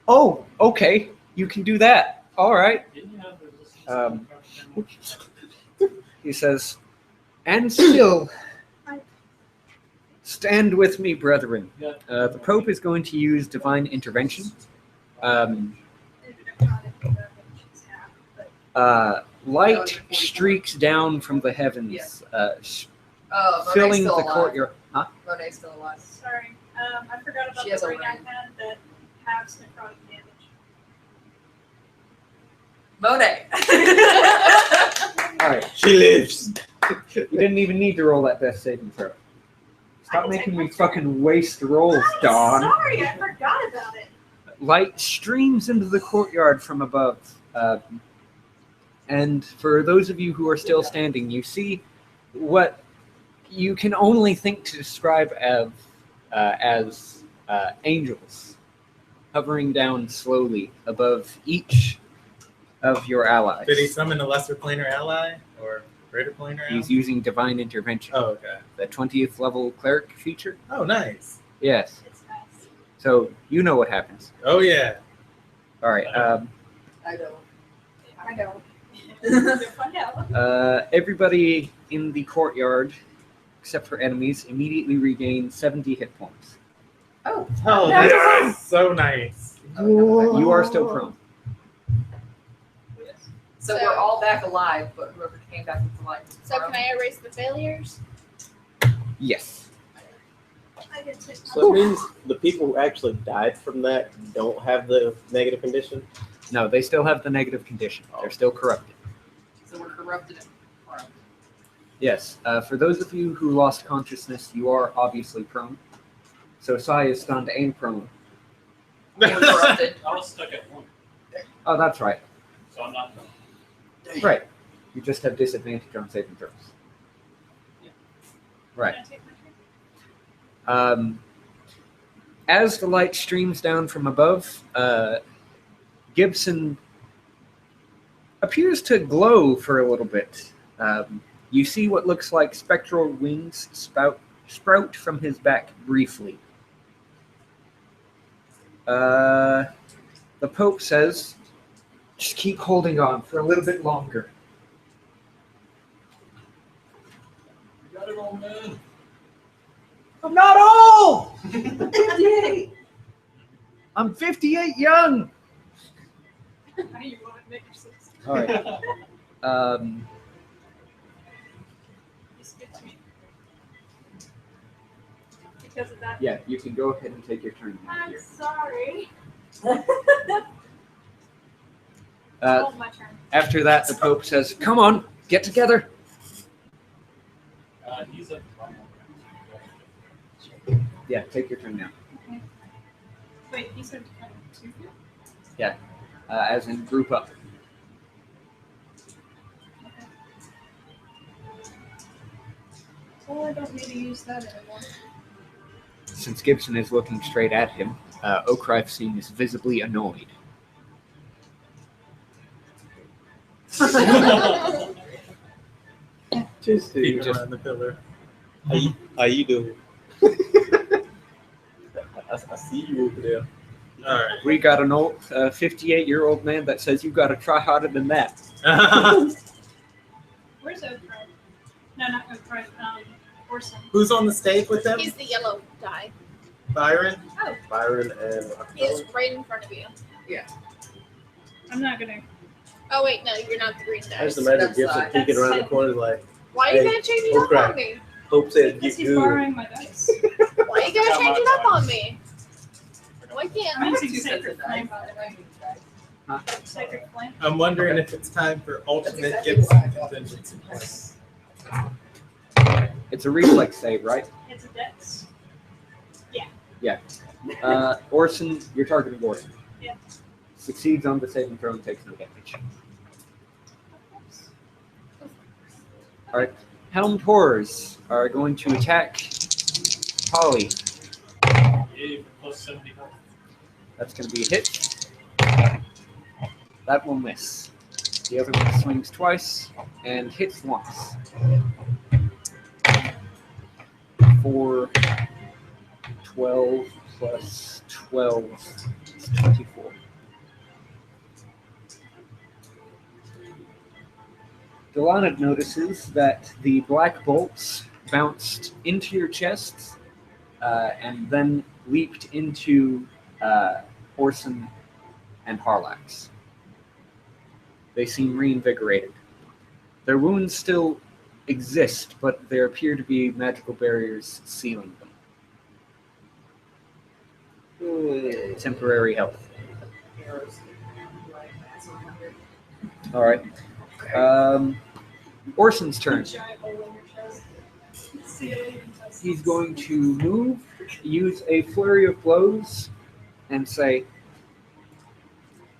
"Oh, okay, you can do that. All right." Didn't you have the resistance Um, to He says, "And still, stand with me, brethren." The Pope is going to use divine intervention. Light streaks down from the heavens, filling the courtyard. Huh? Monet's still alive. Sorry, I forgot about She the has a ring I ring. had that halves necrotic damage. Monet. right. She lives. You didn't even need to roll that death saving throw. Stop making me fucking waste rolls, Dawn. Sorry, I forgot about it. Light streams into the courtyard from above. And for those of you who are still standing, you see what you can only think to describe as angels hovering down slowly above each of your allies. Did he summon a lesser planar ally or greater planar ally? He's using divine intervention. Oh, okay. The 20th level cleric feature. Oh, nice. Yes. It's nice. So you know what happens. Oh, yeah. All right. I know. I know. You'll find out. Everybody in the courtyard, except for enemies, immediately regain 70 hit points. Oh. Oh, that's so nice. You are still prone. So we're all back alive, but whoever came back with alive. So can I erase the failures? Yes. I did too. So it means the people who actually died from that don't have the negative condition? No, they still have the negative condition. They're still corrupted. So we're corrupted and prone. Yes. For those of you who lost consciousness, you are obviously prone. So Sai is stunned and prone. We're corrupted. I was stuck at 1, Oh, that's right. so I'm not. Right. You just have disadvantage on saving throws. Right. Can I take my turn? As the light streams down from above, Gibson appears to glow for a little bit. You see what looks like spectral wings sprout from his back briefly. The Pope says, just keep holding on for a little bit longer. You got it all, man. I'm not old! I'm 58! I'm 58 young! How you want to make yourself All right. just get to me. Because of that. Yeah, you can go ahead and take your turn now I'm here. sorry. Uh, My turn. after that, the Pope says, come on, get together. He's a. Yeah, take your turn now. Wait, you said kind of two? As in group up. Okay. Well, I don't need to use that anymore. Since Gibson is looking straight at him, Oakrife seems visibly annoyed. Just Peek just- around the pillar. How you doing? I see you over there. All right. We got an old 58-year-old man that says you got to try harder than that. Where's Oakrife? No, not Oakrife. Orson. Who's on the stage with them? He's the yellow die. Byron? Byron and He is right in front of you. I'm not gonna. Oh wait, no, you're not the green I die. just imagine That's Gibson fine. peeking around the corner like, Why are you Hey, gonna change it up crap. on me? Hope said Because get he's good. borrowing my dice. Why are you gonna change it up on me? Why I'm can't? using two sets Sacred of Flame, dice. by the way. Sacred Flame. I'm wondering if it's time for alternate That's exactly Gibson what I thought. contingency plan. It's a reflex save, right? It's a dex. Orson, you're targeting Orson. Yeah. Succeeds on the saving throw and takes no damage. Alright. Helmed Horrors are going to attack Polly. Yay, plus 70 health. That's going to be a hit. That will miss. The other one swings twice and hits once. For 12 plus 12 is 24. Delana notices that the black bolts bounced into your chest and then leaped into Orson and Harlax. They seem reinvigorated. Their wounds still exist, but there appear to be magical barriers sealing them. Temporary health. All right. Orson's turn. Giant hole in your chest. Ceiling intestines. He's going to move, use a flurry of blows, and say,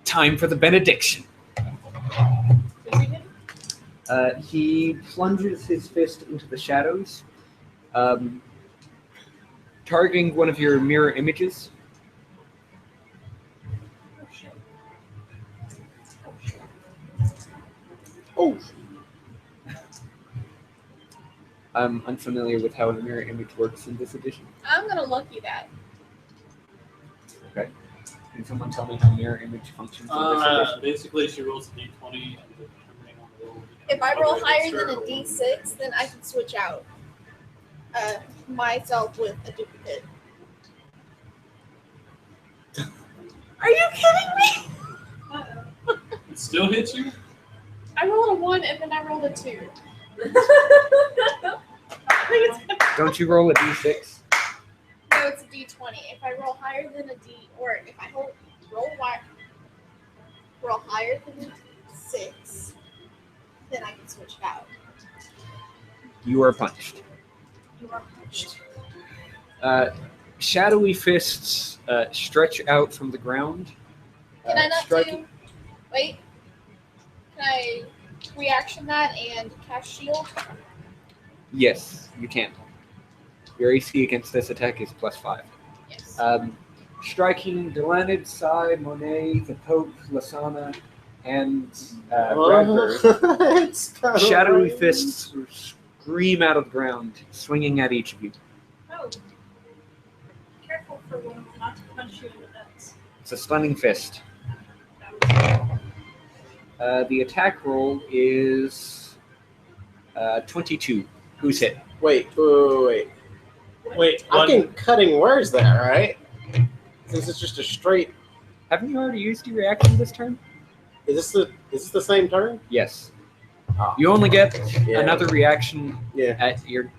"Time for the benediction." Is he him? He plunges his fist into the shadows, targeting one of your mirror images. Oh shit. Oh, I'm unfamiliar with how a mirror image works in this edition. I'm gonna lucky that. Can someone tell me how mirror image functions in this edition? Basically, she rolls a d20, and depending on the roll, If I roll either higher extra than a or- d6, then I can switch out myself with a duplicate. Are you kidding me? Uh-oh. It still hits you. I rolled a 1 and then I rolled a 2. Don't you roll a d6? No, it's a d20. If I roll higher than a d, or if I roll higher than a 6, then I can switch it out. You are punched. You are punched. Shadowy fists stretch out from the ground. Can I not striking- do? Wait. Can I reaction that and cast shield? Yes, you can. Your AC against this attack is +5. Yes. Striking Delanid, Sai, Monet, the Pope, Lasana, and Bradbury. It's kinda Shadowy lame. fists scream out of the ground, swinging at each of you. Oh. Careful for one not to punch you in the nuts. It's a stunning fist. The attack roll is 22. Who's hit? Wait. Wait, I one. can cutting words there, right? Since it's just a straight. Haven't you already used your reaction this turn? Is this the same turn? Yes. Oh. You only get Yeah. another reaction Yeah. at your,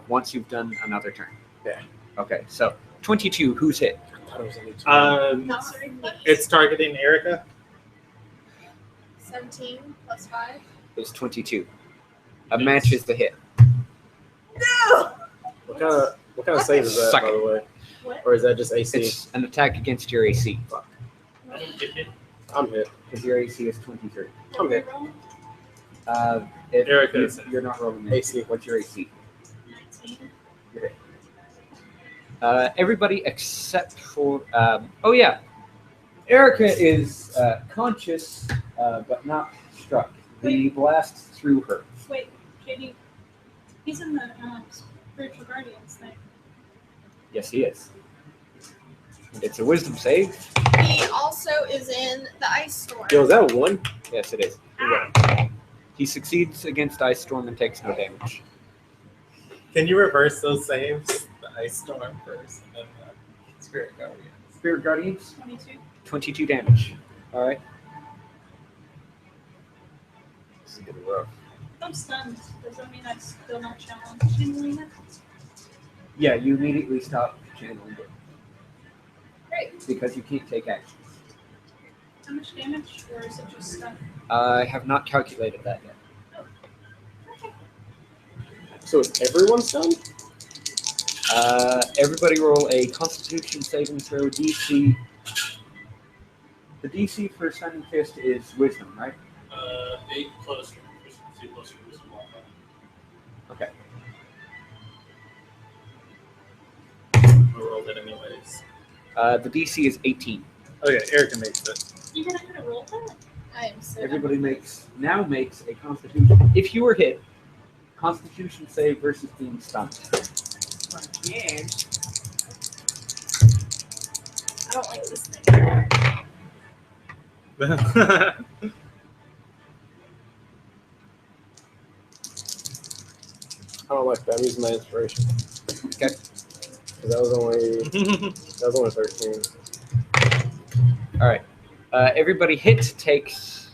once you've done another turn. Yeah. Okay, so 22. Who's hit? I thought it was only two. Not very much. It's targeting Erica. 17 plus 5. Is 22. A match is the hit. No! What kind of save is that, Suck by it. the way? What? Or is that just AC? It's an attack against your AC I don't get hit. I'm hit. because your AC is 23. I'm hit. Erica is You're not rolling AC. What's your AC? 19. Everybody except for Erica is conscious but not struck. The blast through her. Wait, JD. He's in the spiritual guardians thing. Yes, he is. It's a wisdom save. He also is in the ice storm. Yo, is that a 1? Yes, it is. He succeeds against Ice Storm and takes no damage. Can you reverse those saves? The ice storm first, and then the spirit guardian. Spirit Guardians, 22. 22 damage. All right. This is getting rough. I'm stunned. Does that mean I'm still not channeling it? Yeah, you immediately stop channeling it Great. because you can't take action. How much damage? Or is it just stun? I have not calculated that yet. So is everyone stunned? Everybody roll a Constitution saving throw DC. The DC for Stunning Fist is Wisdom, right? 8 plus your proficiency plus your wisdom modifier. Okay. I rolled it anyways. The DC is 18. Okay, Erica makes it. You're not gonna roll that? I am so Everybody makes a Constitution. If you were hit, Constitution save versus being stunned. Yeah. I don't like this thing. I don't like that. I'm using my inspiration. Okay. 'Cause that was only 13. All right. Everybody hit takes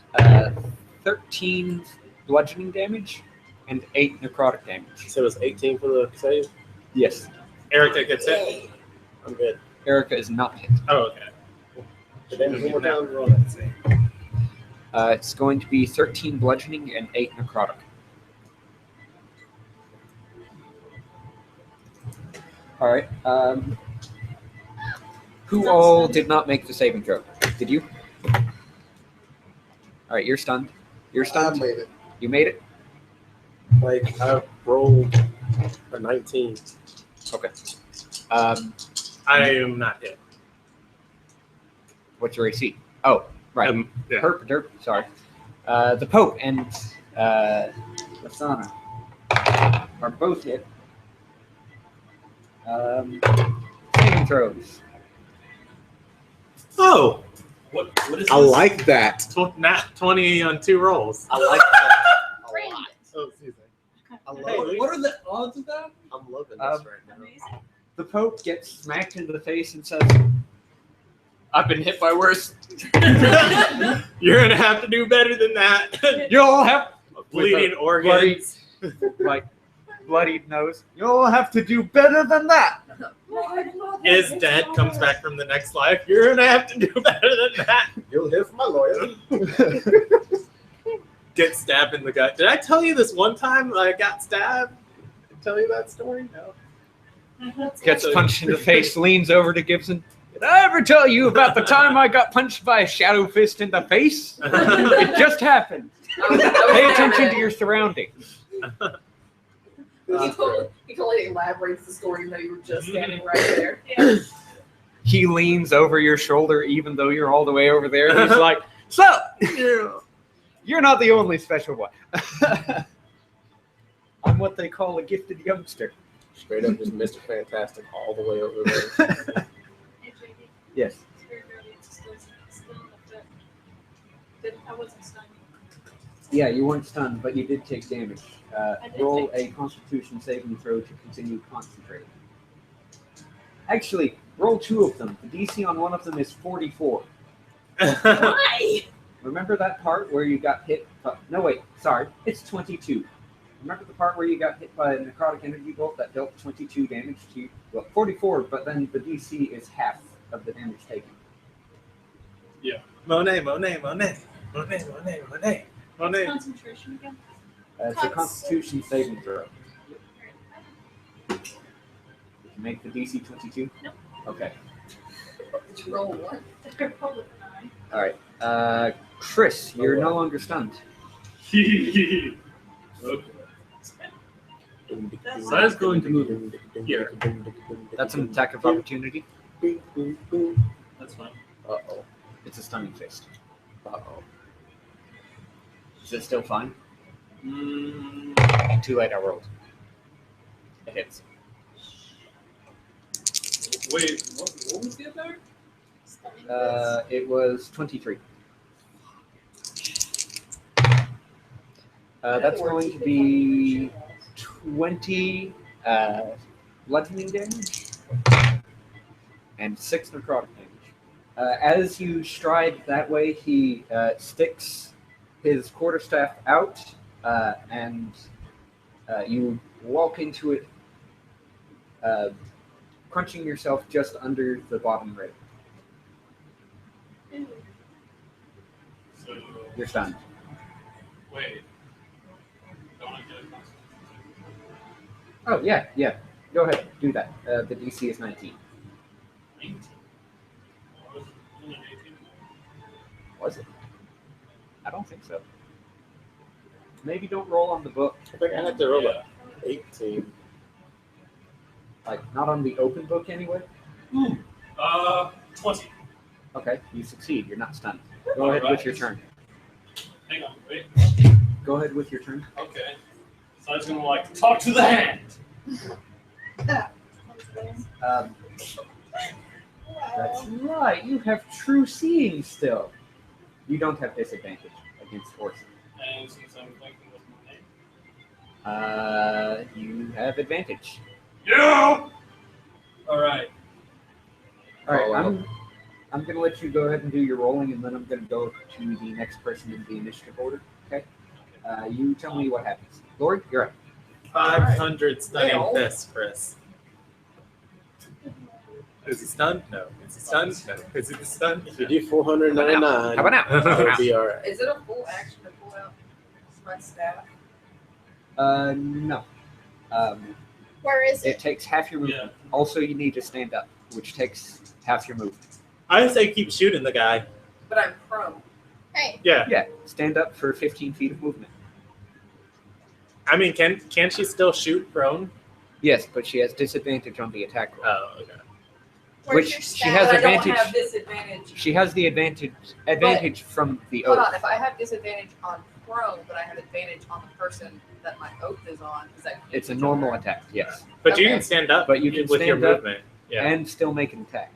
13 bludgeoning damage and 8 necrotic damage. So it was 18 for the save. Yes. Erica gets it. I'm good. Erica is not hit. Oh, okay. The damage one more Now time. roll that save. It's going to be 13 bludgeoning and 8 necrotic. All right. Who all did not make the saving throw? Did you? All right, you're stunned. You're I stunned. made it. You made it. Like I rolled a 19. Okay. I am not hit. What's your AC? Oh, right. Yeah. Derp. Sorry. The Pope and Lasana are both hit. Saving throws. Oh, What is I this? like that. nat 20 on 2 rolls. I like that. Great. Oh, excuse me. I love Hey, it. What are the odds of that? I'm loving this right now. Amazing. The Pope gets smacked in the face and says, "I've been hit by worse. You're gonna have to do better than that. You'll have Bleeding organs. like bloodied nose. You'll have to do better than that." Is dead, comes back from the next life. You're gonna have to do better than that. You'll hear from my lawyer. Get stabbed in the gut. Did I tell you this one time I got stabbed? Did I tell you that story? No. Gets punched in the face, leans over to Gibson. Did I ever tell you about the time I got punched by a shadow fist in the face? It just happened. Pay attention to your surroundings. He totally elaborates the story even though you were just standing right there. Yeah. He leans over your shoulder even though you're all the way over there. He's like, "So, you're not the only special one. I'm what they call a gifted youngster." Straight up, just Mr. Fantastic all the way over there. Hey, JD, Yes. it's very early. It's still enough that I wasn't stunned. Yeah, you weren't stunned, but you did take damage. I did Roll take- a Constitution saving throw to continue concentrating. Actually, roll 2 of them. The DC on one of them is 44. Why? Remember that part where you got hit? No, wait. Sorry. It's 22. Remember the part where you got hit by a necrotic energy bolt that dealt 22 damage to you? Well, 44, but then the DC is half of the damage taken. Monet. Concentration again. It's a Constitution saving throw. Did you make the DC 22? Nope. Okay. Did you roll one? Roll with an eye. All right. Chris, you're no longer stunned. Okay. So I was going to move here. That's an attack of opportunity. That's fine. Uh-oh. It's a stunning fist. Uh-oh. Is it still fine? Too late, I rolled. It hits. Wait, what was the attack? It was 23. That's going to be 20 bludgeoning damage and 6 necrotic damage. As you stride that way, he sticks his quarterstaff out, and you walk into it, crunching yourself just under the bottom rib. So, You're stunned. wait. Don't I get a constitution? Oh, yeah. Go ahead, do that. The DC is 19. 19. Was it 18? Was it? I don't think so. Maybe don't roll on the book. I think I had to roll Yeah. a 18. Like, not on the open book anyway? 20. Okay, you succeed. You're not stunned. Go ahead with your turn. Hang on, wait. Go ahead with your turn. Okay. So I was gonna talk to the hand. That's right. You have true seeing still. You don't have disadvantage against horses. And since I'm thinking with my name. You have advantage. Yeah! Alright. All right, Oh, I'm gonna let you go ahead and do your rolling, and then I'm gonna go to the next person in the initiative order. Okay. You tell me what happens. Lord, you're up. 500 stunning Well. fists, Chris. Is he stunned? No. Is he stunned? No. Is he stunned? If you do 499, How about now? it'll be all right. Is it a full action to pull out my staff? No. Where is It it? takes half your movement. Yeah. Also, you need to stand up, which takes half your movement. I say keep shooting the guy. But I'm prone. Hey, Yeah. Yeah, stand up for 15 feet of movement. I mean, can she still shoot prone? Yes, but she has disadvantage on the attack roll. Oh, okay. where's Which your she stat? has But I don't advantage. have disadvantage. She has the advantage from the Hold oath. on, if I have disadvantage on prone, but I have advantage on the person that my oath is on, is that It's a normal attack, yes, But you Okay. can stand up. But you can with your stand up movement. Yeah. and still make an attack.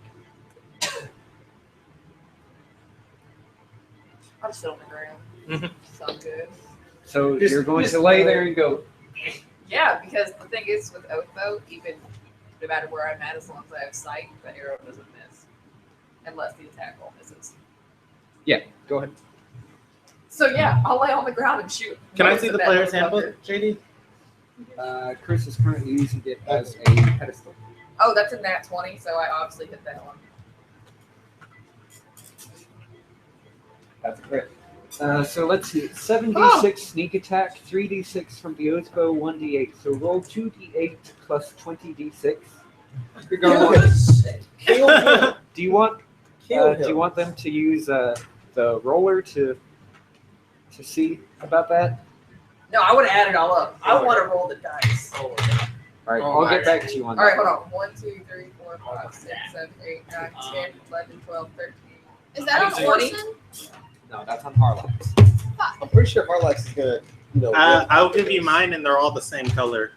I'll just sit on the ground. Mhm. Sounds good. So Just- you're going just to lay there and go. Yeah, because the thing is with oath though, even no matter where I'm at, as long as I have sight, the arrow doesn't miss. Unless the attack roll misses. Go ahead. So yeah, I'll lay on the ground and shoot. Can I most see of the that player's motherfucker. handbook, JD? Chris is currently using it as a pedestal. Oh, that's a nat 20, so I obviously hit that one. That's a crit. So let's see. 7d6 sneak attack, 3d6 from the oath bow, 1d8. So roll 2d8 plus 20d6. You're going to Kill him. Do you want? Kill Do you him. want them to use the roller to see about that? No, I would have added all up. I want to roll the dice. All right, Oh, I'll get back to you on All right, that. hold on. 1, 2, 3, 4, 5, 6, 7, 8, 9, 10, 11, 12, 13. Is that on 20? Orson? No, that's on Harlox. I'm pretty sure Harlax is gonna, I'll give you mine, and they're all the same color,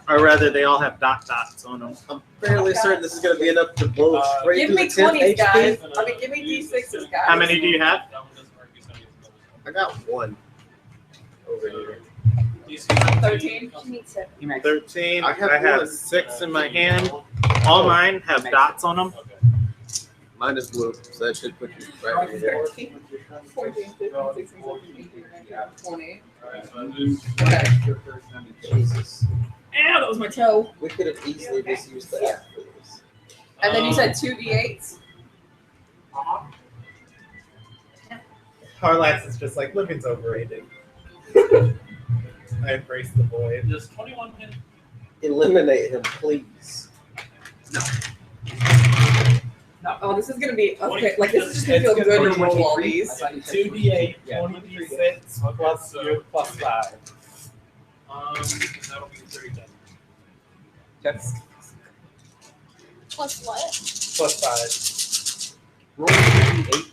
or rather, they all have dots on them. I'm fairly certain this is gonna be enough to blow straight Give through me the 10 20s, guys. HP. I mean, give me D6s, guys. How many do you have? That one doesn't work. You said it's I got one over here. DC 13. She needs 7. You may 13. I have one. 6 in my hand. All mine have dots on them. Okay. Mine is blue, so that should put you right over there. 13, 14, 15, 16, 17, 18, 19, 20. Alright, so I lose. Jesus. Ow, that was my toe. We could have easily just used the app for this. And then you said 2d8s? Harlax is just like, living's overrated. I embrace the void. Does 21 hit? Eliminate him, please. No, oh, this is gonna be okay. Like this is just gonna feel good to roll all these. 2d8, Yeah. 20d6 plus you plus 5. That'll be 30 then. Plus what? Plus 5. Roll 2d8.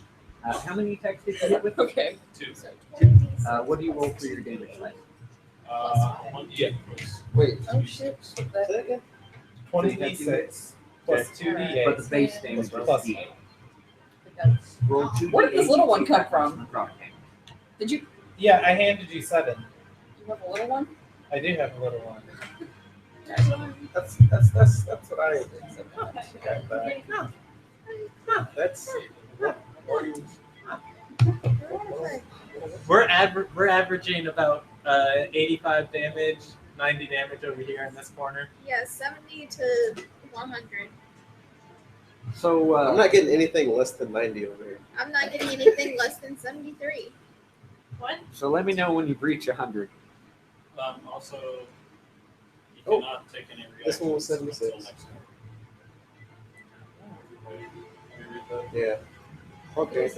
How many attacks did you hit with? Okay. 2. 20d6. What do you roll for your damage? 1d8 plus Wait, Oh shit. say that again? 20d6 plus But 2d8 the base damage is plus d8. 5. Roll 2d8. Where did this little one come from? Did you Yeah, I handed you 7. have a little one? I do have a little one. That's what I Got that. That's we're averaging about 85 damage, 90 damage over here in this corner. Yeah, 70 to 100. So I'm not getting anything less than 90 over here. I'm not getting anything less than 73. What? so let me know when you reach 100. Also, you Oh, cannot take any reactions. this one was 76. until next turn. Let me read that. Yeah. Okay.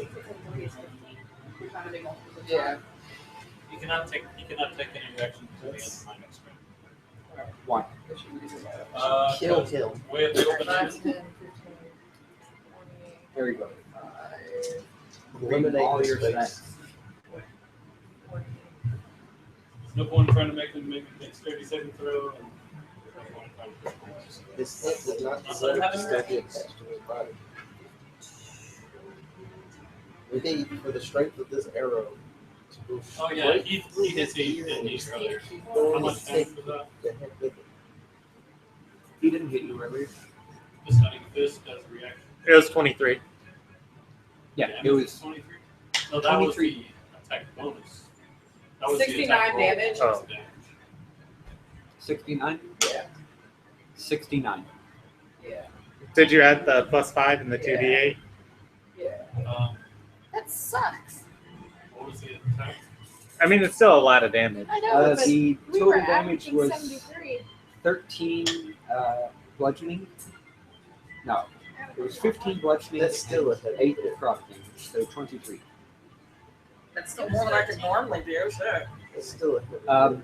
Yeah. You cannot take any reaction until the end of my next turn. Why? Kill because him. Way of the open 5, is 10, 15, 20, There you go. 25, Eliminate all his your face. stats. 20. no point trying to make them make a dexterity saving throw. And no point trying to- His head does not deserve to still be attached to his body. We need for the strength of this arrow to go Oh yeah, he hits 8 and he's earlier. How much damage was that? the head with it. He didn't hit you earlier. The stunning fist as a reaction. It was 23. Yeah, Damage it was 23. No, that was 23. the attack bonus. That was 69 the attack roll. damage. Oh. 69. Yeah. 69. Yeah. Did you add the plus 5 and the 2d8? Yeah. That sucks. What was the attack? I mean, it's still a lot of damage. I know, but The we total were damage averaging was 73. 13 bludgeoning. No, it was 15 bludgeoning. That's still a hit. 8 necrotic damage, so 23. That's still more than I could normally do. So. It's still a hit.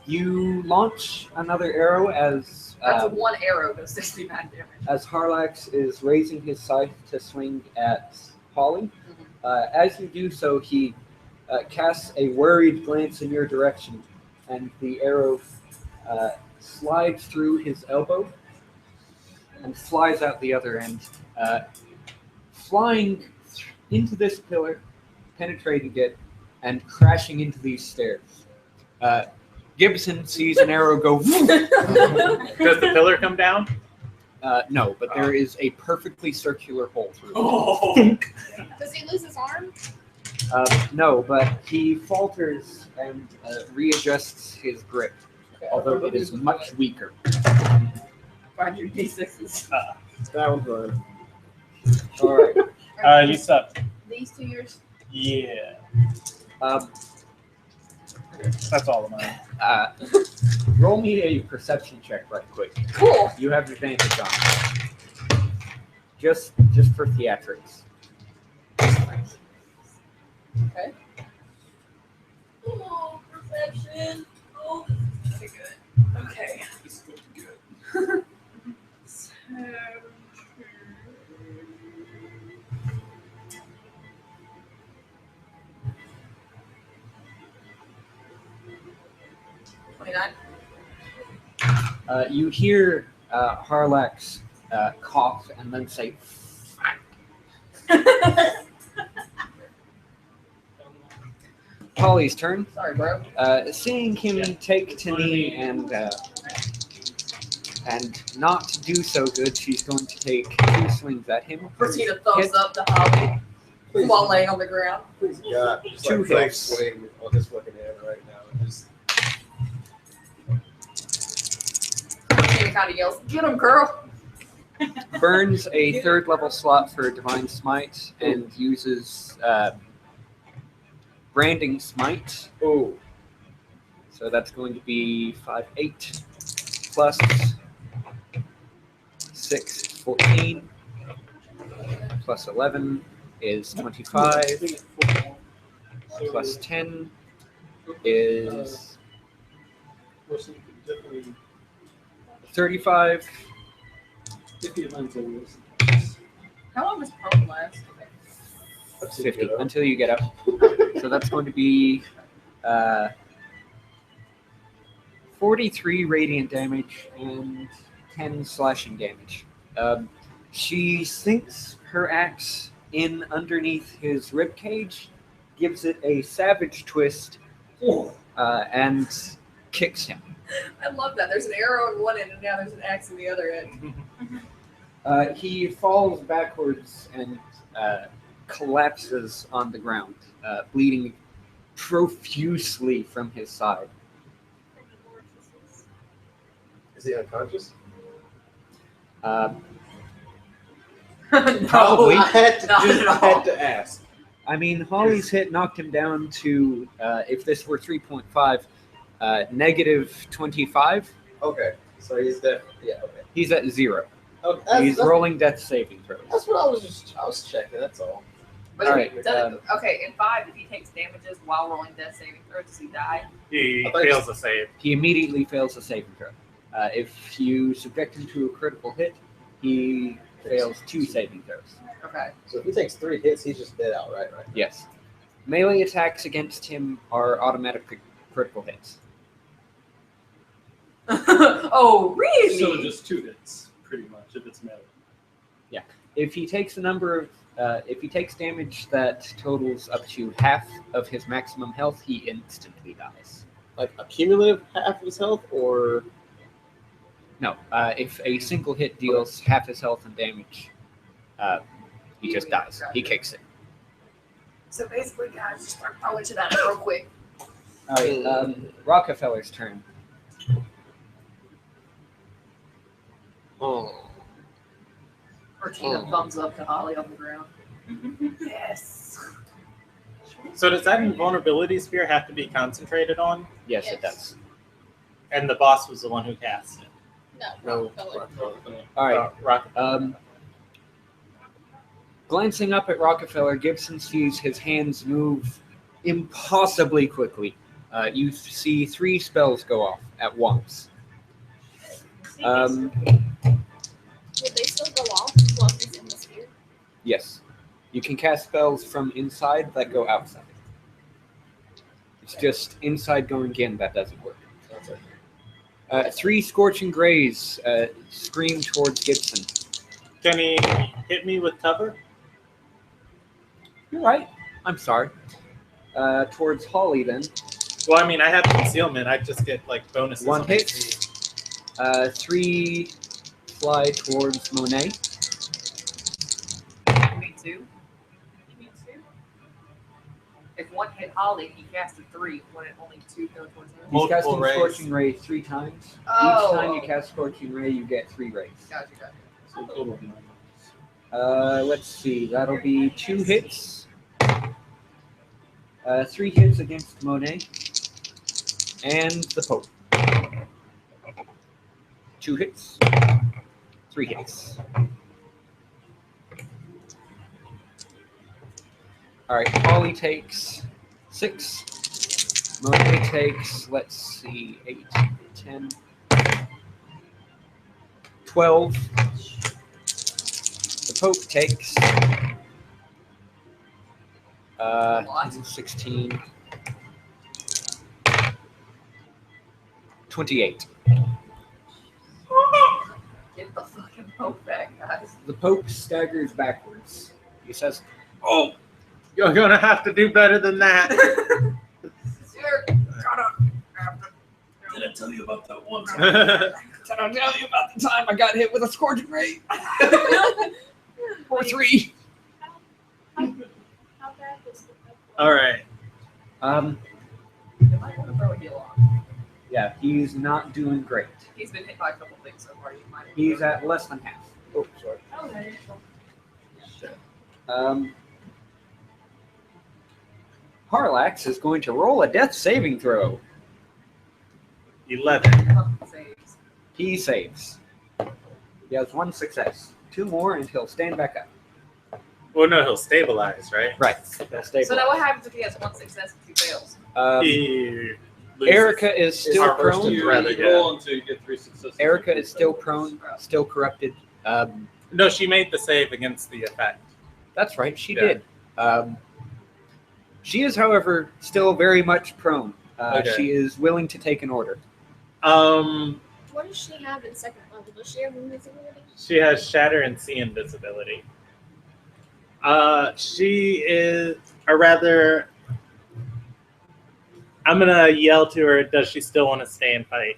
You launch another arrow as That's one arrow, but 69 damage. as Harlax is raising his scythe to swing at Holly. As you do so, he casts a worried glance in your direction, and the arrow slides through his elbow and flies out the other end, flying into this pillar, penetrating it, and crashing into these stairs. Gibson sees an arrow go. Does the pillar come down? No, but there is a perfectly circular hole through it. Oh. Does he lose his arm? No, but he falters and readjusts his grip, although it is much weaker. Find your D6s. That one's fine. All right. You suck. These 2 years. Yeah. Um, That's all of mine. roll me a perception check right quick. Cool. You have advantage on it. Just for theatrics. Okay. Oh, perception. Oh, Pretty good. Okay. So, 29. You hear Harlax cough and then say, Polly's turn. Sorry, bro. Seeing him take to knee and not do so good, she's going to take 2 swings at him. Proceed a thumbs Hit. up to Holly Please, while laying on the ground. please God, just Two like flank hits. swing on his fucking head right now. Just She kind of yells, "Get him, girl!" Burns a 3rd level slot for Divine Smite and uses Branding Smite. oh, So that's going to be 5, 8 plus 6, 14 plus 11 is 25 plus 10 is 35. How long does prone last? 50 until you get up. So that's going to be 43 radiant damage and 10 slashing damage. She sinks her axe in underneath his ribcage, gives it a savage twist, and kicks him. I love that. There's an arrow in one end, and now there's an axe in the other end. He falls backwards and collapses on the ground, bleeding profusely from his side. is he unconscious? Probably. I had to, Not just, at I all. had to ask. I mean, Holly's hit knocked him down to, if this were 3.5, negative 25. Okay, so he's dead. Yeah, okay. He's at 0. Oh, He's rolling death saving throws. That's what I was checking. That's all. But All if right, he doesn't, okay, in 5, if he takes damages while rolling death saving throws, does he die? He I thought you fails the save. He immediately fails the saving throw. If you subject him to a critical hit, he fails 2 saving throws. Okay. So if he takes 3 hits, he's just dead outright, right? Yes. Melee attacks against him are automatic critical hits. Oh, really? So just 2 hits, pretty much, if it's melee. If he takes a number of, if he takes damage that totals up to half of his maximum health, he instantly dies. Like a cumulative half of his health, or No, if a single hit deals half his health and damage, he just dies. He kicks it. So basically, guys, just start throwing shit at it real quick. All right, Rockefeller's turn. oh, Or Tina thumbs up to Holly on the ground. Yes. So does that invulnerability sphere have to be concentrated on? Yes, Yes. it does. And the boss was the one who cast it. No, No. Rockefeller. All right. Rocket. Glancing up at Rockefeller, Gibson sees his hands move impossibly quickly. You see 3 spells go off at once. Would they still go off while he's in the sphere? Yes. You can cast spells from inside that go outside. It's just inside going in that doesn't work. 3 scorching grays scream towards Gibson. Can he hit me with cover? You're right. I'm sorry. Towards Holly then. Well, I mean, I have concealment. I just get like bonuses. 1 on hit. AC. 3 fly towards Monet. Me too. Me too. If 1 hit Holly, he casted 3. Wouldn't only 2 go towards him? He's Multiple casting rays. Scorching Ray 3 times. Oh. Each time you cast Scorching Ray, you get 3 rays. Gotcha. So total of 9. Let's see. That'll be 2 hits. 3 hits against Monet. And the Pope. 2 hits. 3 hits. Alright, Holly takes 6. Monet takes, let's see, 8, 10, 12. The Pope takes 16, 28. Get the fucking Pope back, guys. The Pope staggers backwards. He says, Oh, you're gonna have to do better than that. You're gonna have to. Did I tell you about that one? Did I tell you about the time I got hit with a scorching ray? Or 3. How bad was the All right. You might want to throw a heal on. Yeah, he's not doing great. He's been hit by a couple things so far. You might. He's at less than half. Oh, sorry. Okay. Harlax is going to roll a death saving throw. 11. Saves. He saves. He has 1 success. 2 more and he'll stand back up. Well, no, he'll stabilize, right? Right. He'll stabilize. So now what happens if he has 1 success and 2 fails? He loses. Erica is still Our first prone. two. Rather, You roll until you get 3 successes. Erica is still prone, still corrupted. No, she made the save against the effect. That's right, she Yeah. did. She is, however, still very much prone. Okay. She is willing to take an order. What does she have in 2nd level? Does she have invisibility? She has Shatter and See Invisibility. She is, or rather, I'm gonna yell to her. Does she still want to stay and fight?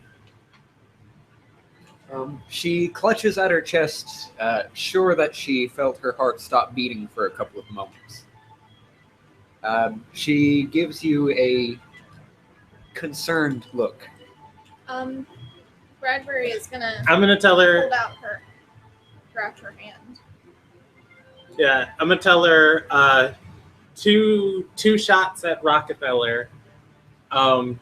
She clutches at her chest, sure that she felt her heart stop beating for a couple of moments. She gives you a concerned look. Bradbury is gonna I'm gonna tell her. hold out grab her hand. Yeah, I'm gonna tell her. Two shots at Rockefeller. You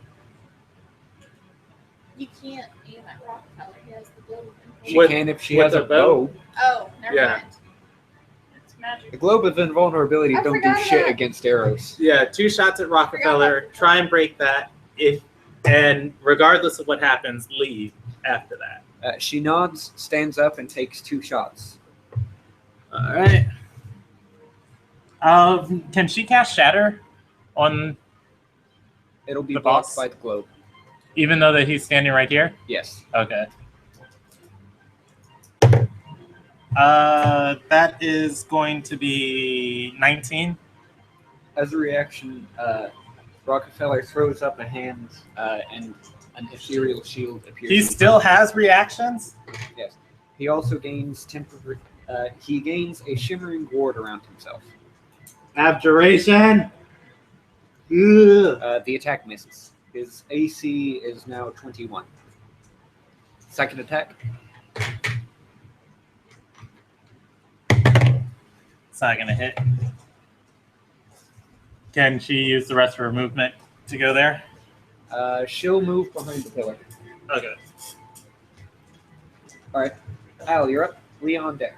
can't aim at Rockefeller. He has the Glohve. She With- can if she with has a a bow? bow. Oh, never Yeah. mind. It's magic. The Globe of Invulnerability I don't do forgot shit that. against arrows. Yeah, 2 shots at Rockefeller. Try and break that. And regardless of what happens, leave after that. She nods, stands up, and takes 2 shots. All right. Can she cast Shatter on, It'll be The blocked boss? by the globe. even though that he's standing right here? Yes. Okay. That is going to be 19. As a reaction, Rockefeller throws up a hand, and an ethereal shield appears. He still has reactions? Yes. He also gains temporary. He gains a shimmering ward around himself. Abjuration. Ugh. The attack misses. His AC is now 21. Second attack. It's not going to hit. Can she use the rest of her movement to go there? She'll move behind the pillar. Okay. Al, you're up. Leon deck.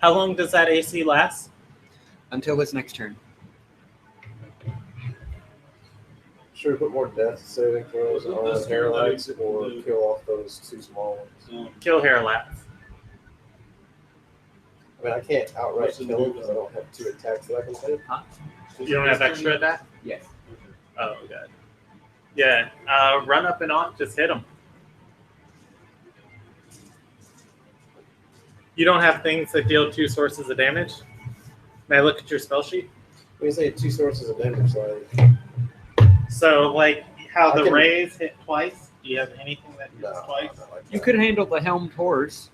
How long does that AC last? Until his next turn. Should we put more death saving throws Wasn't on this hair one lights like or the- kill off those two small ones? Kill hair laps. I mean, I can't outright What's the kill him new because I don't have 2 attacks that I can take. You don't have extra attack? Yes. Oh, god. Yeah. Run up and off. Just hit him. You don't have things that deal 2 sources of damage? May I look at your spell sheet? When you say 2 sources of damage, like So, like how I the can- rays hit twice? Do you have anything that hits no, twice? not like You that. could handle the helmed horse.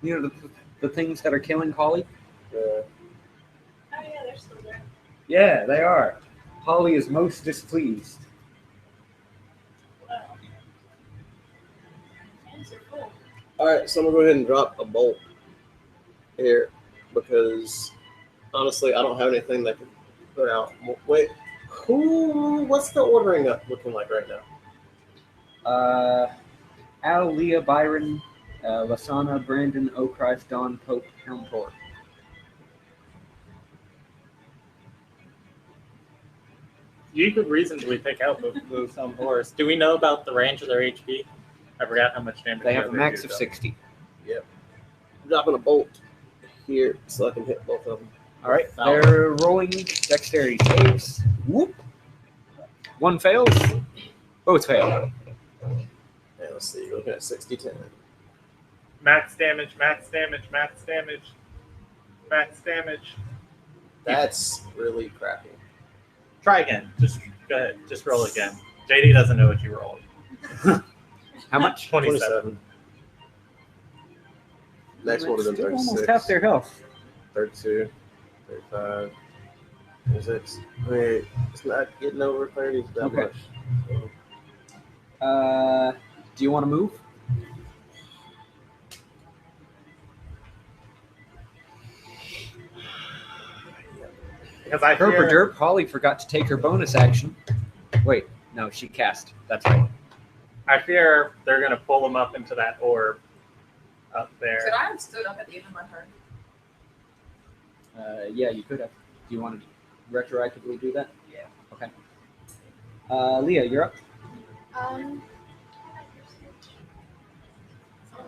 You know, the things that are killing Holly? Yeah. Oh yeah, they're still there. Yeah, they are. Holly is most displeased. Wow. Hands are full. All right, so I'm gonna go ahead and drop a bolt here because honestly, I don't have anything that can put out. Wait, what's the ordering up looking like right now? Al, Leah, Byron, Lasana, Brandon, Okrife, Don, Pope, Helmtor. You could reasonably pick out those on horse. Do we know about the range of their HP? I forgot how much damage They have a they max do, of though. 60. Dropping a bolt here so I can hit both of them. All right, they're rolling dexterity saves. Whoop. One fails. Both fail. Yeah, let's see. You're looking at 60-10. Max damage, max damage, max damage, max damage. That's really crappy. Try again. Just go ahead. Just roll again. JD doesn't know what you rolled. How much? 27. Next one would have been Still almost 36. half their health. 32, 35, 36. Wait, it's not getting over 30 that Okay. much. So, Do you want to move? Because I Herb or fear, derp, Holly forgot to take her bonus action. Wait, no, she cast. That's right. I fear they're going to pull them up into that orb up there. Could I have stood up at the end of my turn? Yeah, you could have. Do you want to retroactively do that? Yeah. Okay. Leah, you're up. I'm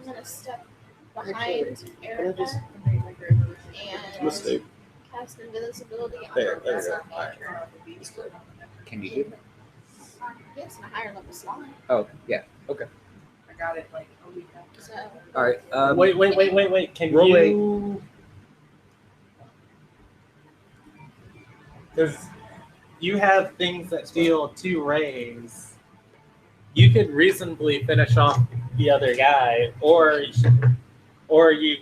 gonna step behind Erica and mistake. cast invisibility on There, her. there That's you not go. nature. Can you do that? Yes, in a higher level slot. Oh, yeah. Okay. I got it like a week after. So All right. Wait. Can roll you... Because you have things that deal 2 rays. You could reasonably finish off the other guy, or you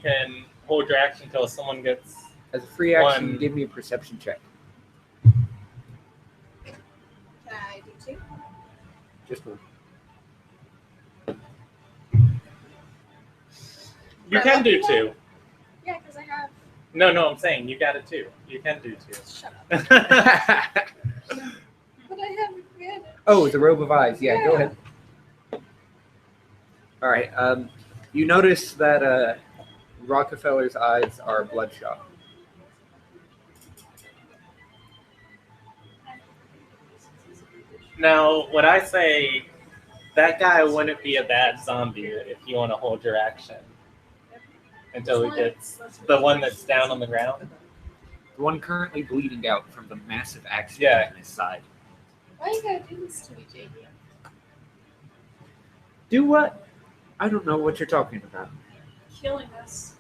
can hold your action until someone gets... As a free action, One. give me a perception check. can I do 2? Just one. You can do 2. Yeah, because I have. No, I'm saying you got it 2. You can do Shut up. 2. But I haven't yet. Oh, the robe of eyes. Yeah, go Yeah. ahead. All right. You notice that Rockefeller's eyes are bloodshot. Now, would I say that guy wouldn't be a bad zombie if you want to hold your action until he gets the one that's down on the ground? The one currently bleeding out from the massive accident Yeah. on his side. Why you gotta do this to me, JD? Do what? I don't know what you're talking about. Killing us.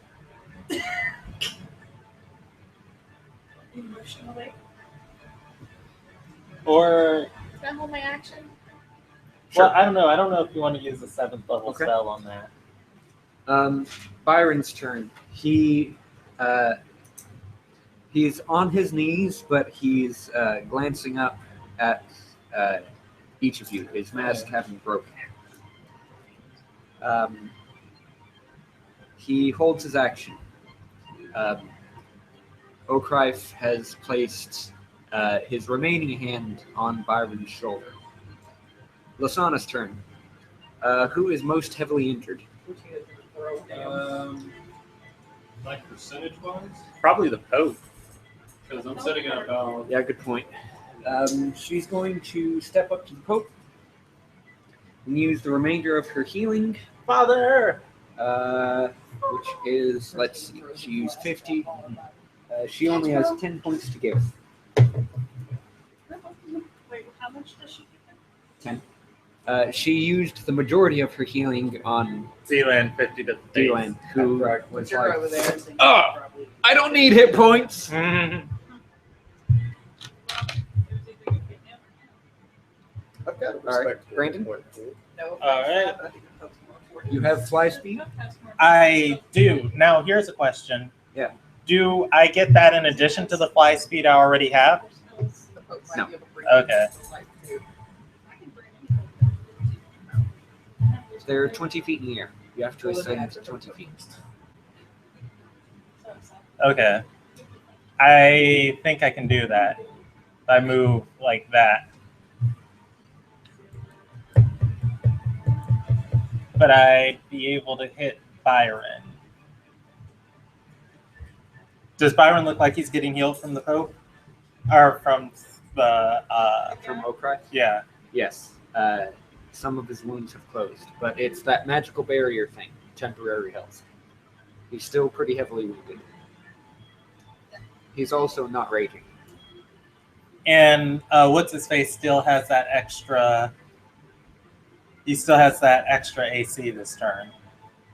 Emotionally. Or, Can I hold my action? well, I don't know. I don't know if you want to use a 7th level Okay. spell on that. Byron's turn. He's on his knees, but he's glancing up at each of you. His mask having broken. He holds his action. Okrife has placed his remaining hand on Byron's shoulder. Lasana's turn. Who is most heavily injured? Like percentage wise? Probably the Pope. Because I'm sitting at about. Yeah, good point. She's going to step up to the Pope and use the remainder of her healing, Father! which is, let's see, she used 50. She only has 10 points to give. Wait, how much does she give? 10. She used the majority of her healing on Zealand 50 to the face. Dylan, who was You're like, over there. "Oh, I don't need hit points." Mhm. I've got a All right, respect. Brandon? No. All right. You have fly speed? I do. Now, here's a question. Yeah. Do I get that in addition to the fly speed I already have? The Pope might No. be able to bring Okay. it like two. They're 20 feet in the air. You have to ascend 20 feet. Okay. I think I can do that. If I move like that. But I'd be able to hit Byron. Does Byron look like he's getting healed from the Pope? Or from the, From Okrai? yeah. Yes. Some of his wounds have closed, but it's that magical barrier thing, temporary health. He's still pretty heavily wounded. He's also not raging. And what's his face still has that extra. He still has that extra AC this turn.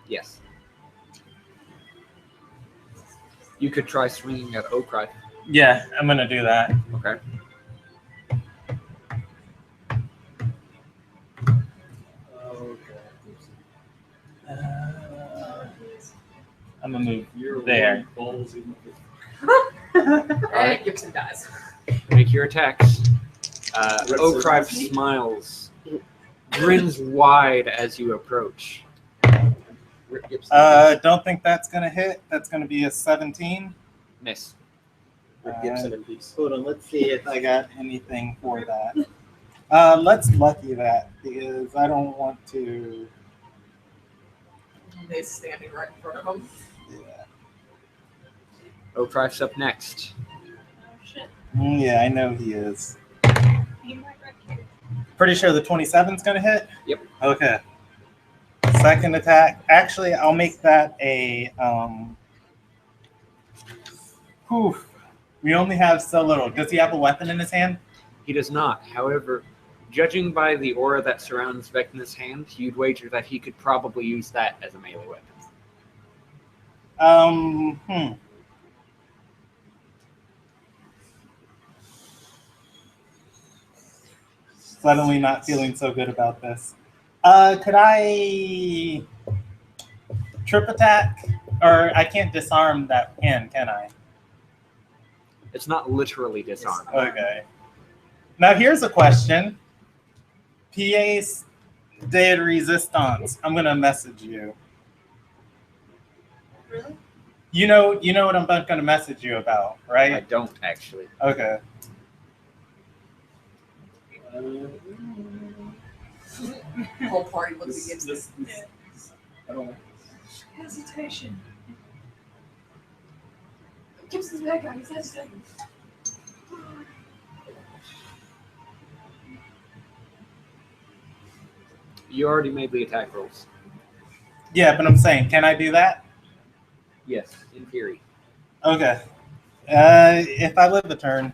Yes. You could try swinging at Okrai. Yeah, I'm gonna do that. Okay. I'm gonna move You're there. one ballsy. And Gibson dies. Make your attacks. Okrai smiles, grins wide as you approach. Rick Gibson. Don't think that's gonna hit. That's gonna be a 17. Miss. Rick Gibson in peace. Hold on, let's see if I got anything for that. Let's lucky that because I don't want to. He's standing right in front of him. Yeah, Okraif's up next. Oh shit. Yeah, I know he is. He might wreck you. Pretty sure the 27's gonna hit. Yep. Okay. Second attack. Actually, I'll make that a. Whew. We only have so little. Does he have a weapon in his hand? He does not. However, judging by the aura that surrounds Vecna's hand, you'd wager that he could probably use that as a melee weapon. Suddenly not feeling so good about this. Could I trip attack? Or I can't disarm that hand, can I? It's not literally disarmed. Okay. Now here's a question. Pièce de résistance. I'm gonna message you. Really? You know what I'm gonna message you about, I right? don't actually. Okay. The whole party looks against this. I don't know. Hesitation. Gibson's back on. He's hesitating. You already made the attack rolls. Yeah, but I'm saying, can I do that? Yes, in theory. Okay. If I live a turn.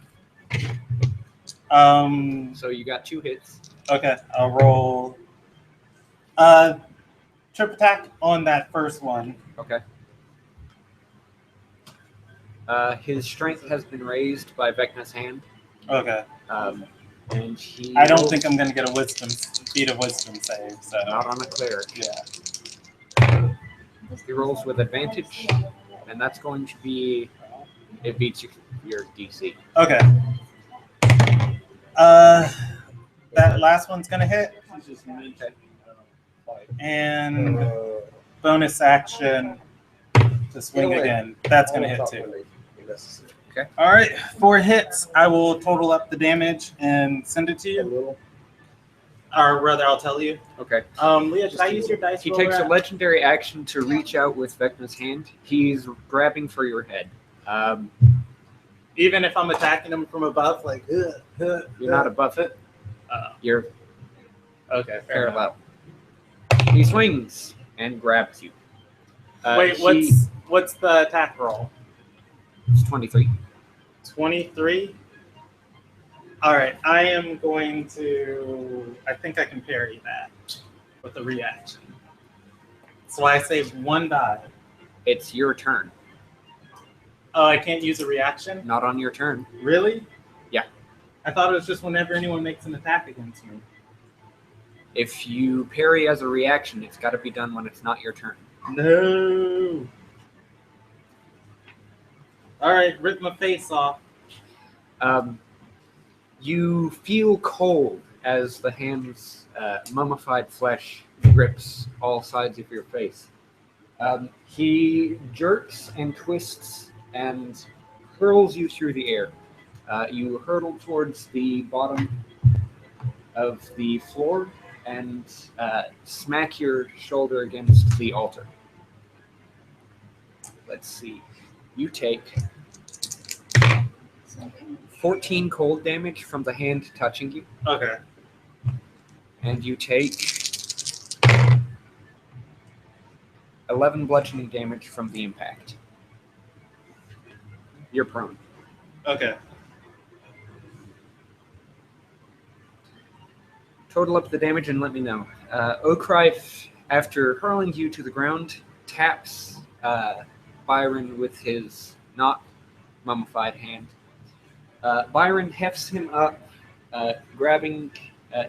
So you got 2 hits. Okay, I'll roll. Trip attack on that first one. Okay. His strength has been raised by Vecna's hand. Okay. And he. I don't think I'm gonna get a beat a wisdom save. So Not on a cleric. yeah. He rolls with advantage, and that's going to be. It beats your DC. Okay. That last one's gonna hit, He's just mentioning, like, and bonus action to swing again. That's gonna hit too. Okay. All right, 4 hits. I will total up the damage and send it to A you. little. Or rather, I'll tell you. Okay. Leah, should I use your dice He roller takes a app? legendary action to reach out with Vecna's hand. He's grabbing for your head. Even if I'm attacking him from above, like, You're not above it. You're okay, fair enough. parallel. He swings and grabs you. Wait, what's the attack roll? It's 23. 23? All right, I am going to. I think I can parry that with a reaction. So I save 1 die. It's your turn. Oh, I can't use a reaction? Not on your turn. Really? Yeah. I thought it was just whenever anyone makes an attack against me. If you parry as a reaction, it's got to be done when it's not your turn. No. All right, rip my face off. You feel cold as the hand's mummified flesh grips all sides of your face. He jerks and twists and hurls you through the air. You hurtle towards the bottom of the floor and smack your shoulder against the altar. Let's see. You take 14 cold damage from the hand touching you, Okay. and you take 11 bludgeoning damage from the impact. You're prone. Okay. Total up the damage and let me know. Okrife, after hurling you to the ground, taps Byron with his not mummified hand. Byron hefts him up,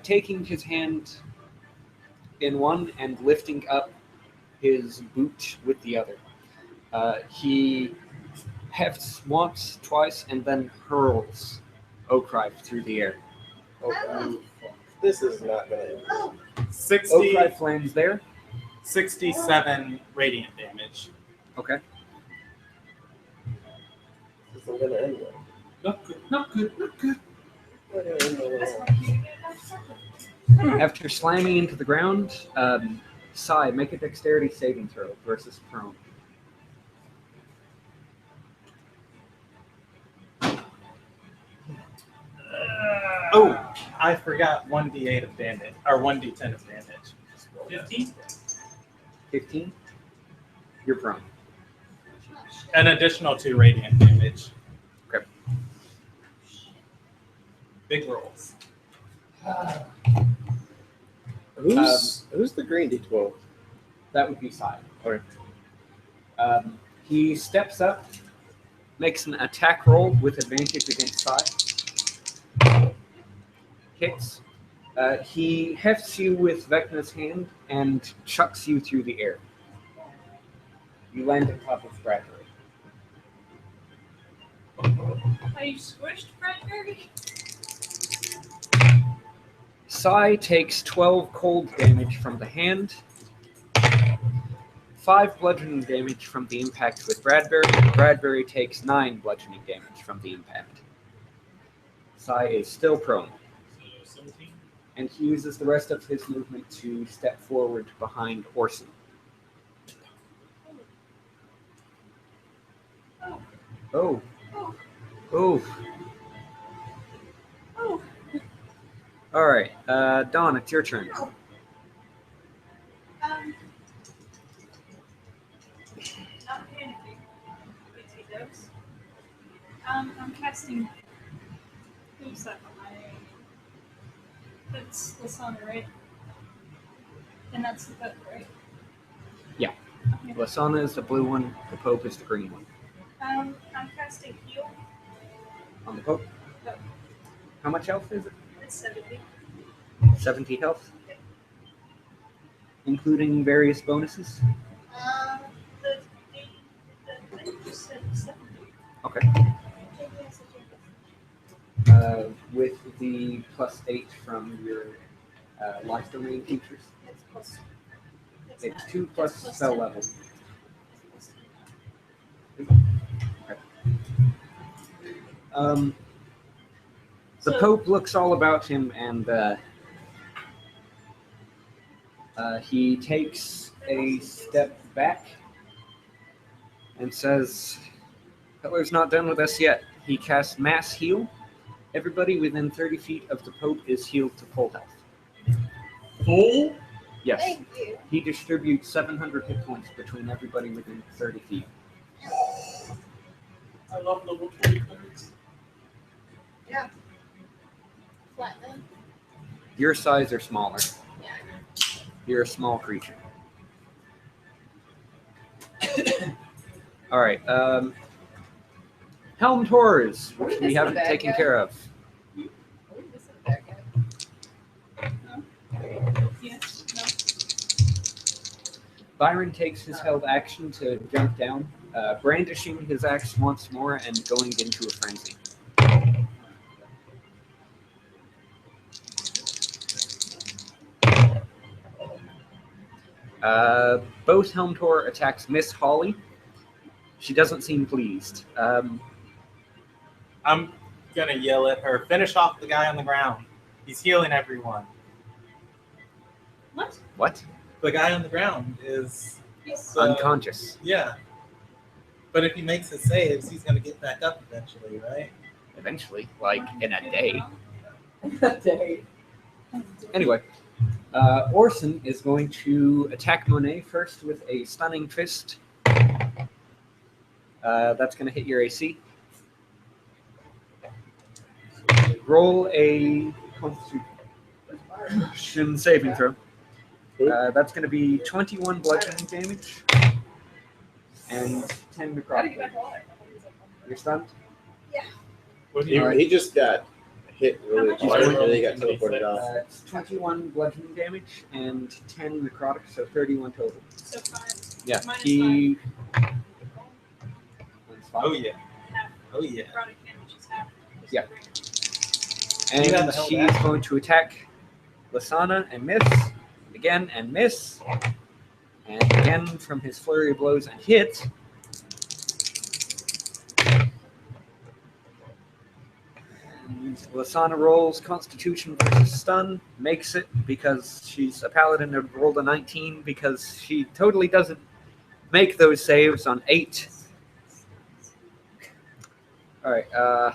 taking his hand in one and lifting up his boot with the other. He hefts once, twice, and then hurls Okrife through the air. Oh, fuck. This is not going to end. 60, Okrife lands there. 67 radiant damage. Okay. This isn't going to end well. Not good, not good, not good. Not gonna end well. After slamming into the ground, Sai, make a dexterity saving throw versus prone. Oh, I forgot 1d8 of damage, or 1d10 of damage. 15? 15. You're prone. An additional 2 radiant damage. Okay. Big rolls. Who's the green D12? That would be Sai. Okay. He steps up, makes an attack roll with advantage against Sai. Hits. He hefts you with Vecna's hand and chucks you through the air. You land on top of Bradbury. Are you squished, Bradbury? Sai takes 12 cold damage from the hand, 5 bludgeoning damage from the impact with Bradbury. Bradbury takes 9 bludgeoning damage from the impact. Sai is still prone, So 17. and he uses the rest of his movement to step forward behind Orson. Oh. Oh. Oh. All right, Dawn, it's your turn. Not panicking. Potatoes. I'm casting. Who's that behind? That's Lasana, right? And that's the Pope, right? Yeah. Okay. Lasana is the blue one, the Pope is the green one. I'm casting heal. On the Pope? Pope. How much health is it? It's 70. 70 health? Including various bonuses? The thing just said 70. Okay. With the +8 from your life domain features. It's plus. It's not. 2 plus It's plus spell 10. level. It's plus 10. Okay. The So- Pope looks all about him and he takes a step back and says, Hitler's not done with us yet. He casts Mass Heal. Everybody within 30 feet of the Pope is healed to full health. Full? Yes. Thank you. He distributes 700 hit points between everybody within 30 feet. I love level 20 clerics. Flatman. Your size or smaller. Yeah. You're a small creature. All right. Helmed Horrors, which we haven't Bad taken guy. care of. Are we missing that guy? Yes. No. Byron takes his held action to jump down, brandishing his axe once more and going into a frenzy. Both Helmed Horror attacks Miss Holly. She doesn't seem pleased. I'm gonna yell at her. Finish off the guy on the ground. He's healing everyone. What? What? The guy on the ground is He's Unconscious. Yeah. But if he makes his saves, he's gonna get back up eventually, right? Eventually, like in a day. Day. Anyway, Orson is going to attack Monet first with a stunning fist. That's going to hit your AC. Roll a Constitution saving throw. That's going to be 21 bludgeoning damage and 10 necrotic. You're stunned? What do He, you? Alright. he just got hit really How much hard is and it? then he got teleported off. It's 21 bludgeoning damage and 10 necrotic, so 31 total. so 5. Yeah, Minus he. Oh yeah. Half. Oh yeah. Necrotic damage is half. Yeah. You have And the held she's action. going to attack Lasana and miss. Again and miss. And again from his flurry of blows and hit. And Lasana rolls Constitution versus Stun, makes it because she's a paladin and rolled a 19 because she totally doesn't make those saves on 8. Alright,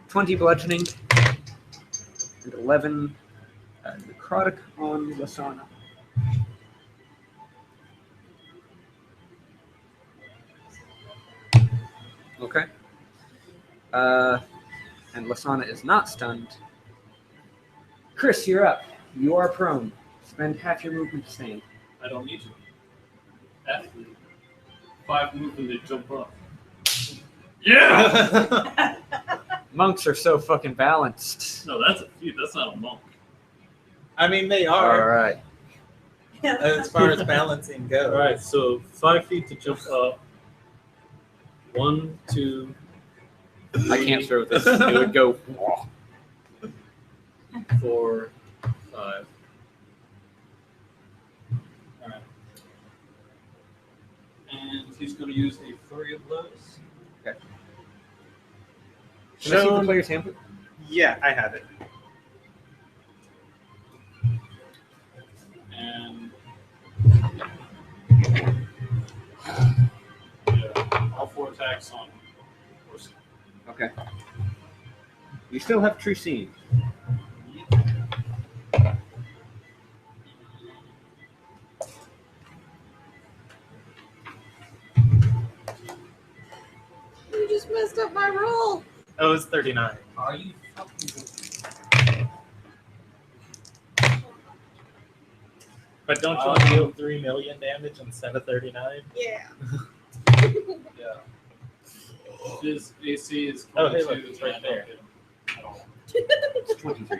20 bludgeoning and 11 necrotic on Lasana. Okay. And Lasana is not stunned. Chris, you're up. You are prone. Spend half your movement to stand. I don't need to. Athlete. 5 movement to jump up. Yeah! Monks are so fucking balanced. No, that's a feat. That's not a monk. I mean, they All are right. as far as balancing goes. All right, so 5 feet to jump up. 1, 2, I can't throw this. It would go. 4, 5. All right. And he's going to use a flurry of blows. Can I see the Shown. player's handbook? Yeah, I have it. And yeah, all 4 attacks on Orson. Okay. You still have True Seeing. You just messed up my roll. Oh, it's 39. Are you fucking But don't you want to deal 3 million damage instead of 39? Yeah. Yeah. His AC is 22. Oh, hey, look, it's right and there. I don't- It's 23.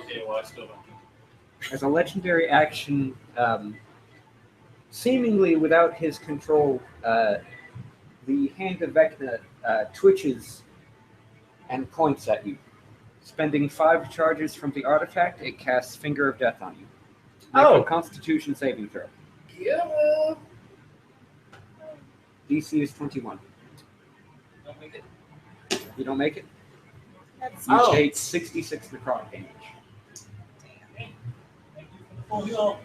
Okay, well, I still don't. As a legendary action, seemingly without his control, the hand of Vecna twitches and points at you. Spending 5 charges from the artifact, it casts Finger of Death on you. Make Oh. a Constitution saving throw. Yeah. DC is 21. Don't make it. You don't make it? That's You Oh. take 66 necrotic damage. Oh, no.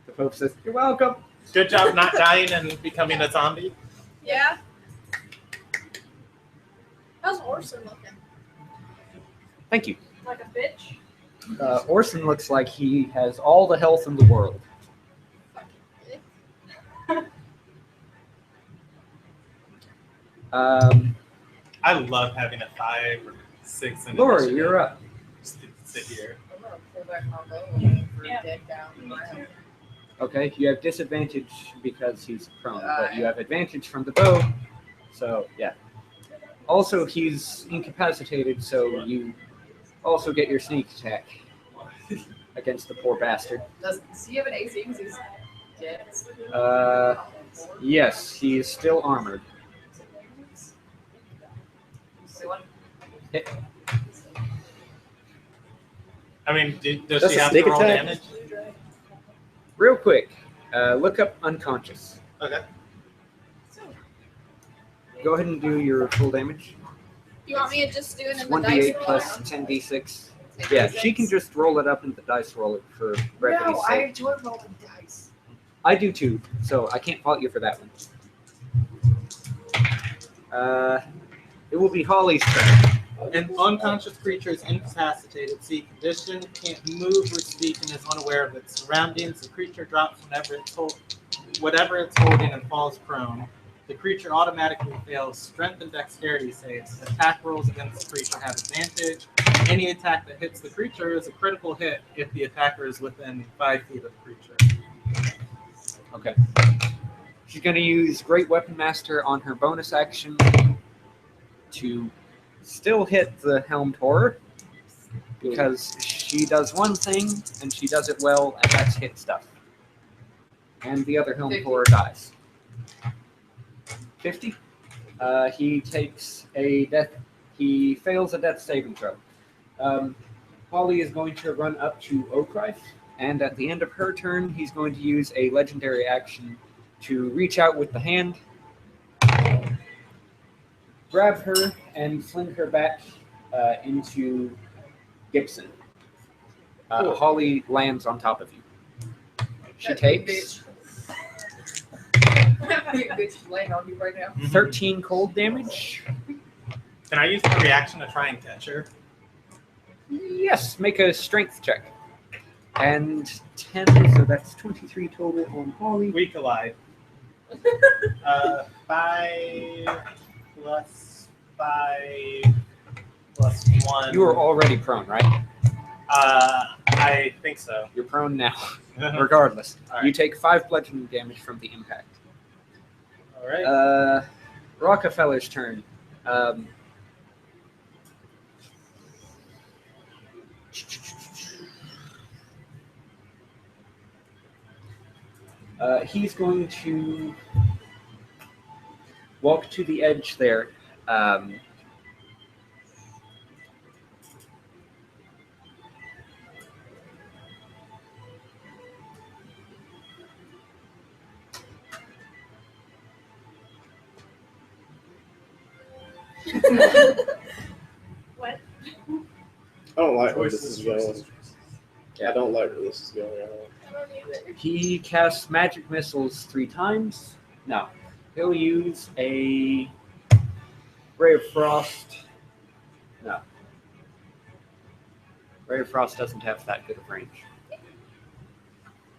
The Pope says, "You're welcome." Good job not dying and becoming a zombie. yeah. How's Orson looking? Thank you. Like a bitch? Orson looks like he has all the health in the world. Fucking bitch. I love having a 5 or 6 in Laura, initiative. you're up. Just to sit here. I'm gonna pull back my bow and for Yeah. dead down the ground. Okay, you have disadvantage because he's prone, but you have advantage from the bow. So, yeah. Also, he's incapacitated, so you also get your sneak attack against the poor bastard. Does he have an AC? Because he's dead. Yes, he is still armored. So what? Hit. I mean, does That's she a have sneak to roll attack? damage? Real quick, look up unconscious. Okay. Go ahead and do your full damage. You want me to just do it It's in the dice 1d8 roller? plus 10d6. Yeah, she can just roll it up in the dice roller for brevity's No, I sake. enjoy rolling dice. I do too, so I can't fault you for that one. It will be Holly's turn. An unconscious creature is incapacitated. See condition, can't move or speak, and is unaware of its surroundings. The creature drops whatever it's holding and falls prone. The creature automatically fails strength and dexterity saves. Attack rolls against the creature have advantage. Any attack that hits the creature is a critical hit if the attacker is within 5 feet of the creature. Okay. She's going to use Great Weapon Master on her bonus action to still hit the Helmed Horror, because she does one thing and she does it well, and that's hit stuff. And the other Helmed 50. Horror dies. 50. He takes a death. He fails a death saving throw. Holly is going to run up to Oakrife, and at the end of her turn, he's going to use a legendary action to reach out with the hand, grab her, and fling her back into Gibson. Holly lands on top of you. She That big takes Big bitch is laying on you right now. 13 cold damage. Can I use my reaction to try and catch her? Yes, make a strength check. And 10, so that's 23 total on Holly. We collide. 5 plus 5 plus 1. You are already prone, right? I think so. You're prone now, regardless. All You right. take 5 bludgeoning damage from the impact. All right. Rockefeller's turn. He's going to walk to the edge there. What? I don't like where this is going. Choices. I don't like where this is going. I don't either. He casts magic missiles 3 times. No, he'll use a Ray of Frost. No, Ray of Frost doesn't have that good of range.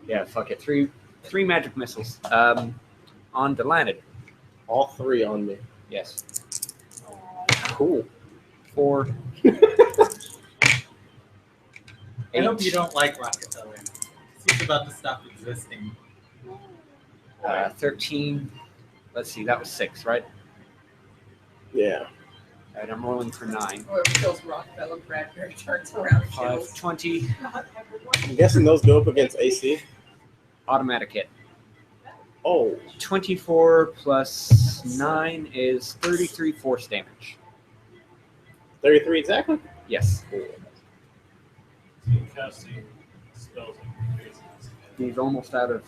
Yeah, fuck it. Three magic missiles. On Delanid. All 3 on me. Yes. Cool. 4. I hope you 8. don't like Rockefeller. He's about to stop existing. 13. Let's see, that was 6, right? Yeah. Alright, I'm rolling for 9. Whoever kills Rockefeller Bradbury turns around and 5, kills. 20. I'm guessing those go up against AC. Automatic hit. Oh, 24 plus 9 is 33 force damage. 33 exactly? Yes. Casting spells like crazy. He's almost out of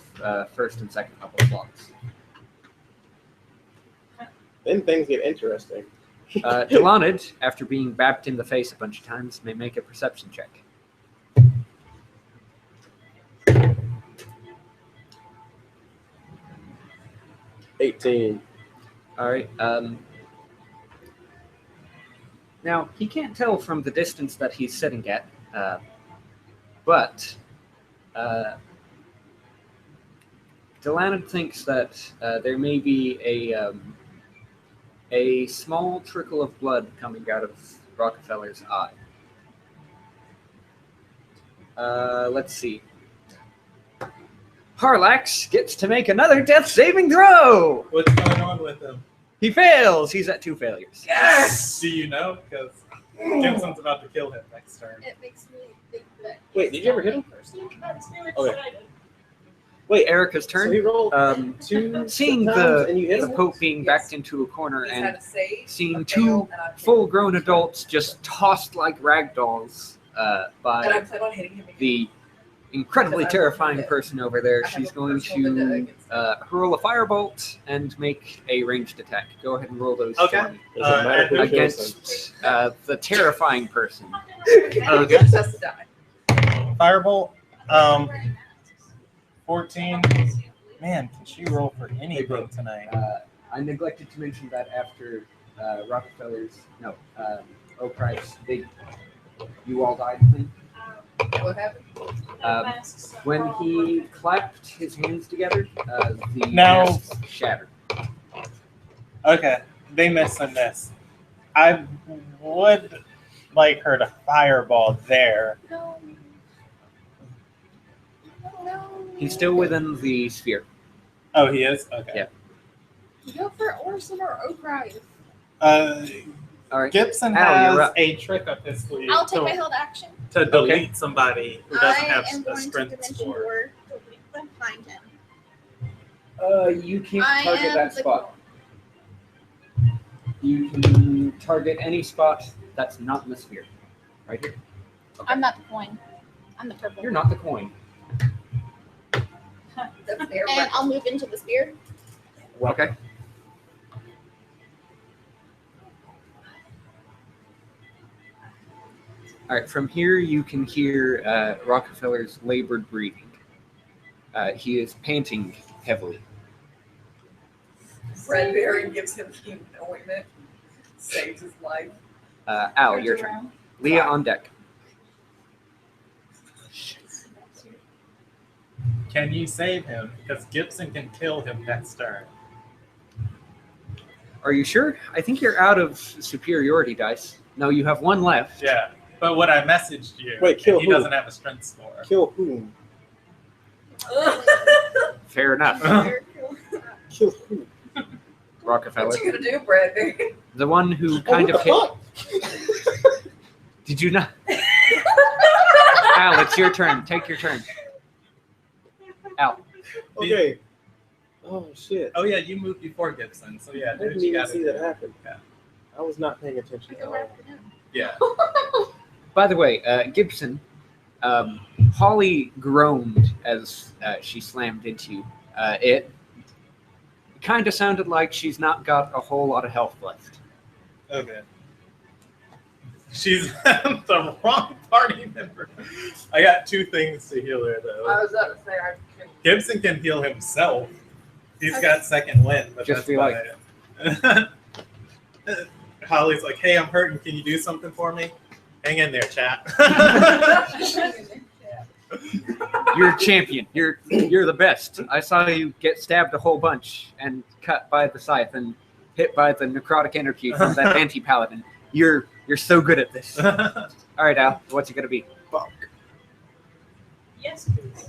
first and second level slots. Then things get interesting. Delanid, after being bapped in the face a bunch of times, may make a perception check. $18. All right. Now, he can't tell from the distance that he's sitting at, but Delanid thinks that there may be a small trickle of blood coming out of Rockefeller's eye. Let's see. Harlax gets to make another death saving throw. What's going on with him? He fails. He's at 2 failures. Yes! Do you know? Because Gibson's about to kill him next turn. It makes me think that. Wait, did you ever hit him? I'm so Okay. excited. Wait, Erica's So turn. he rolled 2 Seeing times and you hit the him? Pope being Yes. backed into a corner He's and had a save, seeing a two fail, and I've hit full-grown adults just tossed like rag dolls him. And I by plan on hitting him again. the incredibly Because I terrifying love it. person over there. I have She's a going personal vendetta to against hurl a firebolt and make a ranged attack. Go ahead and roll those Okay. for me. Doesn't matter who kills him. Against the terrifying person. He just has to die. Firebolt, 14. Man, can she roll for anything tonight? I neglected to mention that after O'Price big you all died thing. What happened? When he clapped his hands together, the Now- masks shattered. Okay, they miss and miss. I would like her to fireball there. No. No. He's still within the sphere. Oh, he is? Okay. Yeah. Go for Orson or O'Brien. All right. Gibson Al, you're has up. a trick up his sleeve I'll take my to, held action. to delete Okay. somebody who doesn't I have am a going to sprint dimension score. door to find him. You can't I target am that the spot. You can target any spot that's not in the sphere. Right here. I'm not the coin. I'm the purple. You're not the coin. That's their And I'll move into the spear. Okay. All right. From here, you can hear Rockefeller's labored breathing. He is panting heavily. Bradbury gives him human ointment, saves his life. Al, your turn. Leah on deck. Can you save him? Because Gibson can kill him next turn. Are you sure? I think you're out of superiority dice. No, you have one left. Yeah, but what I messaged you, Wait, kill he who? doesn't have a strength score. Kill whom? Fair enough, Kill who? Rockefeller. What you gonna do, Bradbury? The one who Oh, kind what of the hit. fuck? Did you not? Al, it's your turn. Take your turn. Al. Okay. Oh shit! Oh yeah, you moved before Gibson, so yeah, I dude, didn't you even gotta see do that it. happen. Yeah. I was not paying attention at all. Yeah. By the way, Gibson, Holly groaned as she slammed into you. It kind of sounded like she's not got a whole lot of health left. Okay. She's the wrong party member. I got 2 things to heal her I though. was about to say I can. Gibson can heal himself. He's got second wind, but Just that's be about it. Holly's like, "Hey, I'm hurting. Can you do something for me?" Hang in there, chat. You're a champion. You're the best. I saw you get stabbed a whole bunch and cut by the scythe and hit by the necrotic energy from that anti-paladin. You're so good at this. All right, Al. What's it gonna be? Fuck. Yes, please.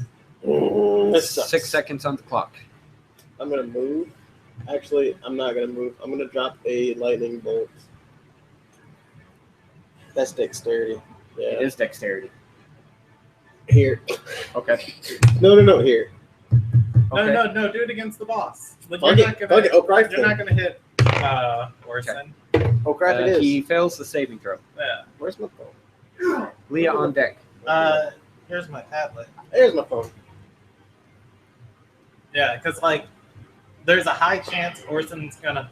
This sucks. 6 seconds on the clock. I'm gonna move. Actually, I'm not gonna move. I'm gonna drop a lightning bolt. That's dexterity. It Yeah. is dexterity. Here. Okay. No. Here. Okay. No, do it against the boss. Like, Fuck it. Fuck it. Oh, Christ. You're not gonna hit Orson. Oh crap! It is. He fails the saving throw. Yeah. Where's my phone? Leah on deck. Here's my tablet. There's my phone. Yeah, because like, there's a high chance Orson's gonna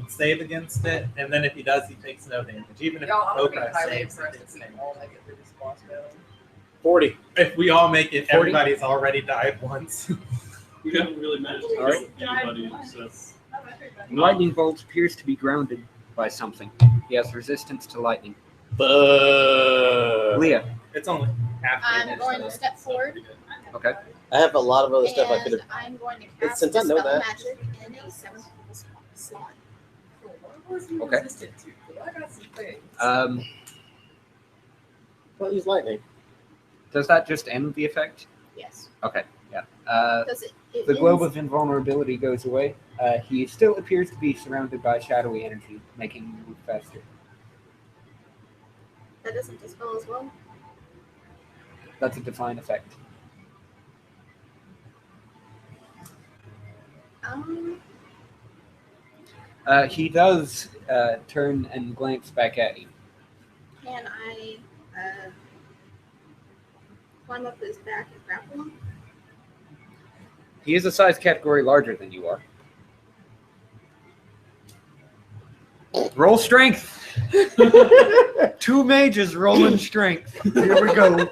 save against it, and then if he does, he takes no damage. Even if Y'all, I'm gonna be Okra highly saves, impressed it's if we damage. all make it through this boss battle. 40. If we all make it, 40? everybody's already died once. We haven't really managed to All right. kill anybody, so Lightning bolt appears to be grounded by something. He has resistance to lightning. Leah. It's only half I'm damage. going so to step forward, Okay. I have a lot of other stuff I could and have. I'm going to But cast since I know Dispel that- Magic in a 7th level slot. Okay. Resistant to, 'cause I got some things. Well, use lightning. Does that just end the effect? Yes. Okay. Yeah. Does it The ends- globe of invulnerability goes away. He still appears to be surrounded by shadowy energy, making him move faster. That doesn't dispel as well. That's a defined effect. He does turn and glance back at you. Can I climb up his back and grapple him? He is a size category larger than you are. Roll strength. 2 mages rolling strength. Here we go.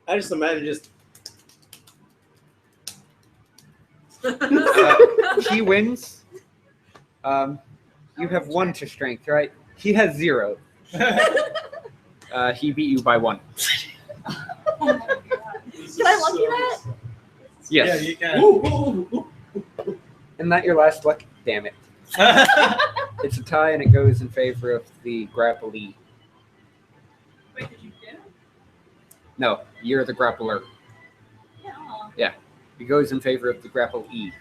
I just imagine just. He wins. You have 1 to strength, right? He has 0. He beat you by 1. Can I lucky that? Yes. Yeah, you can. Isn't that your last luck? Damn it. It's a tie and it goes in favor of the grapplee. Wait, did you get him? No, you're the grappler. Yeah. It goes in favor of the grapple E.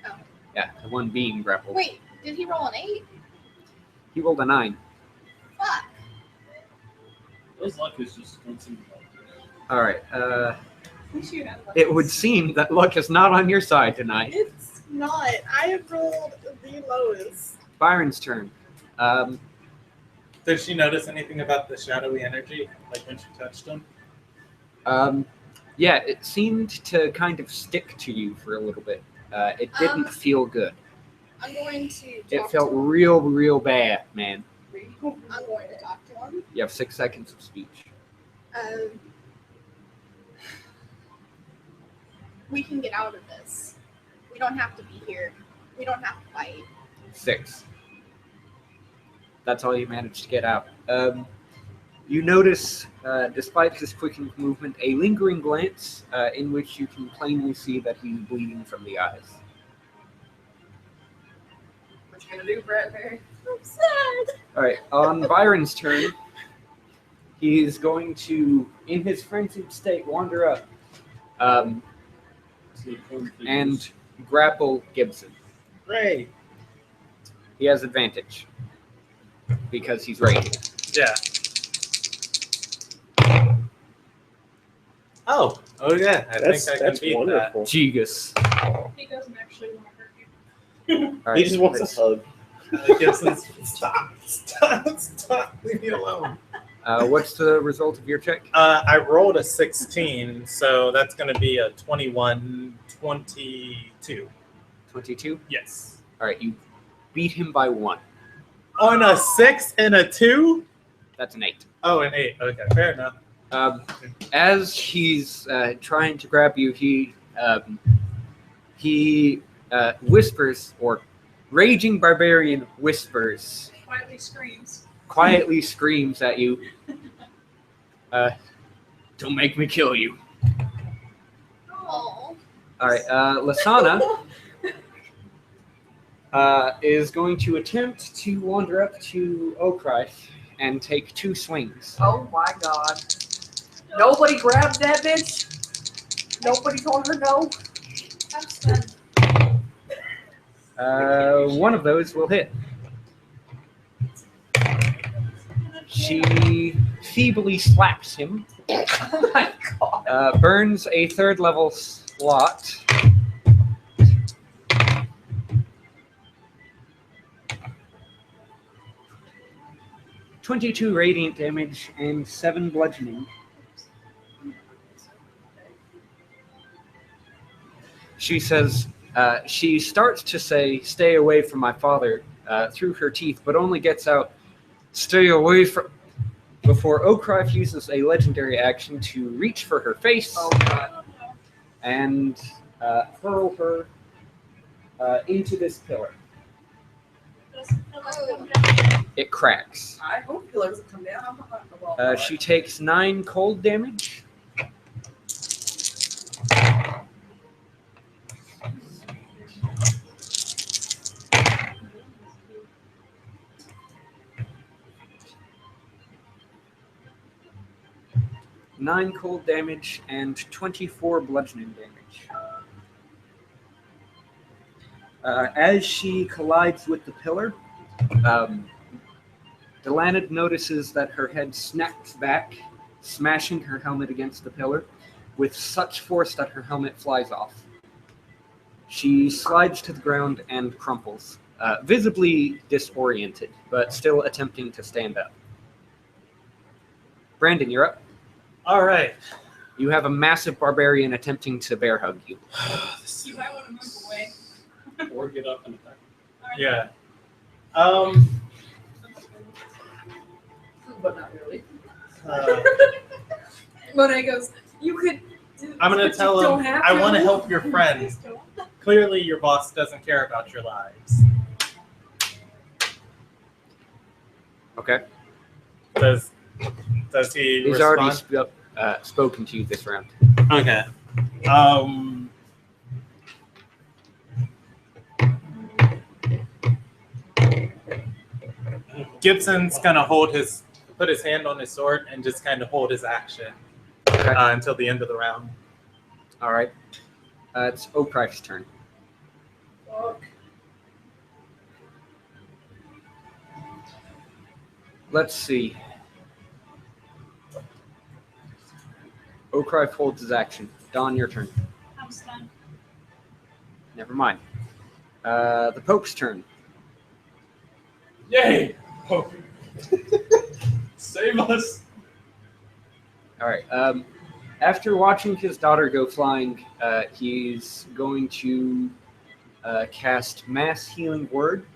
Oh. Yeah, the one being grappled. Wait, did he roll an 8? He rolled a 9. Fuck. those luck is just don't seem to help. All right. At least you had luck. It would seem that luck is not on your side tonight. It's not. I have rolled the lowest. Byron's turn. Did she notice anything about the shadowy energy, like when she touched him? Yeah, it seemed to kind of stick to you for a little bit. It didn't feel good. I'm going to talk It felt to him. real bad, man. I'm going to talk to him. You have 6 seconds of speech. We can get out of this. We don't have to be here. We don't have to fight. 6. That's all you managed to get out. You notice, despite his quickened movement, a lingering glance in which you can plainly see that he's bleeding from the eyes. What you gonna do, Bradbury? I'm sad. All right, on Byron's turn, he is going to, in his frenzied state, wander up and grapple Gibson. Ray. He has advantage because he's radiant. Yeah. Oh yeah. That's I can beat wonderful. Jigus. He doesn't actually want to hurt you. All He just wants let's- a hug. that. Gibson's, stop, leave me alone. What's the result of your check? I rolled a 16, so that's going to be a 21, 22. 22. Yes. All right, you beat him by 1. On a 6 and a 2? That's an 8. Oh, an 8. Okay, fair enough. As he's trying to grab you, he whispers, or Raging Barbarian whispers, Quietly screams. screams at you. Don't make me kill you. Oh. All right, Lasana is going to attempt to wander up to Okrai and take 2 swings. Oh my god. Nobody grabbed that bitch? Nobody told her no? I'm stunned. One of those will hit. She feebly slaps him, Oh my god. burns a 3rd level slot. "22 radiant damage and 7 bludgeoning." She says, She starts to say, "Stay away from my father," through her teeth, but only gets out, "Stay away from," before Okrife uses a legendary action to reach for her face and hurl her into this pillar. It cracks. I hope he lets it come down. She takes 9 cold damage. Nine cold damage and 24 bludgeoning damage. As she collides with the pillar, Delanid notices that her head snaps back, smashing her helmet against the pillar with such force that her helmet flies off. She slides to the ground and crumples, visibly disoriented, but still attempting to stand up. Brandon, you're up. All right. You have a massive barbarian attempting to bear hug you. You might want to move away. Or get up and attack. Yeah. But not really. Monet goes, you could do I'm going but to tell you don't him, have I to." want to help your friends. Clearly, your boss doesn't care about your lives. Okay. Does he He's respond? already spoken to you this round. Okay. Gibson's gonna put his hand on his sword and just kind of hold his action until the end of the round. All right. It's Okrife's turn. Fuck. Let's see. Okrife holds his action. Dawn, your turn. I'm stunned. Never mind. The Pope's turn. Yay! Pope. Save us. All right. After watching his daughter go flying, he's going to cast Mass Healing Word.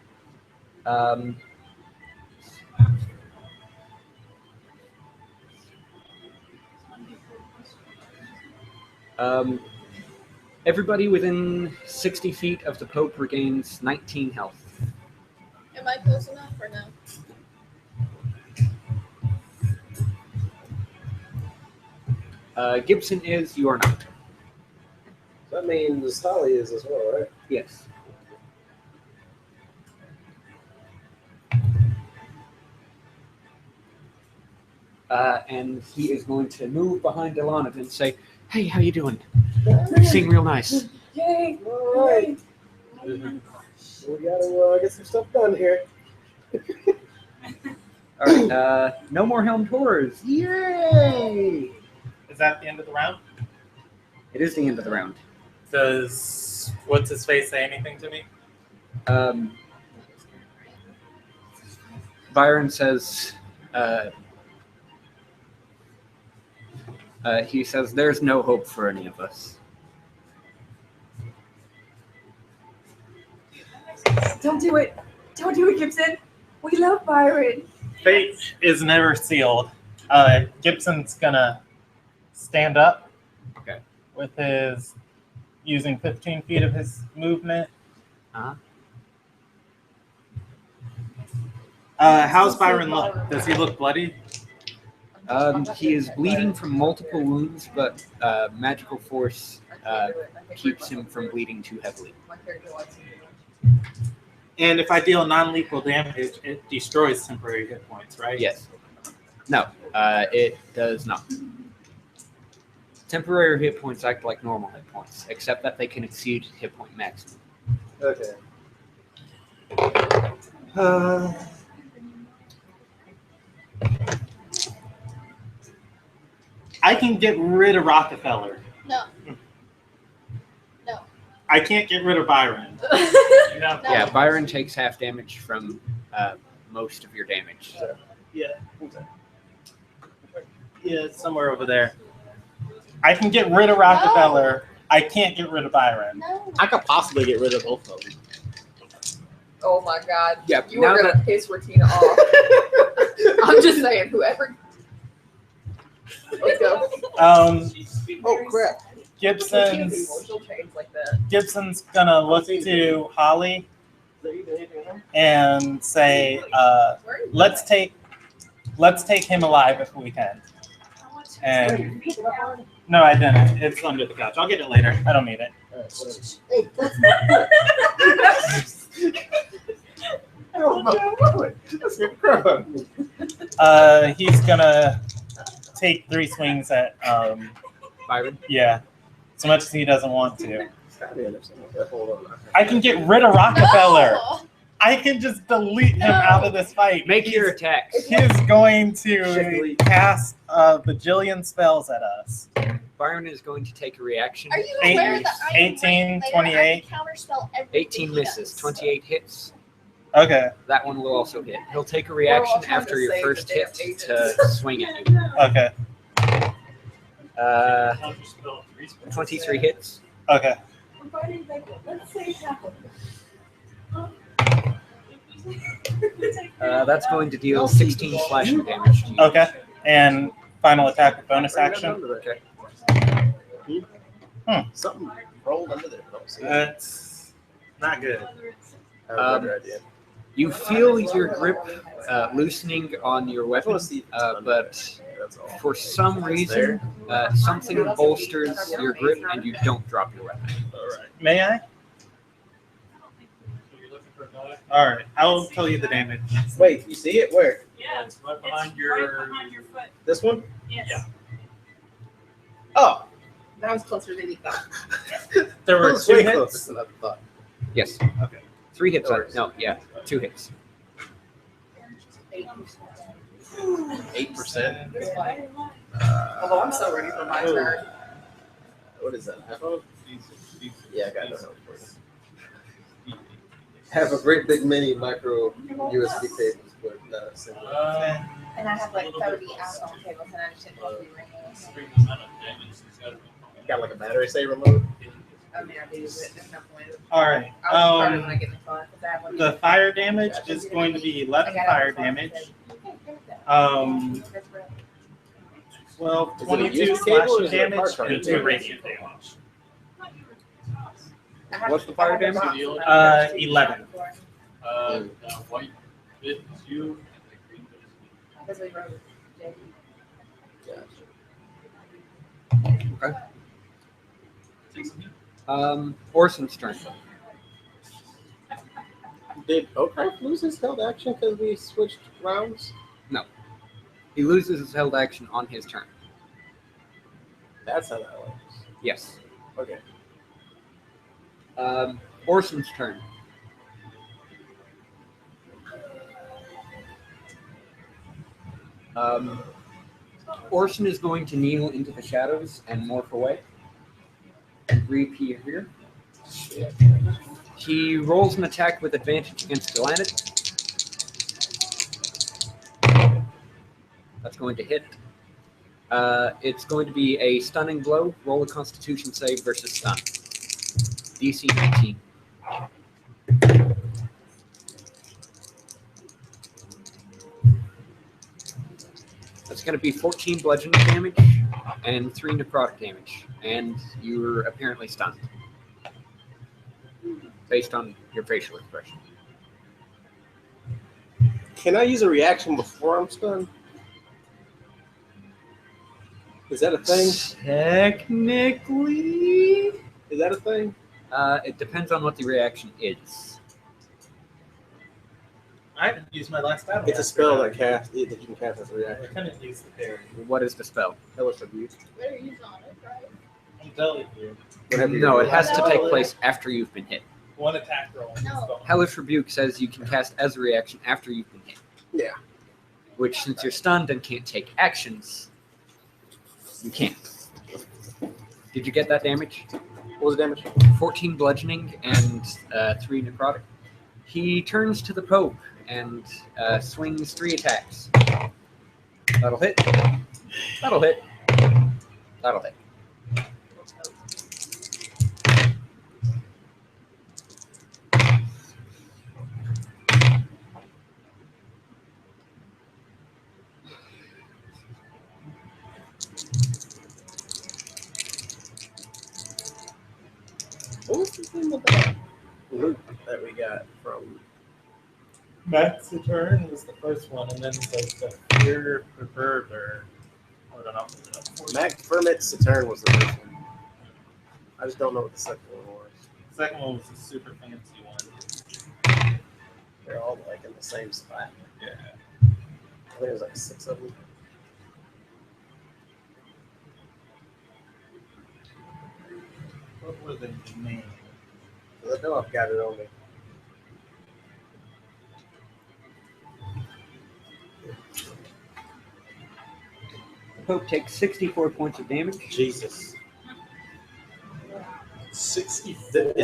Everybody within 60 feet of the Pope regains 19 health. Am I close enough or no? Gibson is, you are not. That means Holly is as well, right? Yes. And he is going to move behind Ilana and say, "Hey, how you doing? You seem real nice." Yay! All right. We gotta get some stuff done here. All right. No more helmed horrors. Yay! Is that the end of the round? It is the end of the round. Does what's his face say anything to me? Byron says, he says, "There's no hope for any of us." Don't do it. Don't do it, Gibson. We love Byron. Fate is never sealed. Gibson's gonna stand up. Okay. With his using 15 feet of his movement. How's Byron look? Does he look bloody? He is bleeding from multiple wounds, but magical force keeps him from bleeding too heavily. My character likes him. And if I deal non-lethal damage, it destroys temporary hit points, right? Yes. No, it does not. Temporary hit points act like normal hit points, except that they can exceed hit point maximum. Okay. I can get rid of Rockefeller. No. No. I can't get rid of Byron. No. Yeah, Byron takes half damage from most of your damage. Yeah. Yeah, it's somewhere over there. I can get rid of Rockefeller I can't get rid of Byron. No. I could possibly get rid of both of them. Oh my god. Yeah, You now were gonna piss Retina off. I'm just saying, whoever. Let's go. Oh crap! Gibson's She'll change like that. Gibson's gonna look to Holly and say, let's take him alive if we can. And no, I didn't. It's under the couch. I'll get it later. I don't need it. He's gonna take 3 swings at Byron. yeah, as much as he doesn't want to. I can get rid of Rockefeller. No. I can just delete him out of this fight. Make your attacks. He's going to cast a bajillion spells at us. Byron is going to take a reaction. Are you Eight- aware that I am 18, later, 28. I can counterspell everything 18 he misses, does. 28 hits. Okay. That one will also hit. He'll take a We're all reaction trying after to your save first the hit damn to swing at you. Okay. 23 hits. Okay. That's going to deal 16 slashing damage to you. Okay. And final attack with bonus action. Okay. Something rolled under there. That's not good. I have a better idea. You feel your grip loosening on your I weapon, want to see. but That's all. for some reason, something bolsters your grip and you don't drop your weapon. All right. May I? You're looking for a die? All right. I'll tell you the damage. Wait, you see it? Where? Yeah, it's right behind your. foot. This one? Yes. Yeah. Oh, That was closer than he thought. There were that was 2 way hits. closer than I thought. Yes. Okay. 3 hits. No, yeah, 2 hits. 8%. Although I'm so ready for my turn. What is that? Half of? Yeah, I got no help for it. Have a great big mini micro USB cables, but simple. And I have like 30 out-on cables, and I just didn't want to be ringing. Got like a battery saver mode. I mean, I do, but there's no point. All right. I'll start it when I get in the car, 'cause I have one. The fire damage is going to be 11 fire damage. 12, Is it a 22 used cable or slashing is it a damage, part charger? and 2 radiant damage. I have- What's the fire I have a damage? box that I have 11. White bit is you. And the green bit is me. Because we wrote it. Take some heat. Orson's turn. Did Oakcraft lose his held action because we switched rounds? He loses his held action on his turn. That's how that works. Yes. Okay. Orson's turn. Orson is going to kneel into the shadows and morph away and reappear here. He rolls an attack with advantage against Galanet. That's going to hit. It's going to be a stunning blow. Roll a Constitution save versus stun. DC 19. That's going to be 14 bludgeoning damage and 3 necrotic damage. And you're apparently stunned. Based on your facial expression. Can I use a reaction before I'm stunned? Is that a thing? Technically, Is that a thing? it depends on what the reaction is. I haven't used my last battle. It's a spell that you can cast as a I reaction. couldn't use the parry. What is the spell? Hellish Rebuke. Better use on it, right? I'm telling you. Whatever you No, do. it has to No. take place after you've been hit. 1 attack roll. No. Hellish Rebuke says you can cast as a reaction after you've been hit. Yeah. Which, since you're stunned and can't take actions, you can't. Did you get that damage? What was the damage? 14 bludgeoning and 3 necrotic. He turns to the Pope and swings 3 attacks. That'll hit. That'll hit. That'll hit. loot that we got from. Max Return was the first one, and then there's the Fear Perverter. I don't know. Mac Ferment Saturn was the first one. I just don't know what the second one was. The second one was a super fancy one. They're all like in the same spot. Yeah. I think there's like 6 of them. What were the names? I know I've got it on me. The Pope takes 64 points of damage. Jesus. 64.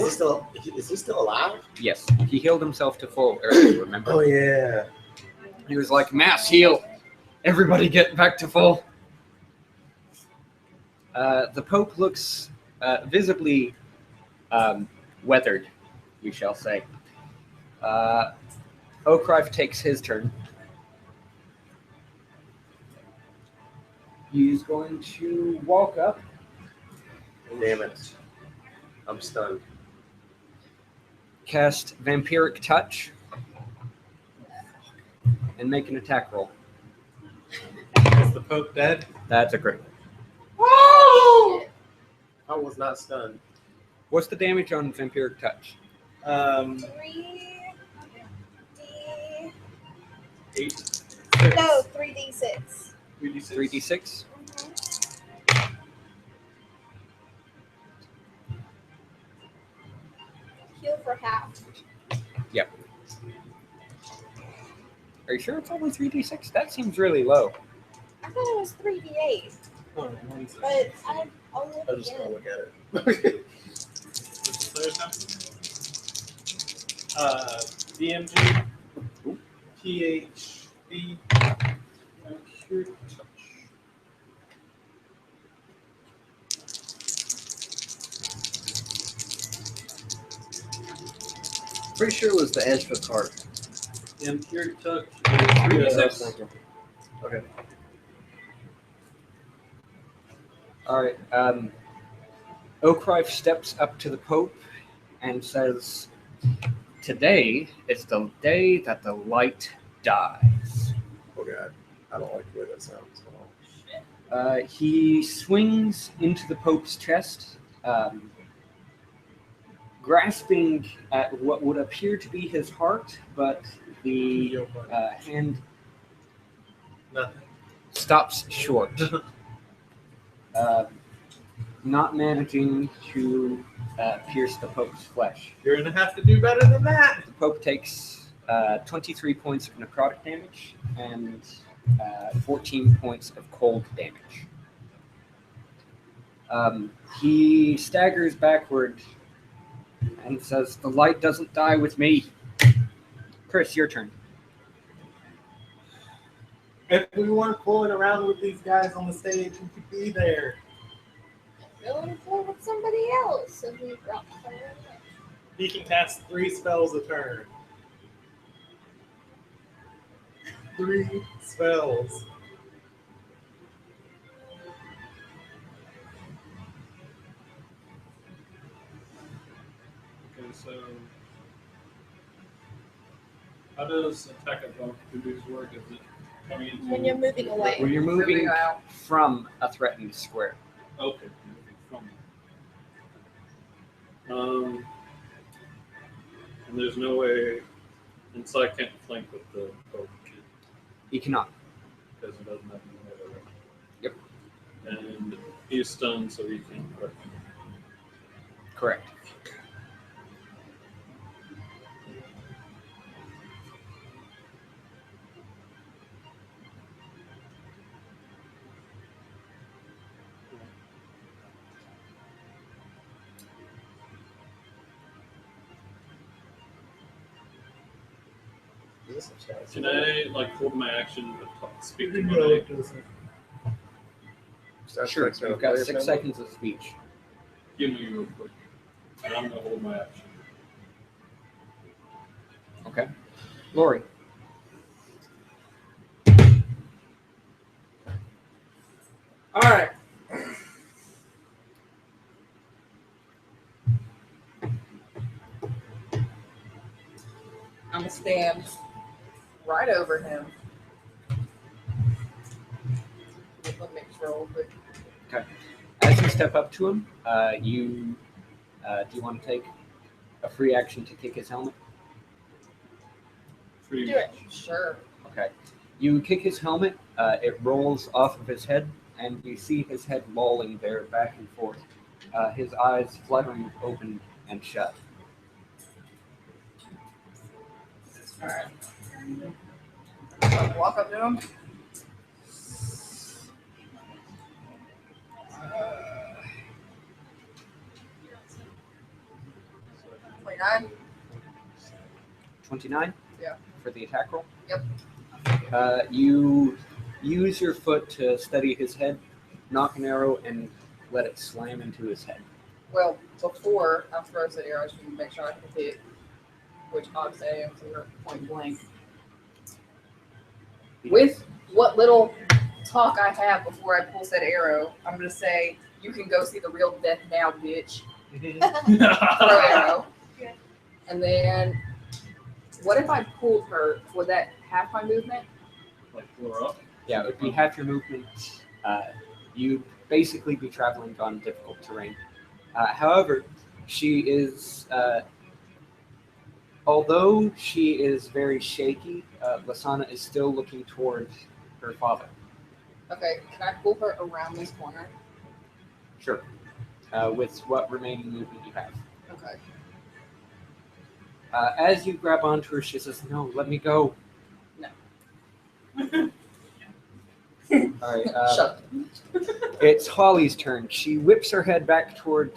Is he still alive? Yes, he healed himself to full earlier, remember? Oh yeah. He was like, mass heal. Everybody get back to full. The Pope looks visibly weathered, we shall say. Oakrife takes his turn. He's going to walk up, Damn it. I'm stunned. cast Vampiric Touch, and make an attack roll. Is the Pope dead? That's a crit. I was not stunned. What's the damage on Vampiric Touch? 3D. 8. No, 3D6. 3d6. 3d6? Heal for half. Are you sure it's only 3d6? That seems really low. I thought it was 3D8, Oh, what is it? but I'll I look just again. want to look at it. What's the third time? DMG. PHB. Cure Touch. Pretty sure it was the edge of the card. Cure Touch. Okay. All right. Oakrife steps up to the Pope and says, "Today is the day that the light dies." Oh god. I don't like the way that sounds. He swings into the Pope's chest, grasping at what would appear to be his heart, but the hand Nothing. stops short. Not managing to pierce the Pope's flesh. You're gonna have to do better than that. The Pope takes 23 points of necrotic damage and 14 points of cold damage. He staggers backward and says, "The light doesn't die with me." Chris, your turn. If we weren't fooling around with these guys on the stage, we could be there. Going for with somebody else, so we brought someone else. He can cast 3 spells a turn. 3 spells. Okay, so how does attack of opportunities work? Is it coming into When you're moving away. When you're moving Moving out. from a threatened square. Okay, moving from. And there's no way, and so I can't flank with the Pope He cannot. because he doesn't have any melee, right? Yep. And he's stunned, so he can't hurt me. Correct. Can I like hold my action to speak to my? Sure, you've got 6 seconds of speech. Give me real quick, and I'm gonna hold my action. Okay. Lori. All right. stand right over him. Let me make sure real quick. As you step up to him, do you want to take a free action to kick his helmet? Do it. Sure. Okay. You kick his helmet, it rolls off of his head, and you see his head lolling there back and forth, his eyes fluttering open and shut. Alright. So walk up to him. 29. 29? Yeah. For the attack roll? Yep. You use your foot to steady his head, knock an arrow, and let it slam into his head. Well, before I throw the arrow, I should make sure I can hit, which obviously I am for point blank. With what little talk I have before I pull that arrow, I'm gonna say, "You can go see the real death now, bitch." Throw arrow. Yeah. And then, what if I pulled her? Would that half my movement? Like pull her up. Yeah, it would be half your movement. You'd basically be traveling on difficult terrain. However, she is, although she is very shaky, Lasana is still looking towards her father. Okay, can I pull her around this corner? Sure. With what remaining movement you have. Okay. As you grab onto her, she says, "No, let me go." No. All right. Shut up. It's Holly's turn. She whips her head back toward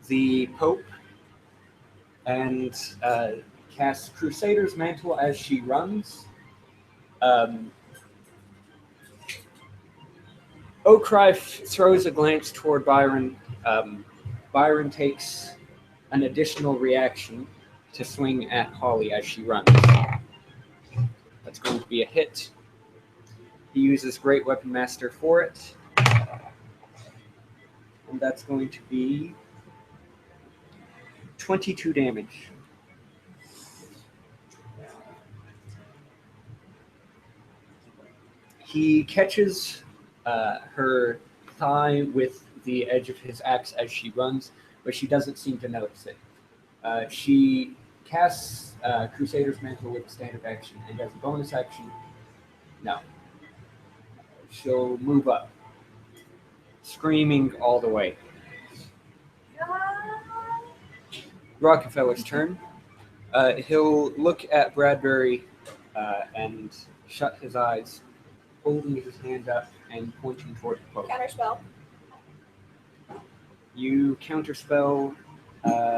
the Pope and casts Crusader's Mantle as she runs. O'Cry throws a glance toward Byron. Byron takes an additional reaction to swing at Holly as she runs. That's going to be a hit. He uses Great Weapon Master for it. And that's going to be 22 damage. He catches her thigh with the edge of his axe as she runs, but she doesn't seem to notice it. She casts Crusader's Mantle with a standard action, and as a bonus action, no. She'll move up, screaming all the way. Rockefeller's turn. He'll look at Bradbury and shut his eyes, holding his hand up and pointing toward the Pope. Counterspell. You counterspell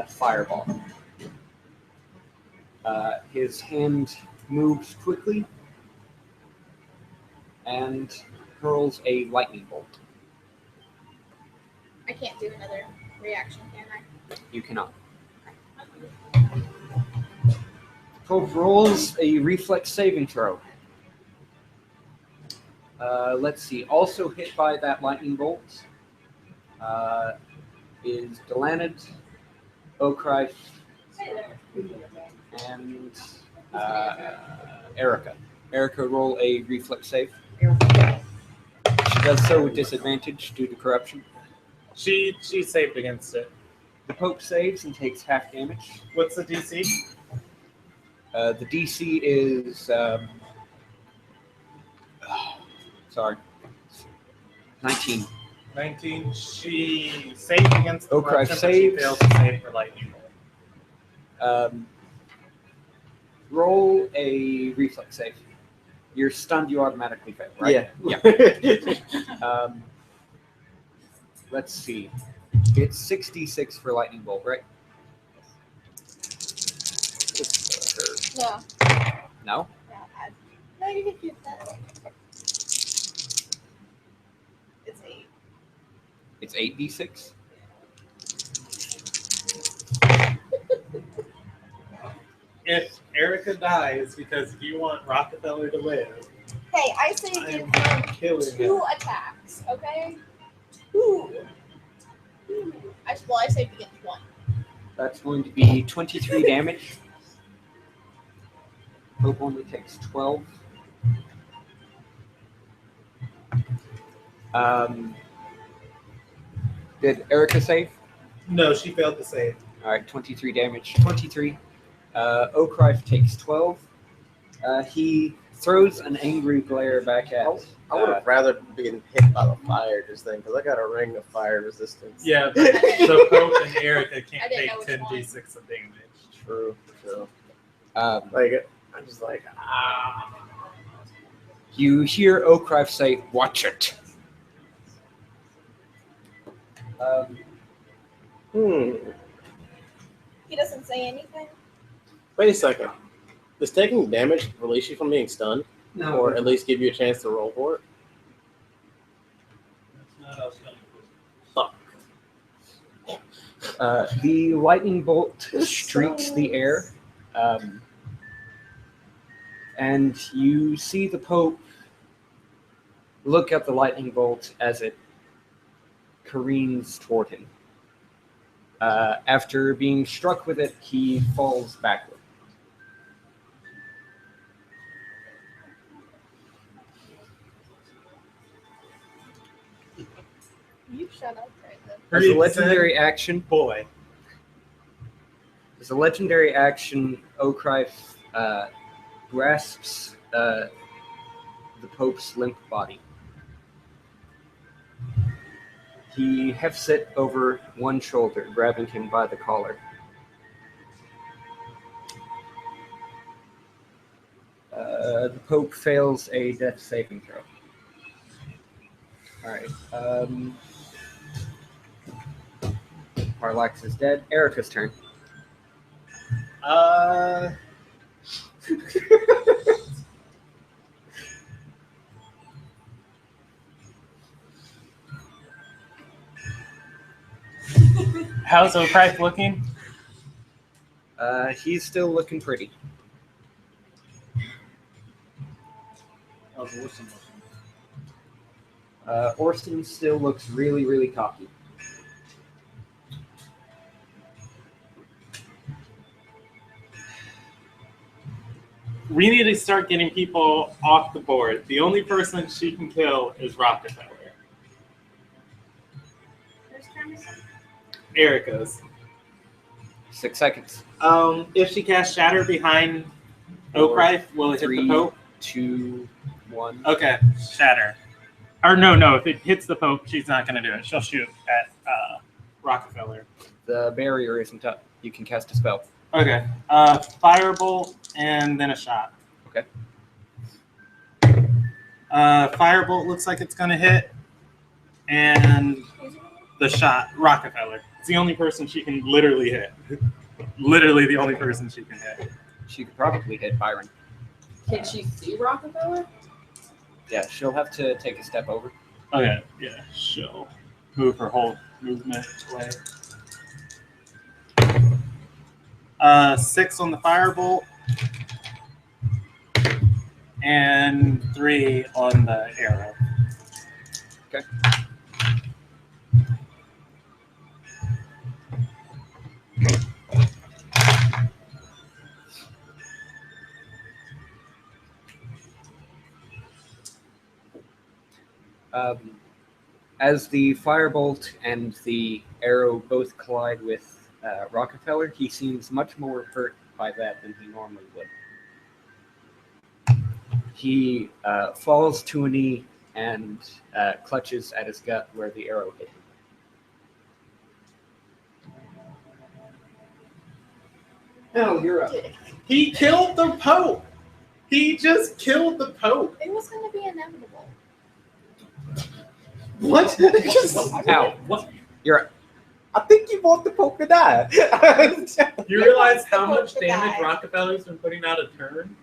Fireball. His hand moves quickly and hurls a lightning bolt. I can't do another reaction, can I? You cannot. Pope rolls a reflex saving throw. Let's see. Also hit by that lightning bolt is Delanid, O'Cry, and Erica. Erica, roll a reflex save. She does so with disadvantage due to corruption. She saved against it. The Pope saves and takes half damage. What's the DC? The DC is sorry, 19. 19. She saved against the O'Cry corruption, but she saves. failed to save for lightning bolt. Roll a reflex save. You're stunned, you automatically fail, right? Yeah. Let's see. It's 66 for lightning bolt, right? No. No? No, you can keep that. It's 8. It's 8d6? If Erica dies because you want Rockefeller to live, Hey, I say I give am him killing 2 him. attacks, okay? 2. I say begin 1. That's going to be 23 damage. Pope only takes 12. Did Erica save? No, she failed to save. All right, 23 damage. 23. Oakrife takes 12. He throws an angry glare back at. I would have rather been hit by the fire just then, because I got a ring of fire resistance. Yeah, but so Pope and Erica I can't didn't take know which 10d6 of damage. True. Like, I'm just like, ah. you hear Oakrife say, "Watch it." He doesn't say anything. Wait a second. Does taking damage release you from being stunned? No. Or at least give you a chance to roll for it? That's not how it's done. Fuck. The lightning bolt streaks the air, and you see the Pope look at the lightning bolt as it careens toward him. After being struck with it, he falls backward. You shut up right then. As a legendary action, Boy. Oakrife grasps the Pope's limp body. He hefts it over one shoulder, grabbing him by the collar. The Pope fails a death saving throw. All right. Parlax is dead. Erica's turn. How's Oakrife looking? He's still looking pretty. How's Orson looking? Orson still looks really, really cocky. We need to start getting people off the board. The only person she can kill is Rockefeller. Erica's. 6 seconds. If she casts Shatter behind Oakrife, will it hit the Pope? 2, 1. Okay, Shatter. Or no, if it hits the Pope, she's not going to do it. She'll shoot at Rockefeller. The barrier isn't up. You can cast a spell. Okay. Firebolt and then a shot. Okay. Firebolt looks like it's going to hit. And the shot, Rockefeller. It's the only person she can literally hit. Literally the only person she can hit. She could probably hit Byron. Can she see Rockefeller? Yeah, she'll have to take a step over. Okay, yeah, she'll move her whole movement away. 6 on the firebolt. And 3 on the arrow. Okay. As the firebolt and the arrow both collide with Rockefeller, he seems much more hurt by that than he normally would. He falls to a knee and clutches at his gut where the arrow hit him. No, you're up. He killed the Pope! He just killed the Pope! It was going to be inevitable. What? Ow. What? You're up. I think you want the Pope to die. You realize how Pope much to damage die. Rockefeller's been putting out a turn?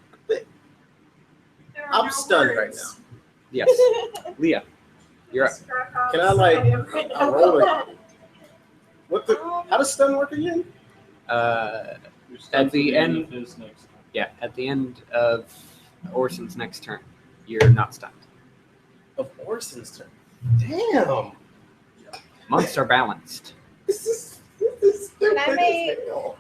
I'm stunned right now. Yes. Leah, you're up. Can I, like, I roll it? What the? How does stun work again? At the end, yeah, at the end of Orson's next turn, you're not stunned. Of Orson's turn. Damn. Months are balanced. This is stupid. Can I make- as hell.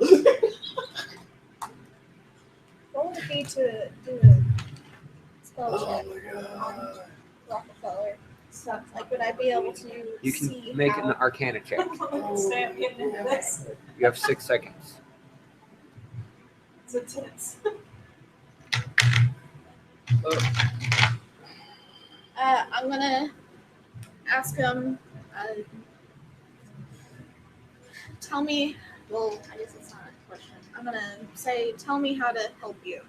What would it be to do a spell check on Rockefeller? Like, would I be able to You see can make how... an Arcana check. Sam getting into this. You have 6 seconds. It's intense. I'm gonna ask him, tell me, well, I guess it's not a question. I'm gonna say, tell me how to help you.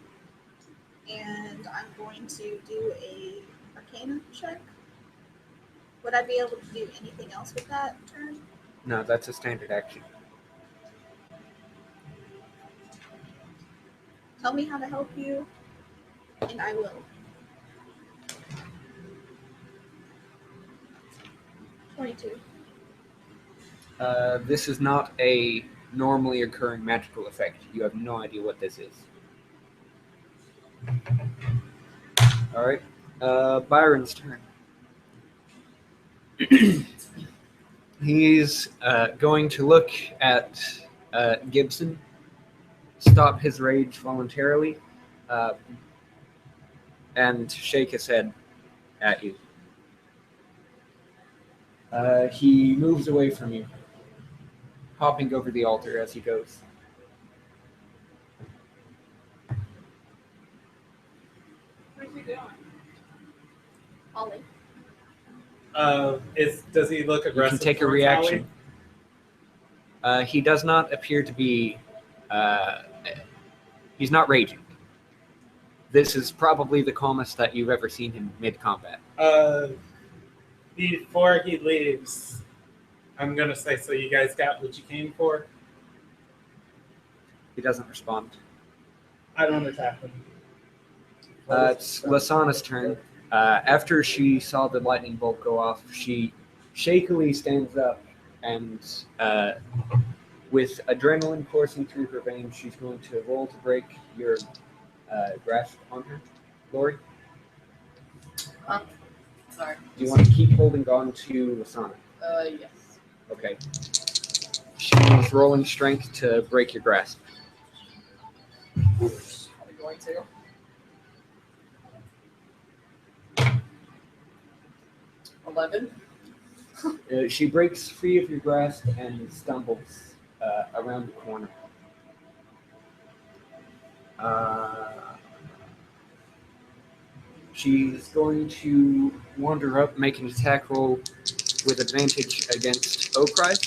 And I'm going to do a Arcana check. Would I be able to do anything else with that turn? No, that's a standard action. Tell me how to help you, and I will. 22. This is not a normally occurring magical effect. You have no idea what this is. Alright. Byron's turn. He's going to look at Gibson, stop his rage voluntarily, and shake his head at you. He moves away from you, hopping over the altar as he goes. Where's he going? Ollie. Does he look You aggressive? can take a towards reaction. He does not appear to be... he's not raging. This is probably the calmest that you've ever seen him mid-combat. Before he leaves, I'm going to say, so you guys got what you came for? He doesn't respond. I don't attack him. It's Lasana's turn. After she saw the lightning bolt go off, she shakily stands up and, with adrenaline coursing through her veins, she's going to roll to break your grasp on her. Lori, Sorry. do you want to keep holding on to Lasana? Yes. Okay. She's rolling strength to break your grasp. Probably going to. $11. She breaks free of your grasp and stumbles around the corner. She's going to wander up, make an attack roll with advantage against Okrai.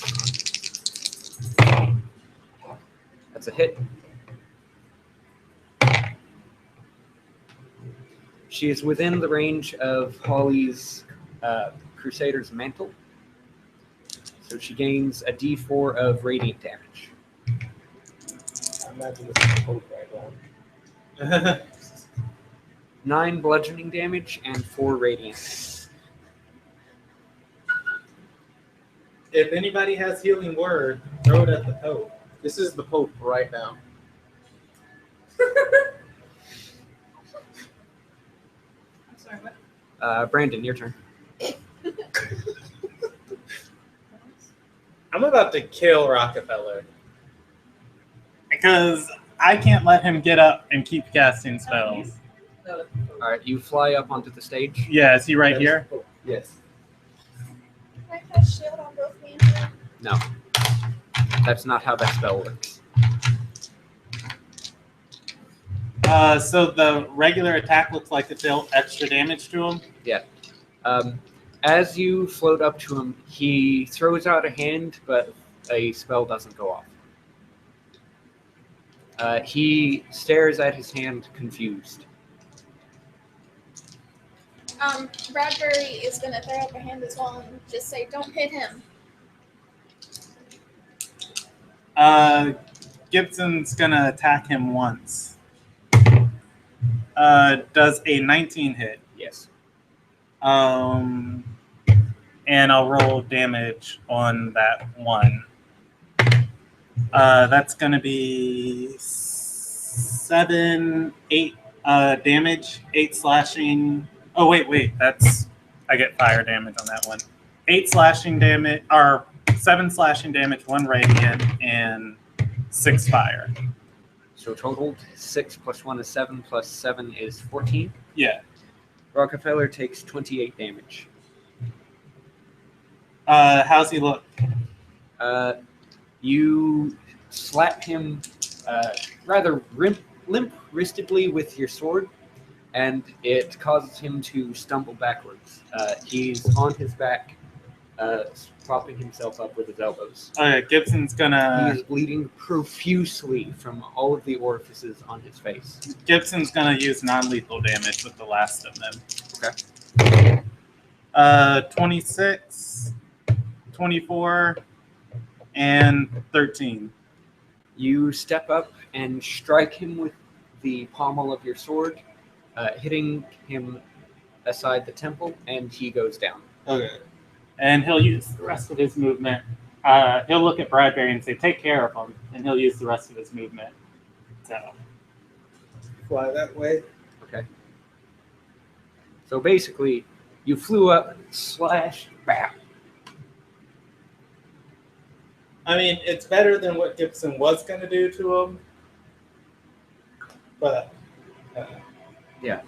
That's a hit. She is within the range of Holly's Crusader's Mantle. So she gains a d4 of radiant damage. I imagine this is the Pope right now. 9 bludgeoning damage and 4 radiant. If anybody has healing word, throw it at the Pope. This is the Pope right now. I'm sorry, what? Brandon, your turn. I'm about to kill Rockefeller. Because I can't let him get up and keep casting spells. No, All right, you fly up onto the stage. Yeah, is he right here? Yes. Can I cast shield on both me and her? No. That's not how that spell works. So the regular attack looks like it dealt extra damage to him? As you float up to him, he throws out a hand, but a spell doesn't go off. He stares at his hand, confused. Bradbury is gonna throw up a hand as well and just say, "Don't hit him." Gibson's gonna attack him once. Does a 19 hit? Yes. And I'll roll damage on that one. That's gonna be 7, 8 damage, 8 slashing. Oh wait, that's I get fire damage on that one. 8 slashing damage, or 7 slashing damage, 1 radiant, and 6 fire. So totaled 6 plus 1 is 7 plus 7 is 14. Yeah. Rockefeller takes 28 damage. How's he look? You slap him rather limp-wristedly with your sword, and it causes him to stumble backwards. He's on his back, propping himself up with his elbows. Gibson's He gonna is bleeding profusely from all of the orifices on his face. use non-lethal damage with the last of them. Okay. 26, 24, and 13. You step up and strike him with the pommel of your sword, hitting him aside the temple, and he goes down. Okay. And he'll use the rest of his movement. He'll look at Bradbury and say, "Take care of him," and he'll use the rest of his movement. So Fly that way. Okay. So basically, you flew up, slashed, bam. I mean, it's better than what Gibson was going to do to him, but Yeah.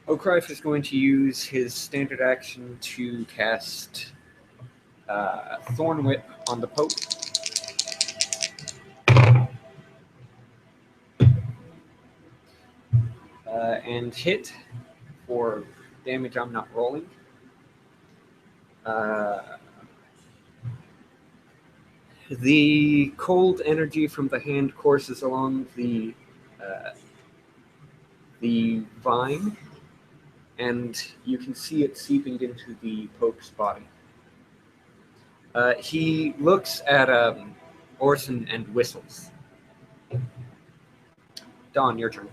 O'Crife is going to use his standard action to cast Thorn Whip on the Pope. And hit for damage I'm not rolling. The cold energy from the hand courses along the vine, and you can see it seeping into the Pope's body. He looks at Orson and whistles. Dawn, your turn.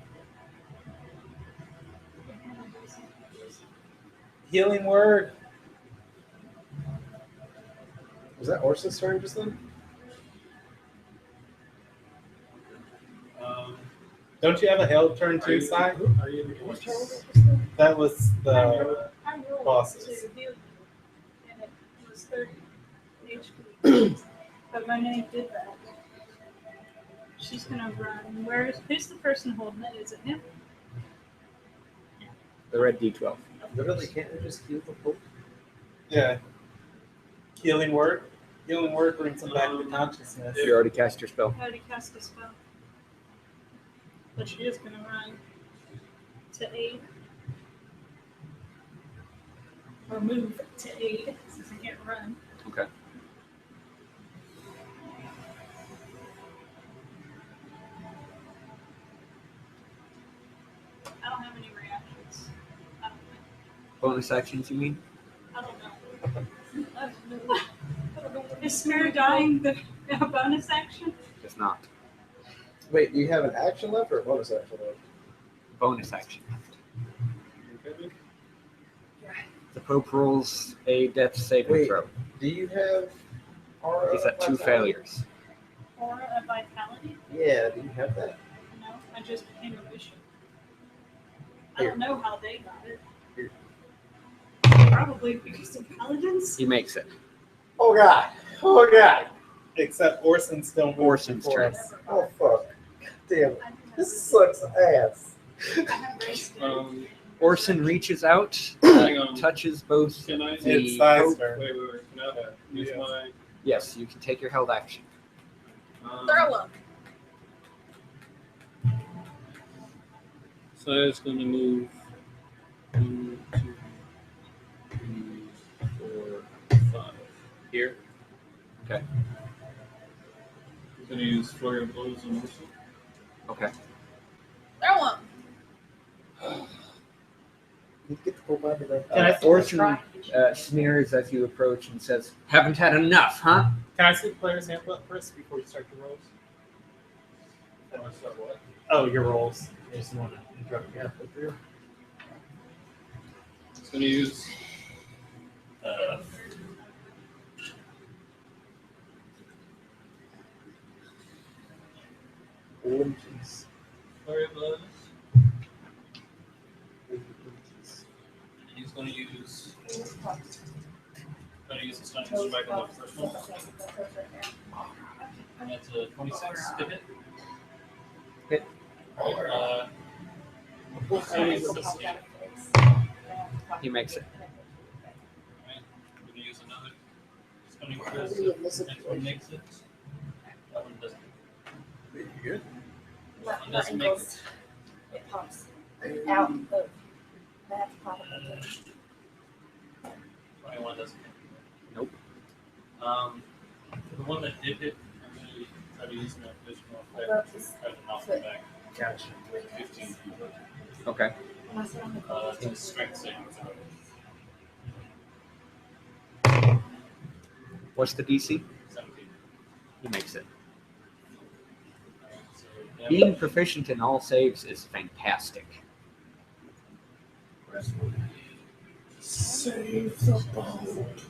healing word. Was that Orson's turn just then? Don't you have a held turn too, Si? Are you Which turn was it? That was the I rolled bosses. to heal you, and it was 30 HP. But my name did that. She's gonna run. Who's the person holding it? Is it him? The red D12. Literally, can't we just heal the Pope? Yeah. Healing word. Healing word brings him back to consciousness. You already cast your spell. I already cast a spell. But she is gonna run to aid. Or move to aid, since I can't run. Okay. I don't have any reactions. I don't think. Bonus actions, you mean? I don't know. I don't know. Is Smear dying the bonus action? It's not. Wait, do you have an action left or a bonus action left? Bonus action. The Pope rolls a death saving Wait. throw. Do you have aura? He's at 2 vitality? failures. Aura of vitality? Yeah, do you have that? No, I just became a bishop. I Here. don't know how they got it. Here. Probably because of paladins. He makes it. Oh god! Oh god! Except Orson still moves Orson's before turn. us. Oh fuck! Damn, I this sucks ass. have raised it. Orson reaches out, Hang on. touches both Can I? It's the Si's Pope. turn. Wait. Can I use Yes. my? Yes, you can take your held action. Throw him. So it's going to move 1, 2, 3, 4, 5 here. Okay. I'm going to use flurry of blows on Orson. Okay. Throw him. You get the Pope out of there. Can I see Orson the sneers as you approach and says, "Haven't had enough, huh?" Can I see the player's handbook first before you start your rolls? What? Oh, your rolls. I just want to interrupt you halfway through. It's going to use Sorry, bud. He's going to use. Going to use the stunning strike on the first one. And that's a 26 to hit. Hit. He makes it. Alright, I'm going to use another stunning strike. Next one makes it. That one doesn't. Good. It doesn't make it. It pops out of that part of it. 21 doesn't hit. Nope. The one that did hit, I'm going to try to use an additional effect to try to knock it back. Gotcha. 15 feet. Okay. It's a strength saving throw. What's the DC? 17. He makes it. So, yeah. Being proficient in all saves is fantastic. Save the boat.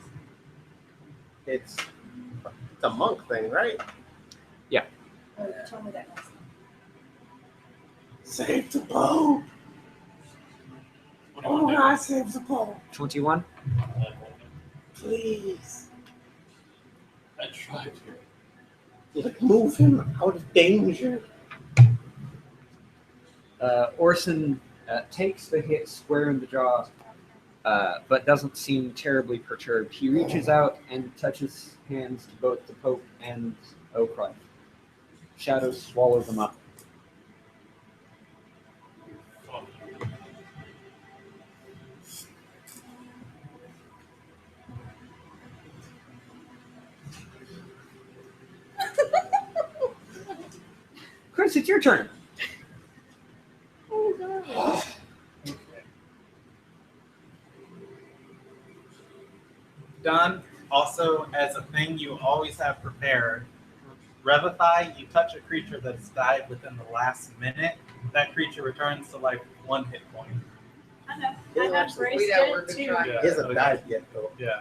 It's a monk thing, right? Tell me that next. Save the boat. Oh, I save the boat. 21. Please. I tried to. Like, move him out of danger. Orson takes the hit square in the jaw, but doesn't seem terribly perturbed. He reaches out and touches hands to both the Pope and O'Cry. Shadows swallow them up. Chris, it's your turn. Done. Also, as a thing you always have prepared, Revify, you touch a creature that's died within the last minute, that creature returns to life 1 hit point. I know. Yeah, I have actually, braced that it works too. right. Yeah, He hasn't okay. died yet, though. Yeah.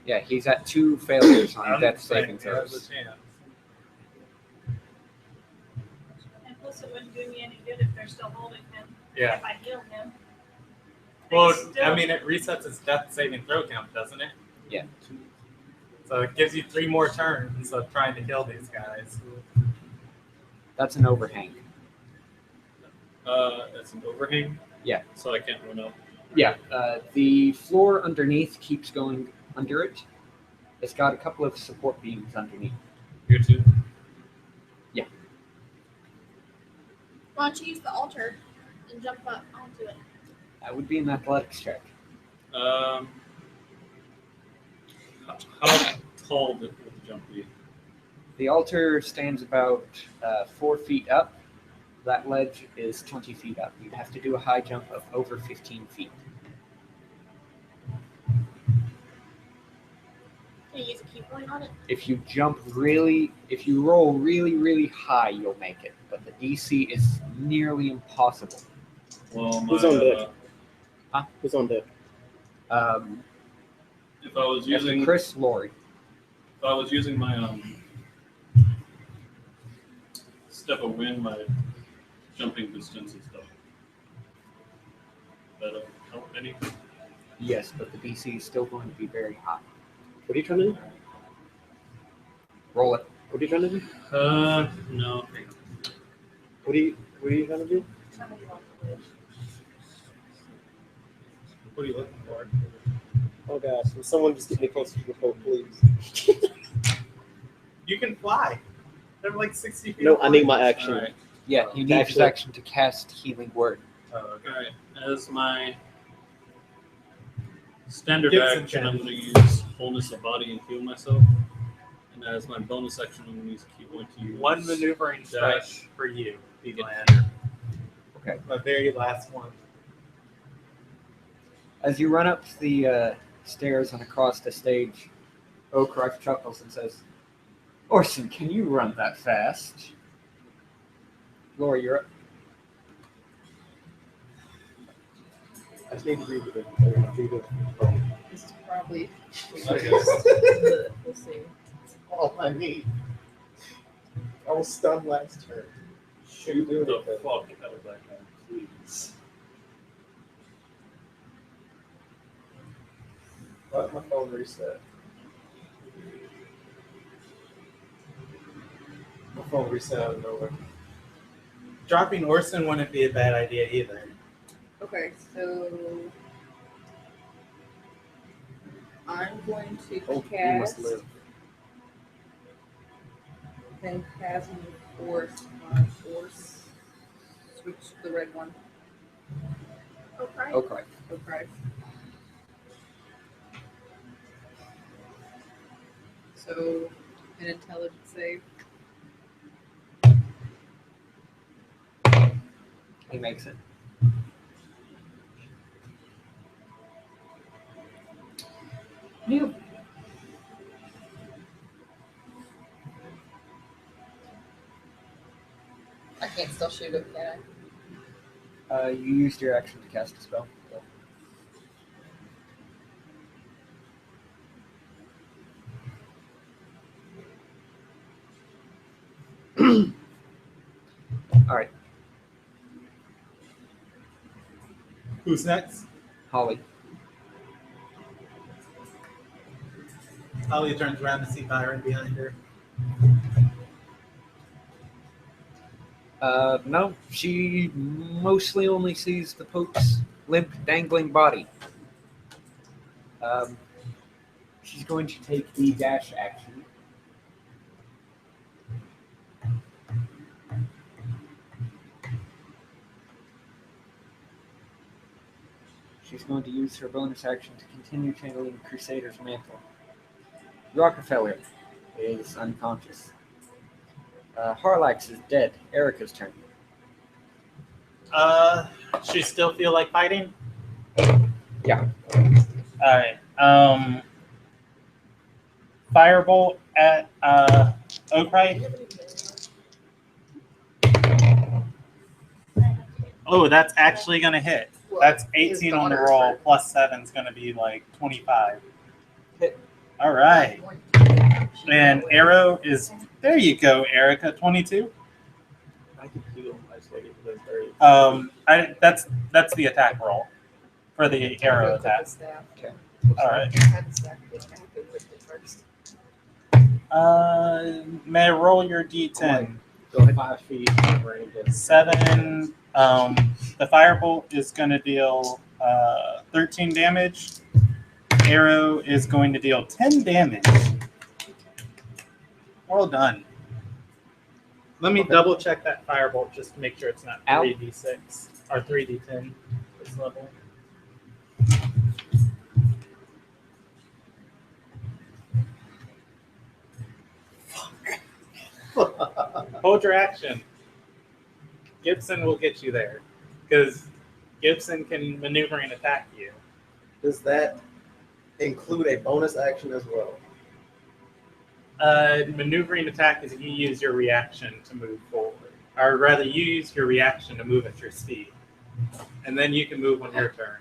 Yeah, he's at 2 failures on I'm death saying saving he has throws. a chance. And plus, it wouldn't do me any good if they're still holding him. Yeah. If I heal him. Well, Still- I mean, it resets his death saving throw count, doesn't it? Yeah. So it gives you 3 more turns of trying to kill these guys. That's an overhang. It's an overhang. Yeah. So I can't run up. Yeah, the floor underneath keeps going under it. It's got a couple of support beams underneath. Here too. Why don't you use the altar and jump up onto it? That would be an athletics check. How tall would the jump be? The altar stands about 4 feet up. That ledge is 20 feet up. You'd have to do a high jump of over 15 feet. Can you use a key point on it? If you roll really, really high, you'll make it. But the DC is nearly impossible. Well, Who's on deck? Huh? Who's on deck? If I was After using Chris, Lori. if I was using my step of wind, my jumping distance and stuff. That help any? Yes, but the DC is still going to be very high. What are you trying to do? Roll it. What are you trying to do? No. What are you trying to do? What are you looking for? Oh gosh, will someone just get me closer to the boat, please? You can fly. They're like 60 feet. No, I need my All action. right. Yeah, he needs his Actually- action to cast Healing Word. Oh, okay. All right. As my standard Gibson action, can. I'm going to use wholeness of body and heal myself. And as my bonus action, I'm going to use a key point to use 1 maneuvering strike dash. for you, Get Eaglander. Okay. The very last one. As you run up the stairs and across the stage, Oakrush chuckles and says, Orson, can you run that fast? Laura, you're up. I just need to read it. This is probably. Okay. We'll see. All I need. I was stunned last turn. Shoot the fuck out of that guy, please. Let my phone reset. My phone reset out of nowhere. Dropping Orson wouldn't be a bad idea either. Okay, so I'm going to Oh, you must cast live. Phantasm Force on Force. Switch to the red one. Okay. Okay. Okay. So, an intelligence save. He makes it. New. I can't still shoot it, can I? You used your action to cast a spell. All right, Who's next? Holly. Holly turns around to see Byron behind her. No, she mostly only sees the Pope's limp, dangling body. She's going to take the dash action. She's going to use her bonus action to continue channeling Crusader's mantle. Rockefeller is unconscious. Harlax is dead. Erica's turn. She still feel like fighting? Yeah. Alright. Firebolt at Oakright. Oh, that's actually gonna hit. That's 18 on the roll, plus 7 is gonna be like 25. Hit. Alright. And arrow is there you go, Erica, 22. I can feel my state of those very. That's the attack roll for the arrow attack. Okay. Alright. I had the staff. I have to lift it first. May I roll your D10? Go ahead. 5 feet in range. 7. The firebolt is going to deal 13 damage. Arrow is going to deal 10 damage. Well done. Let me double check that firebolt just to make sure it's not Ow. 3d6 or 3d10 this level. Hold your action. Gibson will get you there because Gibson can maneuver and attack you. Does that include a bonus action as well? Maneuvering attack is you use your reaction to move forward, or rather, you use your reaction to move at your speed, and then you can move on your turn.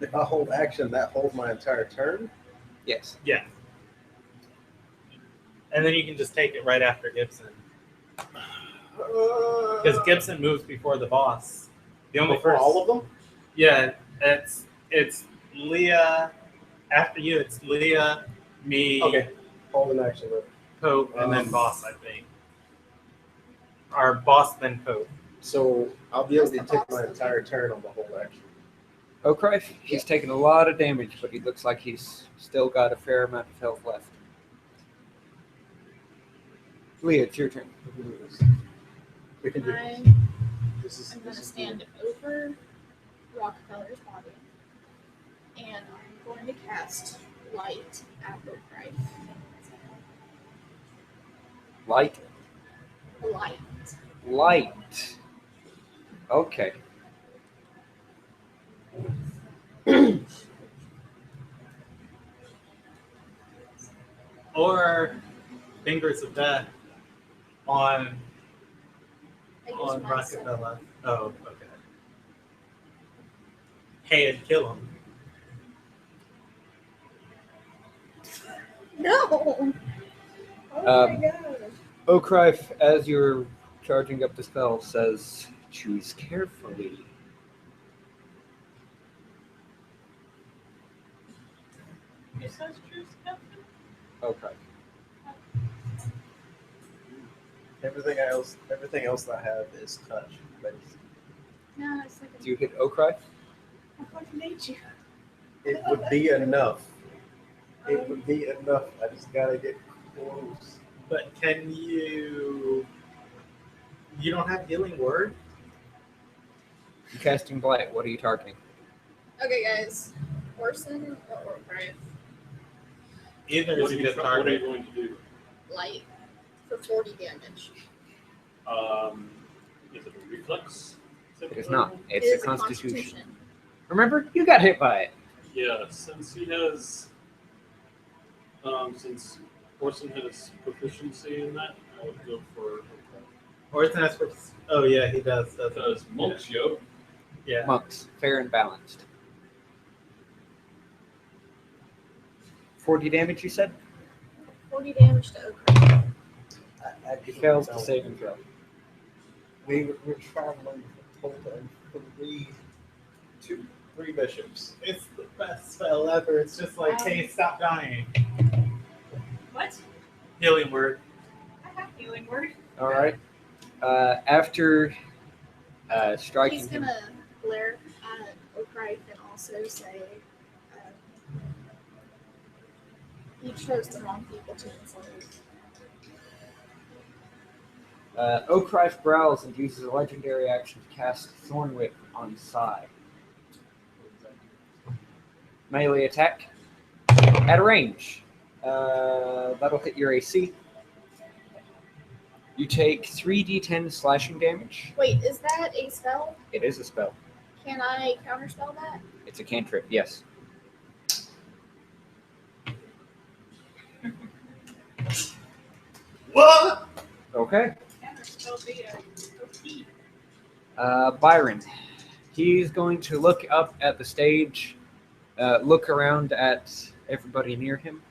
If I hold action, that holds my entire turn? Yes. Yeah, and then you can just take it right after Gibson because Gibson moves before the boss. The only Before all of them? Yeah, it's Leah. After you, it's Leah, me, Okay. Hold an action then. Pope, and then boss, I think. Or boss, then Pope. So I'll be able to take my entire turn on the whole action. Oakright, he's taken a lot of damage, but he looks like he's still got a fair amount of health left. Leah, it's your turn. We can do this. I'm going to stand over Rockefeller's body, and I'm going to cast light at Oakright. Light. Light. Light. Okay. Or Fingers of Death on I use my Rocketbella. Oh, okay. and kill him. No. Oh Um, my god. Okrife, as you're charging up the spell, says, "Choose carefully." It says choose captain. Okay. Everything else I have is touch based. No, it's like Do you hit Okrife? I fucking hate you. It would be enough. It would be enough. I just gotta get close. But can you? You don't have healing word. You're casting blight. What are you targeting? Okay, guys. Orson or Brave? Either is a good What are target. you going to do? Light for 40 damage. Is it a reflex? It is not. It It's is a Constitution. Remember, you got hit by it. Yeah, since he has, since Orson has proficiency in that, I would go for Orson has for. Oh yeah, he does. because monks, yo. Yeah. Monks, fair and balanced. 40 damage, you said? 40 damage to Okra. He fails to save and throw. We're traveling for three bishops. It's the best spell ever. It's just like, hey, stop dying. What? Healing word. I have healing word. All right. After striking He's him, gonna glare at Okrife and also say, you chose the wrong people to enslave. Okrife growls and uses a legendary action to cast Thorn Whip on Sai. Melee attack at a range. That'll hit your AC. You take 3d10 slashing damage. Wait, is that a spell? It is a spell. Can I counterspell that? It's a cantrip, yes. What? Okay. Counterspell be a OP. Byron. He's going to look up at the stage, look around at everybody near him.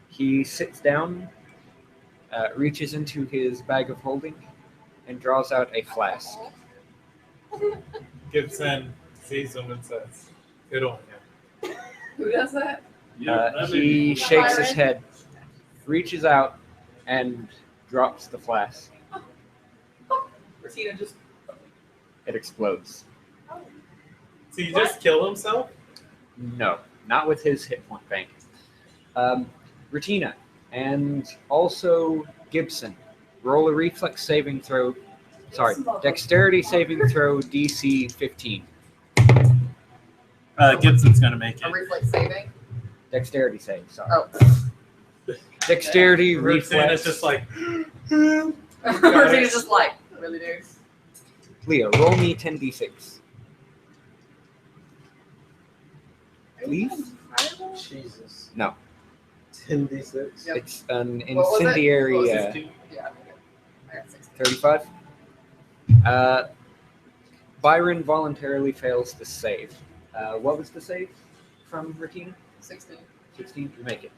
He sits down, reaches into his bag of holding, and draws out a flask. Gibson sees him and says, "Good on him." Who does that? He shakes his head, reaches out, and drops the flask. Martina just. It explodes. So you just kill himself? No, not with his hit point bank. Retina and also Gibson, roll a reflex saving throw. Sorry, dexterity saving throw DC 15. Gibson's gonna make A it. reflex saving. Dexterity save. Sorry. Oh. Dexterity Roxanna's reflex. just like, Martina's just like, really, dude? Leah, roll me 10d6. Please. Jesus. No, 10d6. Yep. it's an What was it? incendiary. What was it? Yeah. I got 16. 35. Byron voluntarily fails to save. What was the save from Retina? 16. 16. You make it.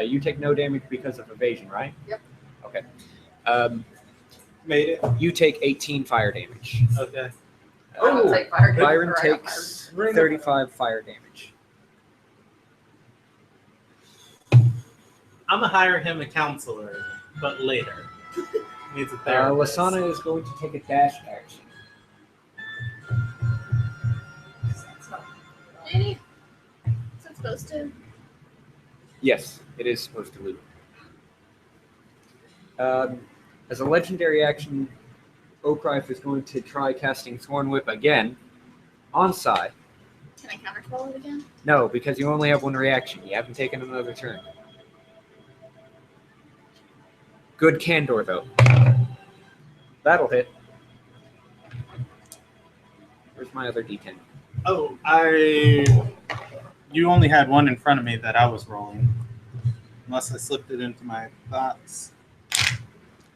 You take no damage because of evasion, right? Yep. Okay. made it. You take 18 fire damage. Okay. I don't take fire damage, Byron or I got takes 35 fire damage. I'm gonna hire him a counselor, but later. Needs a therapist. Lasana is going to take a dash action. Danny, is it supposed to? Yes, it is supposed to loop. As a legendary action, Okrife is going to try casting Thorn Whip again on Sai. Can I counterspell it again? No, because you only have one reaction. You haven't taken another turn. Good candor, though. That'll hit. Where's my other d10? Oh, you only had one in front of me that I was rolling. Unless I slipped it into my thoughts.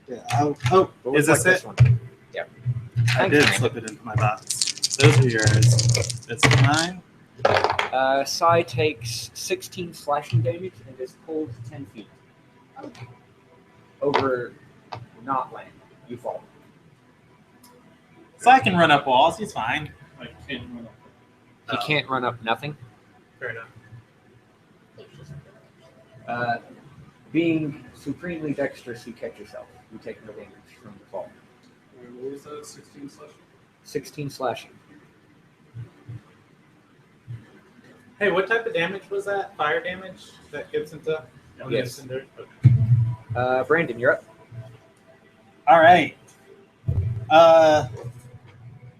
Yeah. Oh, What is was this like it? one? Yeah. I Thanks, did Randy. slip it into my thoughts. Those are yours. It's mine. Sai takes 16 slashing damage and is pulled 10 feet. Over not land. You fall. So I can run up walls. He's fine. I can't run up. He can't run up nothing. Fair enough. Being supremely dexterous, you catch yourself. You take no damage from the fall. What was that? 16 slashing? 16 slashing. Hey, what type of damage was that? Fire damage that gets into? Yes. Okay. Brandon, you're up. All right.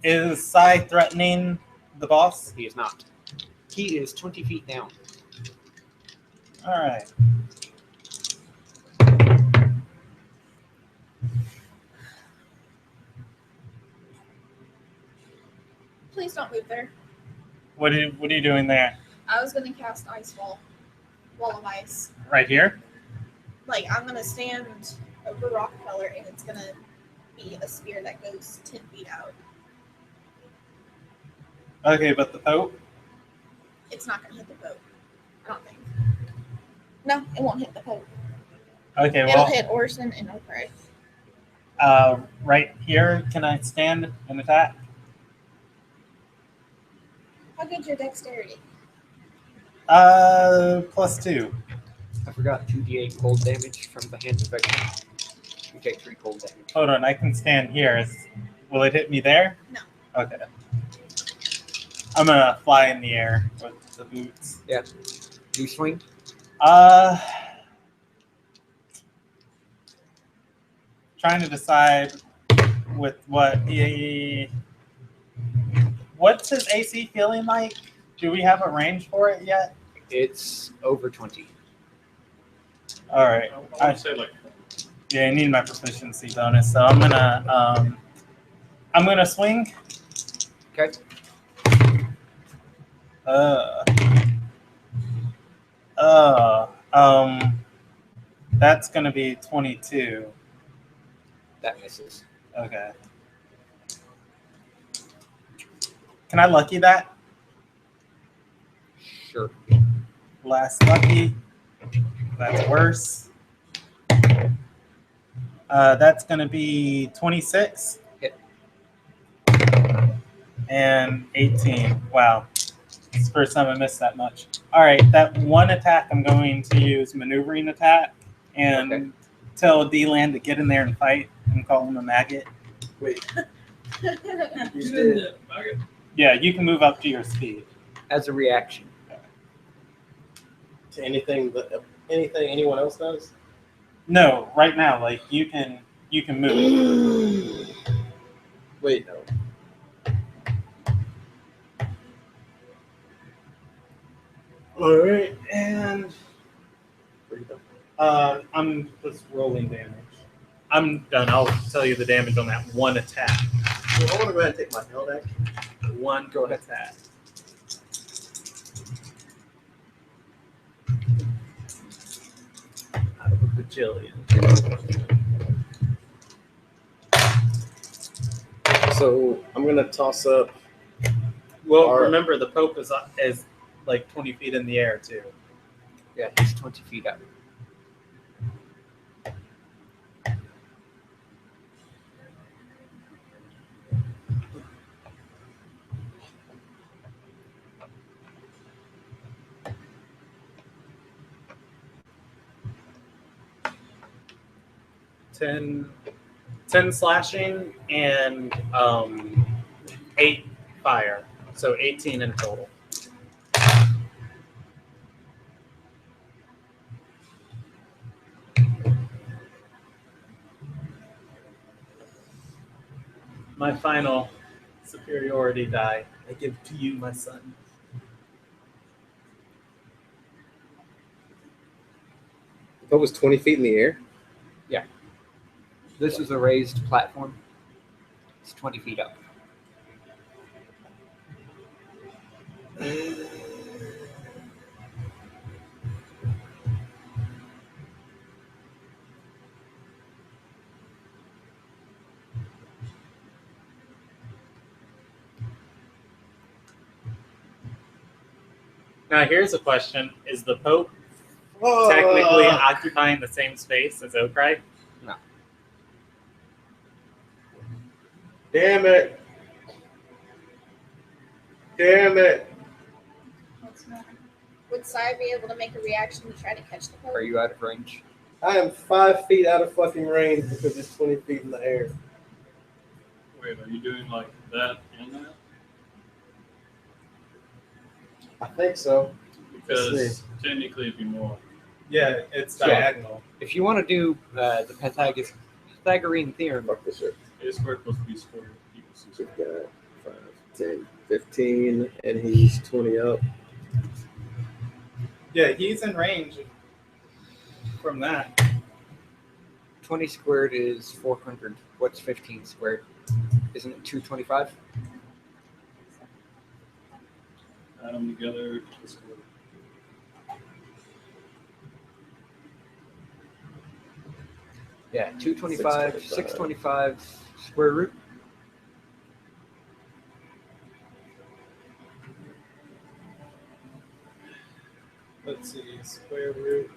Is Sai threatening the boss? He is not. He is 20 feet down. All right. Please don't move there. What are you doing there? I was gonna cast Ice Wall of Ice. Right here? Like, I'm gonna stand over Rockefeller and it's gonna be a spear that goes 10 feet out. Okay, but the Pope? It's not gonna hit the boat. I don't think. No, it won't hit the Pope. Okay, It'll well, hit Orson and O'Prey. right here, can I stand and attack? How good's your dexterity? +2. I forgot 2d8 cold damage from the hand infection. You take 3 cold damage. Hold on, I can stand here. Will it hit me there? No. Okay. I'm gonna fly in the air with the boots. Yeah. Do you swing? Trying to decide with what's his AC feeling like? Do we have a range for it yet? It's over 20. All right. I would say like. Yeah, I need my proficiency bonus, so I'm gonna swing. Okay. That's gonna be 22. That misses. Okay. Can I lucky that? Sure. Last lucky. That's worse. That's gonna be 26. Hit. And 18. Wow. It's the first time I missed that much. All right, that one attack I'm going to use maneuvering attack and tell D-Land to get in there and fight and call him a maggot. Wait. You did. Yeah, you can move up to your speed. As a reaction. To anything anyone else does? No, right now, like you can move. Wait, no. All right, and I'm just rolling damage. I'm done. I'll tell you the damage on that one attack. So I want to go ahead and take my held action. One go attack. Out of a bajillion. So I'm gonna toss up. Well, remember the Pope is like 20 feet in the air too. Yeah, he's 20 feet up. Ten slashing and 8 fire, so 18 in total. My final superiority die I give to you, my son. That was 20 feet in the air. Yeah. This is a raised platform. It's 20 feet up. Now here's a question: is the Pope technically occupying the same space as Okrai? Damn it. Damn it. What's the matter? Would Sai be able to make a reaction to try to catch the Pope? Are you out of range? I am 5 feet out of fucking range because it's 20 feet in the air. Wait, are you doing like that and that? I think so. Let's Because technically it'd be more. Yeah, it's Yeah. diagonal. If you want to do the Pythagorean theorem, Fuck this shit. A squared plus B squared equals C We've squared. got 5, 10, 15, and he's 20 up. Yeah, he's in range from that. 20 squared is 400. What's 15 squared? Isn't it 225? Add them together. The square. Yeah, 225, 625 square root. Let's see, square root.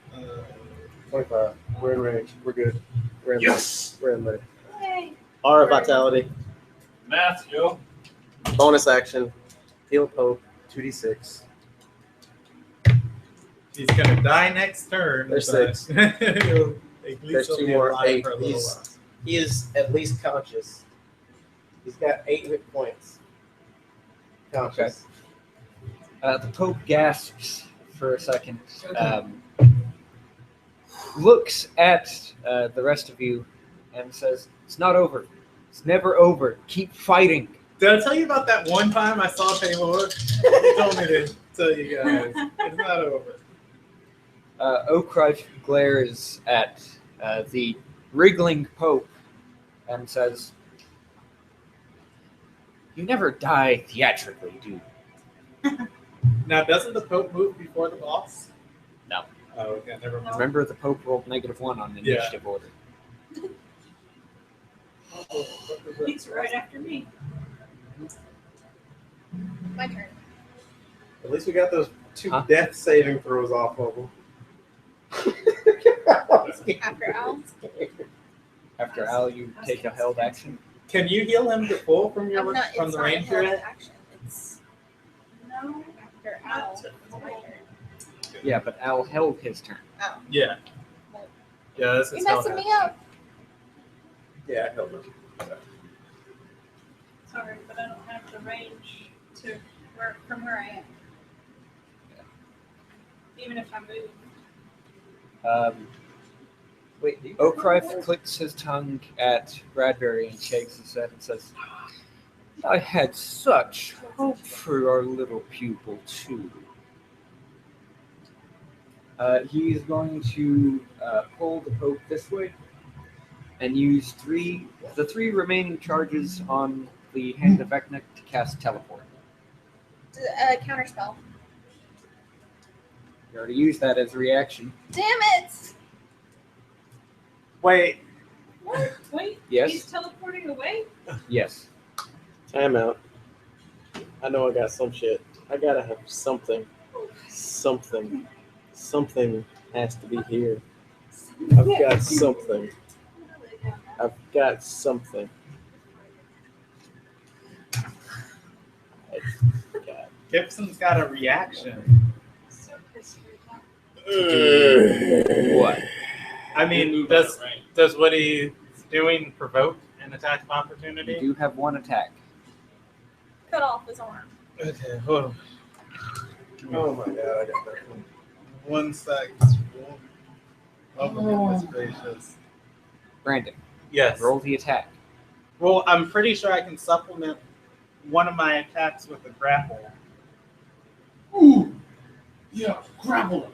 25. We're in range. We're good. We're in Yes! We're in there. Yay. Aura Vitality. Math, yo. Bonus action. Heal Pope. 2d6. He's gonna die next turn. There's but 6. he'll- at least There's he'll 2 be more. alive 8. for a little while. He is at least conscious. He's got 8 hit points. Conscious. The Pope gasps for a second, looks at the rest of you, and says, "It's not over. It's never over. Keep fighting." Did I tell you about that one time I saw Taylor? He told me to tell you guys. It's not over. Okrai glares at the wriggling Pope and says, "You never die theatrically, do you?" Now, doesn't the Pope move before the boss? No. Oh, okay, never mind. Remember, the Pope rolled -1 on the Yeah. initiative order. He's right after me. My turn. At least we got those 2 Huh? death saving throws off of him. After Al. After Al, you take a held action. Can you heal him to full from I'm not, from it's the not a range you're held at? action. It's No. after Al. It's my turn. Yeah, but Al held his turn. Oh. Yeah. Yeah, this You're is how messing it me up. Yeah, I help him. Sorry, but I don't have the range to where from where I am. Even if I move. Okrai clicks his tongue at Bradbury and shakes his head and says, "I had such hope for our little pupil, too." He's going to pull the Pope this way and use the three remaining charges on the Hand of Vecna to cast Teleport. Counterspell. You already used that as a reaction. Damn it! Wait. What? Wait. Yes? He's teleporting away? Yes. Time out. I know I got some shit. I gotta have something. Something. Something has to be here. I've got something. I've got something. Gibson's got a reaction. So pissed right now. What? I mean, does what he's doing provoke an attack of You opportunity? do have 1 attack. Cut off his arm. Okay, hold on. Oh my god, I got that one. 1 sec. Oh my goodness gracious. Brandon, Yes. roll the attack. Well, I'm pretty sure I can supplement one of my attacks with a grapple. Ooh! Yeah, grapple.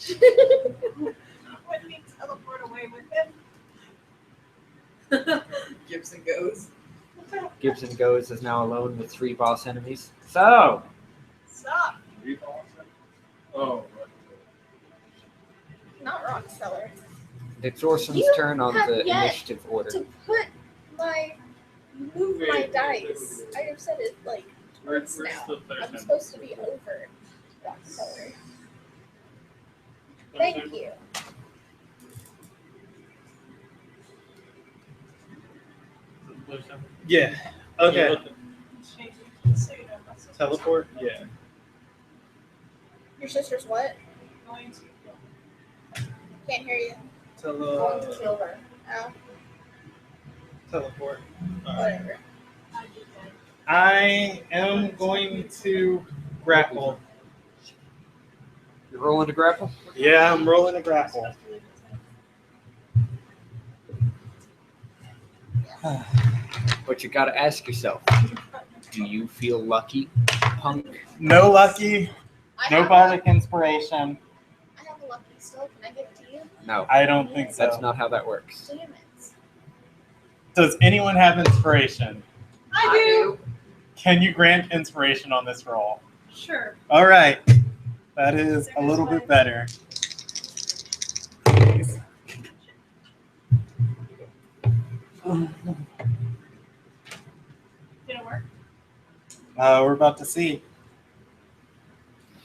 Wouldn't he teleport away with him? Gibson goes. Gibson goes is now alone with 3 boss enemies. So, Stop. Oh, Not Rockseller. it's Orson's You turn on have the yet initiative order. To move my dice. I have said it like Where's once now. the player I'm center? supposed to be over. That's color. Thank you. Yeah. Okay. Shake it, so you know what's supposed to Teleport? Yeah. Your sister's what? going to go. Can't hear you. Going to kill her. Oh, Teleport. whatever. I did that. I am going to grapple. You're rolling to grapple? Yeah, I'm rolling a grapple. Supposed to leave his head. But you gotta ask yourself, do you feel lucky, punk? No lucky, I no have bardic inspiration. I have a lucky still. Can I give it to you? No, I don't think so. that's not how that works. Damn it. Does anyone have inspiration? I do. Can you grant inspiration on this roll? Sure. All right. That is a little bit better. Did it work? We're about to see.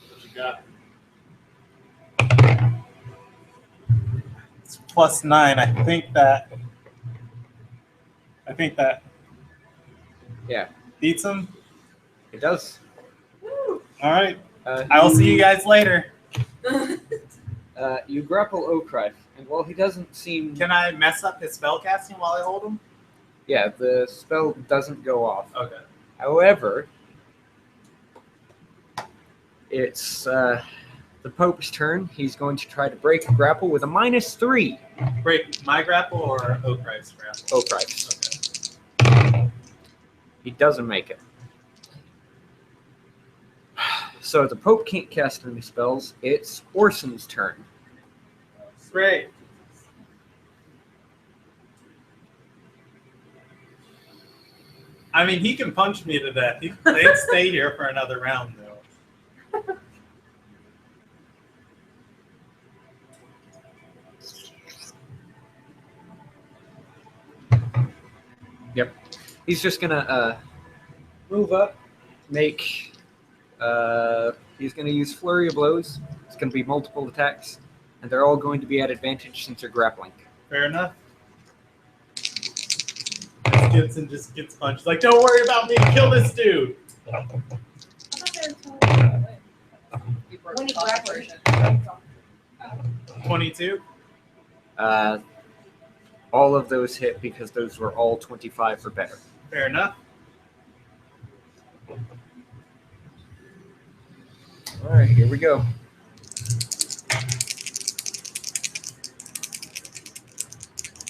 What you got? It's +9. I think that. Yeah, Beats him. it does. All right. I'll see you guys later. You grapple Okrife, and while he doesn't seem... Can I mess up his spell casting while I hold him? Yeah, the spell doesn't go off. Okay. However, it's the Pope's turn. He's going to try to break a grapple with a -3. Break my grapple or Oakrife's grapple? Okrife. Okay. He doesn't make it. So the Pope can't cast any spells. It's Orson's turn. Great. I mean, he can punch me to death. They'd stay here for another round, though. Yep. He's just gonna move up, make. He's gonna use Flurry of Blows. It's gonna be multiple attacks, and they're all going to be at advantage since they're grappling. Fair enough. Gibson just gets punched. Like, don't worry about me. Kill this dude. I thought they were telling me that way. When he grapples. 22. All of those hit because those were all 25 or better. Fair enough. All right, here we go.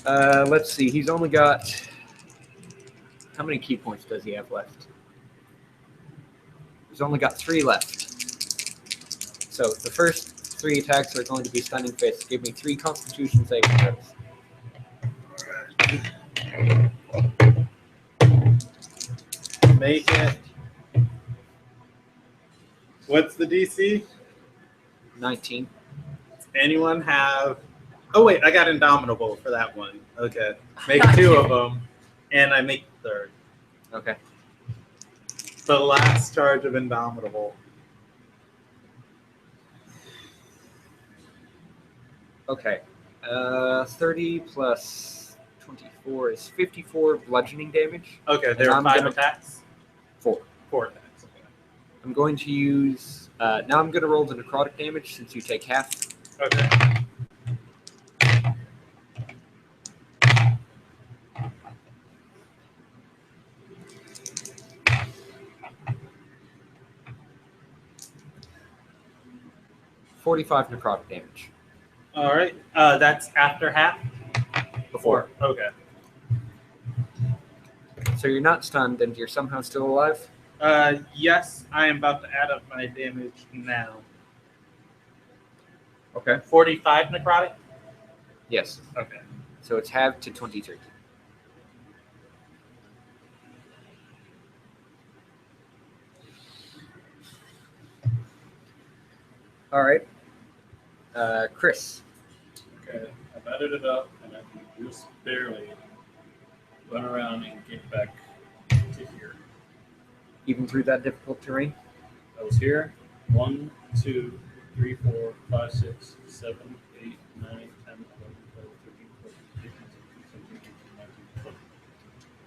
Let's see. He's only got. How many key points does he have left? He's only got 3 left. So the first 3 attacks are going to be stunning fists. Give me 3 Constitution saving throws. Make it. What's the DC? 19. Does anyone have... Oh, wait. I got Indomitable for that one. Okay. Make 2 of them. And I make the 3rd. Okay. The last charge of Indomitable. Okay. 30 plus 24 is 54 bludgeoning damage. Okay, there are I'm 5 gonna- attacks? 4. 4 attacks. Okay. I'm going to use. Now I'm going to roll the necrotic damage since you take half. Okay. $45 necrotic damage. All right. That's after half? Before. Okay. So you're not stunned and you're somehow still alive? Yes, I am about to add up my damage now. Okay. 45 necrotic? Yes. Okay. So it's halved to 23. All right. Chris. Okay, I've added it up, and I can just barely run around and get back to here. Even through that difficult terrain? I was here, 1, 2, 3, 4, 5, 6, 7, 8, 9, 10, 11, 12, 13, 14, 15, 16, 17, 18, 19, 20.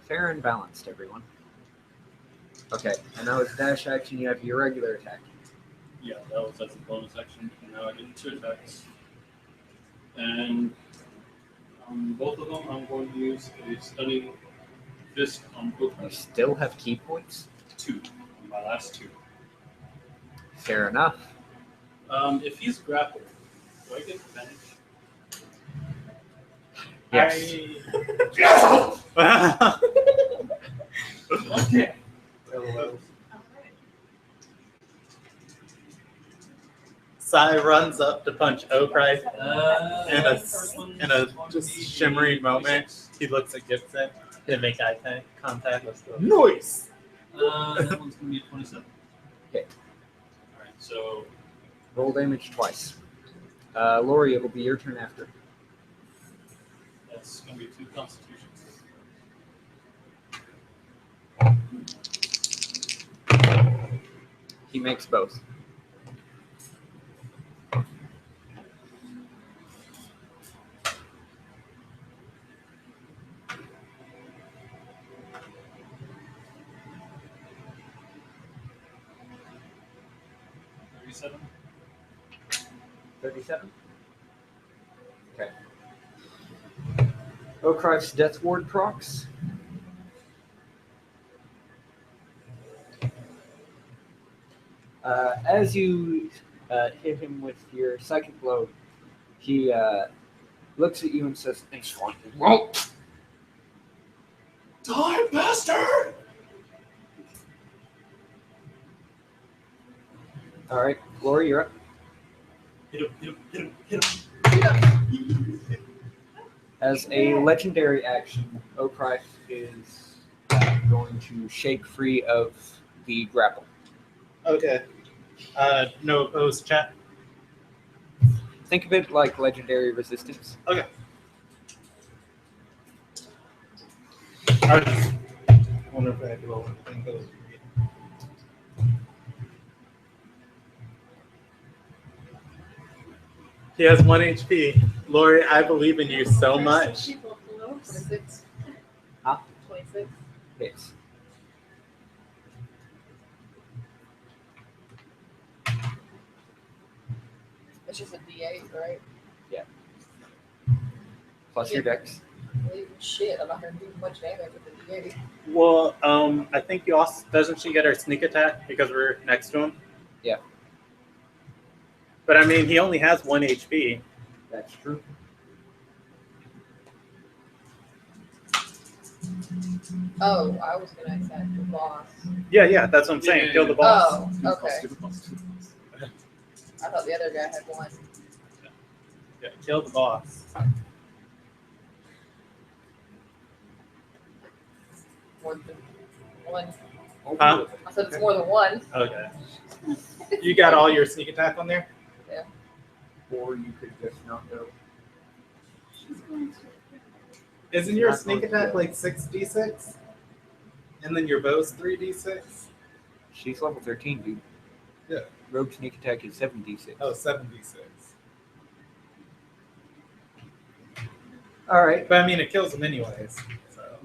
Fair and balanced, everyone. Okay, and now it's dash action. You have your regular attack. Yeah, that was as a bonus action. And now I get 2 attacks. And both of them, I'm going to use a stunning fist on both. You still have key points. 2. My last 2. Fair enough. If he's grappled, do I get advantage? Yes. Okay. Sai runs up to punch Oakright. First one In a is going just to be shimmering a moment, 26. he looks at Gibson. They make eye contact. Noise! That one's going to be 27. Okay. Alright, so Roll damage twice. Lori, it will be your turn after. that's going to be 2 constitutions. He makes both. $37. 37? Okay. Oakrife's Death Ward procs. As you hit him with your second blow, he looks at you and says, "Thanks for Whoa! Die, bastard! All right, Lori, you're up." Hit him. As a legendary action, Oakrife is going to shake free of the grapple. Okay. No opposed chat. Think of it like legendary resistance. Okay. I just wonder if I had to roll anything goes. He has 1 HP. Lori, I believe in you so much. 26. Huh? 26. Hits. It's just a D8, right? Plus your dex. Well, shit, I'm not going to do much damage with the D8. Well, I think you also doesn't she get her sneak attack because we're next to him? Yeah. But I mean, he only has 1 HP. That's true. Oh, I was going to attack the boss. Yeah, that's what I'm saying. Yeah, Kill the boss. Oh, okay. I thought the other guy had 1. Yeah, kill the boss. More than 1. Huh? I said it's more than 1. Okay. You got all your sneak attack on there? Yeah. Or you could just not go. Isn't your sneak attack like 6d6? And then your bow's 3d6? She's level 13, dude. Yeah. Rogue sneak attack is 7d6. Oh, 7d6. All right. But I mean, it kills him anyways. So.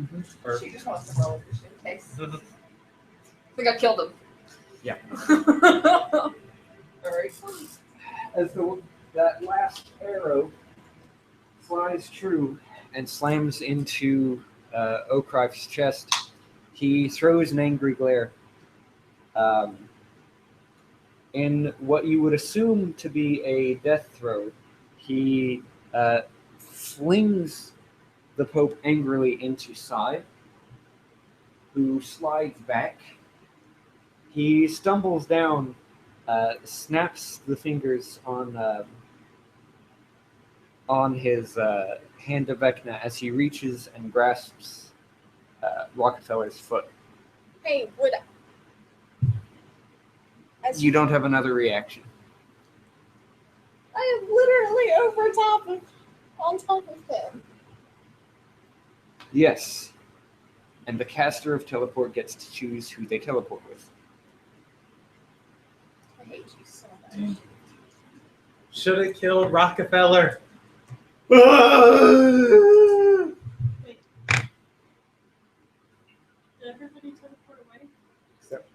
Or, She just wants to roll just in case. Mhm. I think I killed him. Yeah. Alright. As that last arrow flies true and slams into Oakrife's chest, he throws an angry glare. In what you would assume to be a death throw, he flings the Pope angrily into Sai, who slides back. He stumbles down, snaps the fingers on his hand of Vecna as he reaches and grasps Rockefeller's foot. Hey, would You don't have another reaction. I am literally on top of him. Yes. And the caster of teleport gets to choose who they teleport with. I hate you so much. Should have killed Rockefeller. Wait. Did everybody teleport away? Except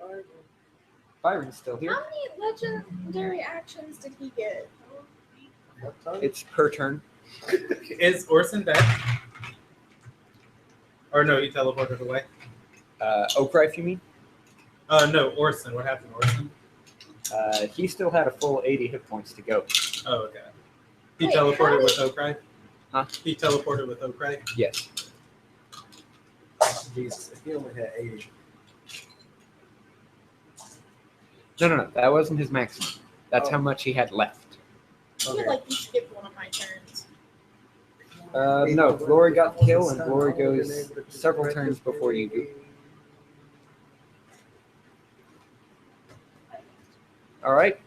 Byron's still here. How many legendary actions did he get? It's per turn. Is Orson dead? Or no, he teleported away. Oakrife, you mean? No, Orson. What happened, to Orson? He still had a full 80 hit points to go. Oh, okay. He Wait, teleported how with Oakrife? Huh? He teleported with Oakrife? Yes. Jesus, if he only had 80. No. That wasn't his maximum. That's Oh. how much he had left. I feel like you skipped one of my turns. No, Glory got the kill, and Glory goes several turns before you do. All right.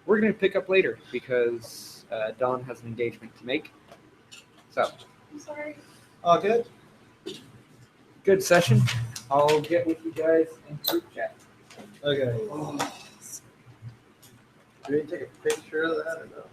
We're going to pick up later because Dawn has an engagement to make. So, I'm sorry. All good? good session. I'll get with you guys in group chat. Okay. Do you take a picture of that or no?